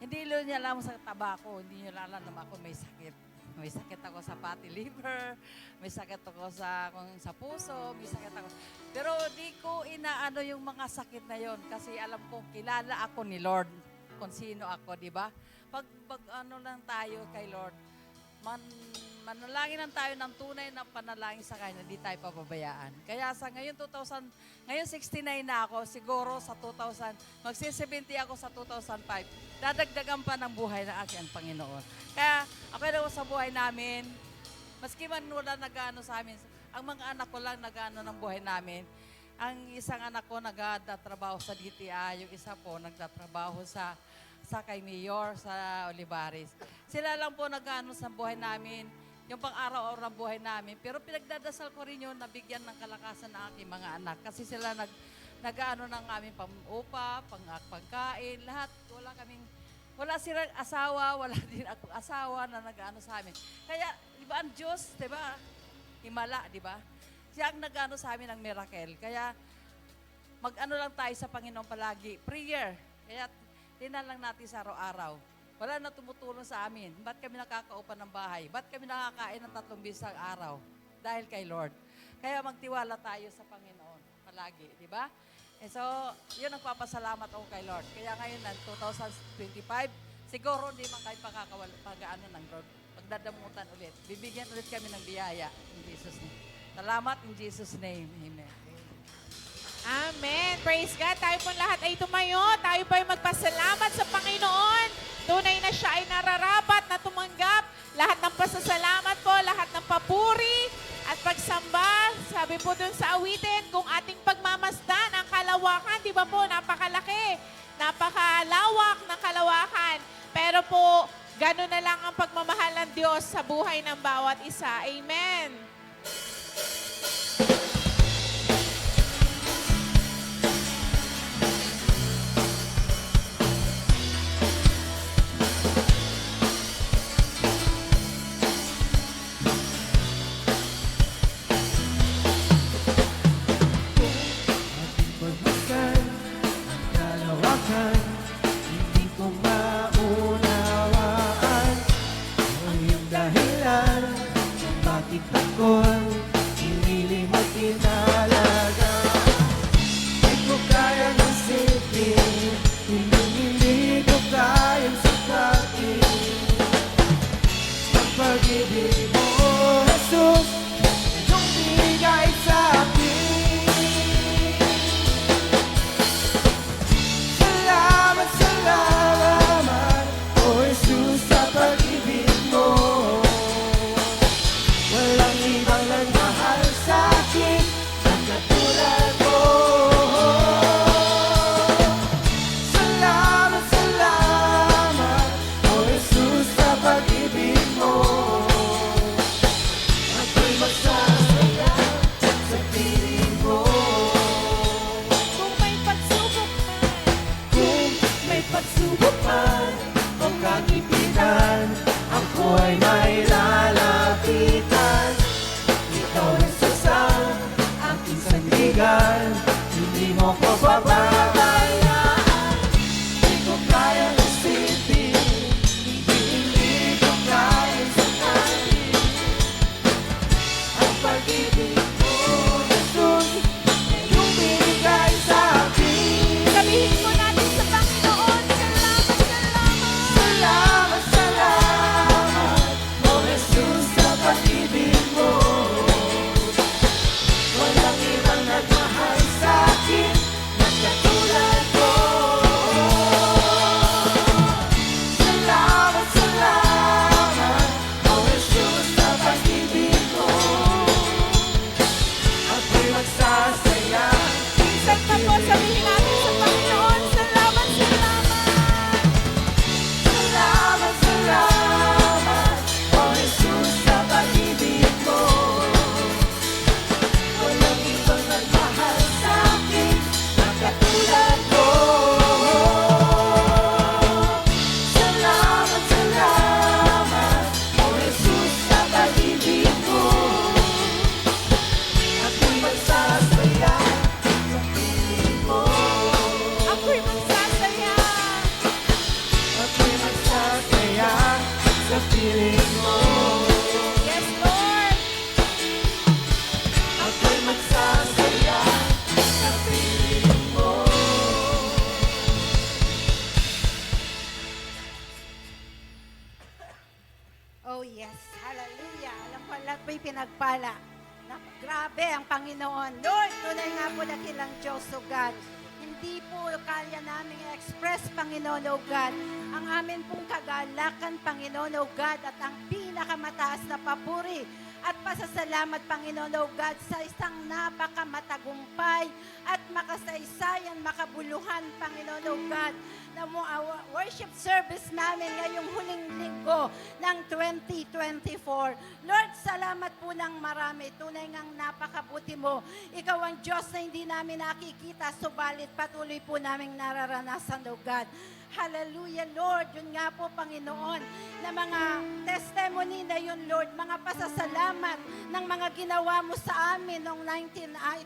hindi niya alam sa taba ko, hindi niya alam na ako may sakit. May sakit ako sa fatty liver, may sakit ako sa puso, may sakit ako. Pero di ko inaano yung mga sakit na yon kasi alam kong kilala ako ni Lord kung sino ako, di ba? Pag ano lang tayo kay Lord, manalangin lang tayo ng tunay na panalangin sa Kanya, hindi tayo pababayaan. Kaya sa ngayon 69 na ako, siguro sa 2000, magsi-70 ako sa 2005, dadagdagan pa ng buhay ng aking Panginoon. Kaya ako daw sa buhay namin, maski man wala nag-ano sa amin, ang mga anak ko lang nag-ano ng buhay namin. Ang isang anak ko nagtatrabaho sa DTI, yung isa po nagtatrabaho sa kay Mayor sa Olivares. Sila lang po nag-ano sa buhay namin, yung pang-araw-araw ng buhay namin. Pero pinagdadasal ko rin yun, nabigyan ng kalakasan ng aking mga anak. Kasi sila nag-ano ng aming pang-upa, pagkain, lahat. Wala silang asawa, wala din akong asawa na nag-ano sa amin. Kaya, di ba ang Diyos, di ba? Himala, di ba? Siya ang nag-ano sa amin ng miracle. Kaya, mag-ano lang tayo sa Panginoon palagi. Prayer. Kaya, tinan lang natin sa araw-araw. Wala na tumutulong sa amin. Ba't kami nakakaupan ng bahay? Ba't kami nakakain ng 3 beses ang araw? Dahil kay Lord. Kaya magtiwala tayo sa Panginoon palagi, di ba? So, yun ang papasalamat ako kay Lord. Kaya ngayon, 2025, siguro hindi man kayo pag-ano ng Lord. Pagdadamutan ulit. Bibigyan ulit kami ng biyaya in Jesus' name. Salamat in Jesus' name. Amen. Amen. Praise God. Tayo po lahat ay tumayo. Tayo po ay magpasalamat sa Panginoon. Tunay na siya ay nararapat na tumanggap. Lahat ng pasasalamat po, lahat ng papuri at pagsamba. Sabi po dun sa awitin, kung ating pagmamasdan ang kalawakan, di ba po, napakalaki, napakalawak ng kalawakan. Pero po, gano'n na lang ang pagmamahal ng Diyos sa buhay ng bawat isa. Amen. Pagmasdan ang kalawakan, hindi ko maunawaan ang iyong dahilan kung bakit ako'y inilimot tinalaga. Di ko kayang isipin, hindi ko kayang sukatin ang pag-ibig mo, Jesus, iyong bigay sa akin. Salamat, O Jesus, sa pag-ibig mo. Walang ibang nagmahal sa akin ang katulad mo. Salamat, O Jesus, sa pag-ibig mo. Ako'y masasaya sa piling mo. Kung may pagsubok man, Kung may pagsubok man o kagipitan, ako ay may lalapitan. Ikaw, Jesus, ang aking sandigan, hindi mo ko pababayaan. Hindi ko kayang isipin, hindi ko kayang sakalin ang pag-ibig mo, Jesus, iyong binigay sa akin. sabihin po natin sa Panginoon, salamat, Salamat, O Jesus, sa pag-ibig mo. Walang ibang nagmahal sa akin, nagkatulad pala. Grabe ang Panginoon. Lord, tunay nga po na kilang Diyos, O God. Hindi po kaya namin express, Panginoon, O God, ang amin pong kagalakan, Panginoon, O God, at ang pinakamataas na papuri at pasasalamat, Panginoon, O God, sa isang napakamatagumpay at makasaysayan, makabuluhan, Panginoon, O God, na worship service namin ngayong huling linggo ng 2024. Lord, salamat po ng marami. Tunay ngang napakabuti mo. Ikaw ang Diyos na hindi namin nakikita, subalit patuloy po naming nararanasan, O God. Hallelujah, Lord. Yun nga po, Panginoon, na mga testimony na yun, Lord, mga pasasalamat ng mga ginawa mo sa amin noong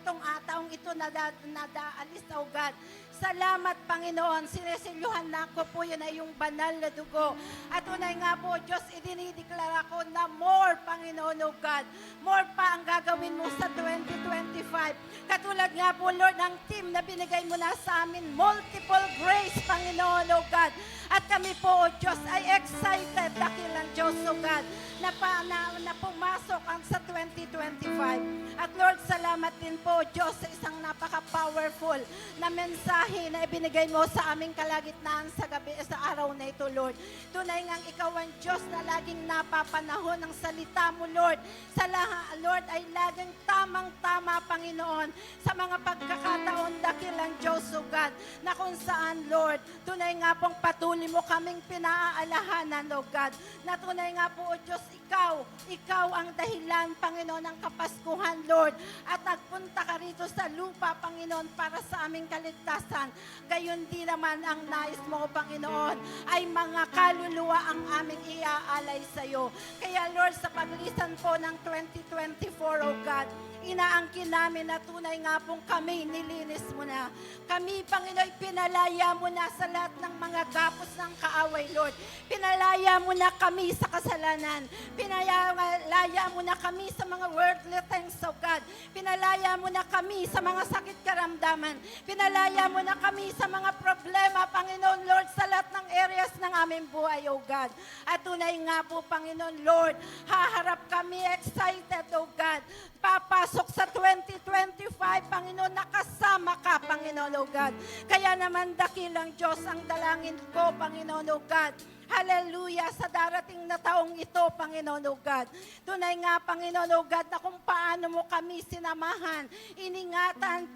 itong taong ito na nadaalis, O God. Salamat, Panginoon. Sinisilyuhan na ko po yun ay yung banal na dugo. At unay nga po, Diyos, idinideklara ko na more, Panginoon, O God. More pa ang gagawin mo sa 2025. Katulad nga po, Lord, ng team na binigay mo na sa amin. Multiple grace, Panginoon, O God. At kami po, O Diyos, ay excited dakilang Diyos, O God, na pumasok ang sa 2025. At Lord, salamat din po, Diyos, sa isang napaka-powerful na mensahe na ibinigay mo sa aming kalagitnaan sa gabi, sa araw na ito, Lord. Tunay ngang ikaw ang Diyos na laging napapanahon ng salita mo, Lord. Sa lahat, Lord, ay laging tamang-tama, Panginoon, sa mga pagkakataon dakilang Diyos, O God, na kung saan, Lord, tunay nga pong patuloy mo kaming pinaaalahanan, O God, na tunay nga po, O Diyos, ikaw ang dahilan, Panginoon, ng Kapaskuhan, Lord, at nagpunta ka rito sa lupa, Panginoon, para sa aming kaligtasan. Gayon din naman ang nais mo, Panginoon, ay mga kaluluwa ang aming iaalay sa iyo. Kaya, Lord, sa paglisan po ng 2024, O God, inaangkin namin na tunay nga pong kami, nilinis mo na. Kami, Panginoon, pinalaya mo na sa lahat ng mga gapos ng kaaway, Lord. Pinalaya mo na kami sa kasalanan. Pinalaya mo na kami sa mga worldly things, O God. Pinalaya mo na kami sa mga sakit karamdaman. Pinalaya mo na kami sa mga problema, Panginoon, Lord, sa lahat ng areas ng aming buhay, O God. At tunay nga po, Panginoon, Lord, haharap kami excited, O God. Papasok sa 2025, Panginoon, nakasama ka, Panginoon, O God. Kaya naman, dakilang Diyos, ang dalangin ko, Panginoon, O God. Hallelujah, sa darating na taong ito, Panginoon, O God. Tunay nga, Panginoon, O God, na kung paano mo kami sinamahan, iningatan,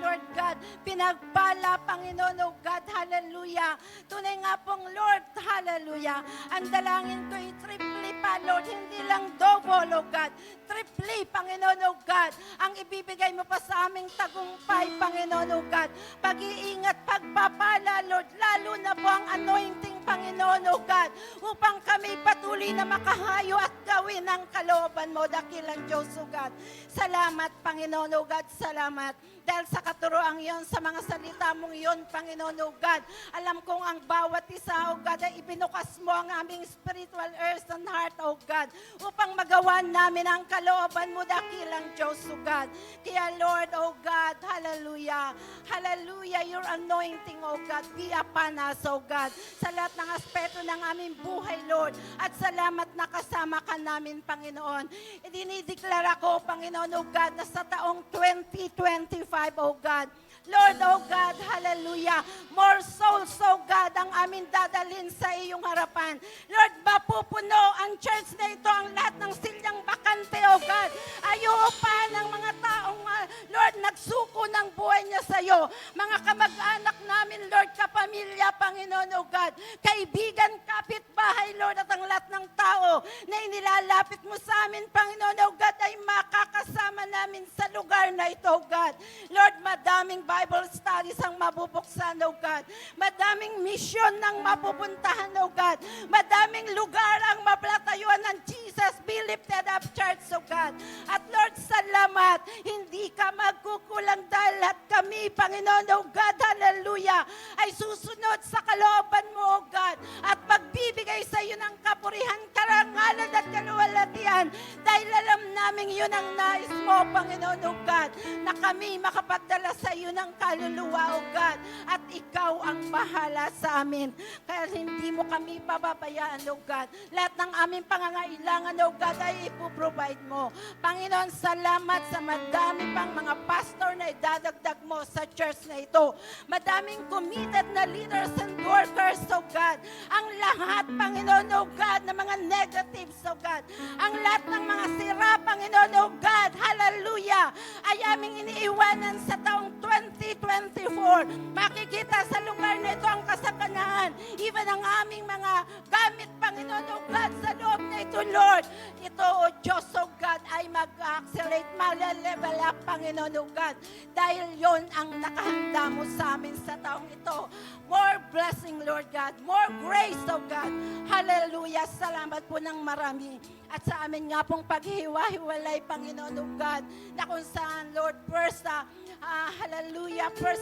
Lord God, pinagbala, Panginoon, O God, hallelujah. Tunay nga pong, Lord, hallelujah. Ang dalangin ko ay triple pa, Lord, hindi lang double, O God. Triple, Panginoon, O God, ang ibibigay mo pa sa aming tagumpay, Panginoon, O God. Pag-iingat, pagpapala, Lord, lalo na po ang anointing, Panginoon, O God, upang kami patuloy na makahayo at gawin ang kalooban mo, dakilang Diyos, O God. Salamat, Panginoon, O God, salamat. Dahil sa katuroang yon, sa mga salita mong yon, Panginoon, O God, alam kong ang bawat isa, O God, ay ibinukas mo ang aming spiritual ears and heart, O God, upang magawa namin ang kalooban mo, dakilang Diyos, O God. Kaya, Lord, O God, hallelujah, hallelujah, your anointing, O God, be upon us, O God, sa lahat ng aspeto ng aming buhay, Lord, at salamat na kasama ka namin, Panginoon. Idinideklara ko, Panginoon, O God, na sa taong 2025, O God, Lord, O God, hallelujah, more souls, O God, ang amin dadalhin sa iyong harapan. Lord, mapupuno ang church na ito, ang lahat ng silyang bakante, O God. Ayaw pa ng mga taong, Lord, nagsuko ng buhay niya sa iyo. Mga kamag-anak namin, Lord, kapamilya, Panginoon, O God, kaibigan, kapitbahay, Lord, at ang lahat ng tao na inilalapit mo sa amin, Panginoon, O God, ay makakasama namin sa lugar na ito, O God. Lord, madaming Bible studies ang mabubuksan, O God. Madaming mission ang mapupuntahan, O God. Madaming lugar ang maplatayuan ng Jesus Be Lifted Up Church, O God. At Lord, salamat. Hindi ka magkukulang dahil at kami, Panginoon, O God, hallelujah, ay susunod sa kalooban mo, O God. At magbibigay sa iyo ng kapurihan, karangalan at kaluwalhatian dahil alam namin yun ang nais mo, Panginoon, O God, na kami makapagdala sa iyo ng kanyang kaluluwa, O God. At ikaw ang bahala sa amin. Kaya hindi mo kami pababayaan, O God. Lahat ng aming pangangailangan, O God, ay ipoprovide mo. Panginoon, salamat sa madami pang mga pastor na idadagdag mo sa church na ito. Madaming committed na leaders and workers, O God. Ang lahat, Panginoon, O God, na mga negatives, O God. Ang lahat ng mga sira, Panginoon, O God, hallelujah, ay aming iniiwanan sa taong 2024. Makikita sa lugar na ito ang kasaganahan. Even ang aming mga gamit, Panginoon, O God, sa loob na ito, Lord. Ito, O Diyos, O God, ay mag-accelerate, mag-level up, Panginoon, O God. Dahil yon ang nakahanda mo sa amin sa taong ito. More blessing, Lord God. More grace, O God. Hallelujah. Salamat po ng marami. At sa amin nga pong paghihiwa-hiwalay, Panginoon, O God, na kung saan, Lord, first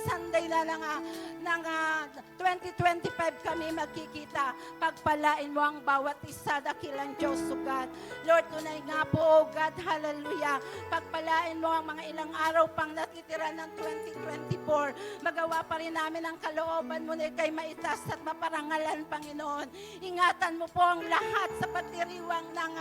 Sunday na ng 2025 kami magkikita. Pagpalain mo ang bawat isa, dakilang Diyos, O God. Lord, tunay nga po, O God, hallelujah. Pagpalain mo ang mga ilang araw pang natitira ng 2024. Magawa pa rin namin ang kalooban mo na kay maitas at maparangalan, Panginoon. Ingatan mo po ang lahat sa pagdiriwang ng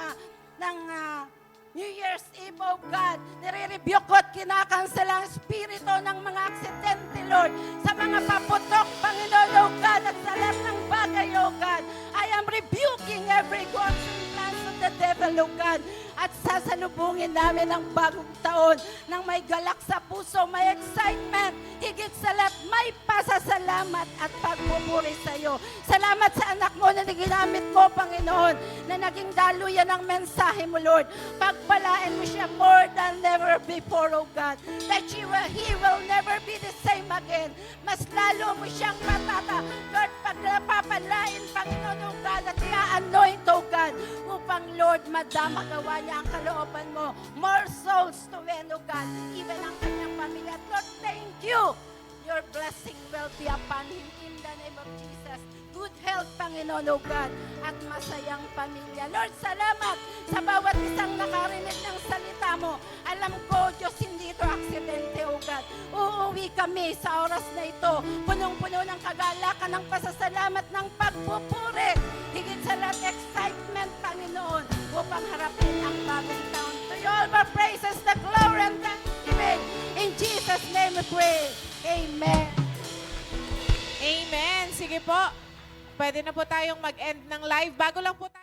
New Year's Eve, O God. Nire-rebuke ko at kinakansel ang spirito ng mga aksidente, Lord. Sa mga paputok, Panginoon, O God, at sa lahat ng bagay, O God. I am rebuking every God plans of the devil, O God. At sasalubungin namin ang bagong taon ng may galak sa puso, may excitement, higit sa lahat, may pasasalamat at pagpupuri sa iyo. Salamat sa anak mo na ginamit mo, Panginoon, na naging daluyan ng mensahe mo, Lord. Pagpalain mo siya more than never before, O God. That he will never be the same again. Mas lalo mo siyang matata. Lord, pagpapalain, Panginoon, O God, at i-anoint, O God, upang, Lord, madama gawa niya ang kalooban mo. More souls to win, O God. Even ang kanyang pamilya. Lord, thank you. Your blessing will be upon him in the name of Jesus. Good health, Panginoon, O God, at masayang pamilya. Lord, salamat sa bawat isang nakarinig ng salita mo. Alam ko, Diyos, hindi ito aksidente, O God. Uuwi kami sa oras na ito, punong-puno ng kagalakan, ng pasasalamat, ng pagpupuri. Higit sa lahat, excitement, Panginoon, upang harapin ang bagong taon. To you all my praises, the glory and thanksgiving. In Jesus' name we pray. Amen. Amen. Sige po. Pwede na po tayong mag-end ng live. Bago lang po tayo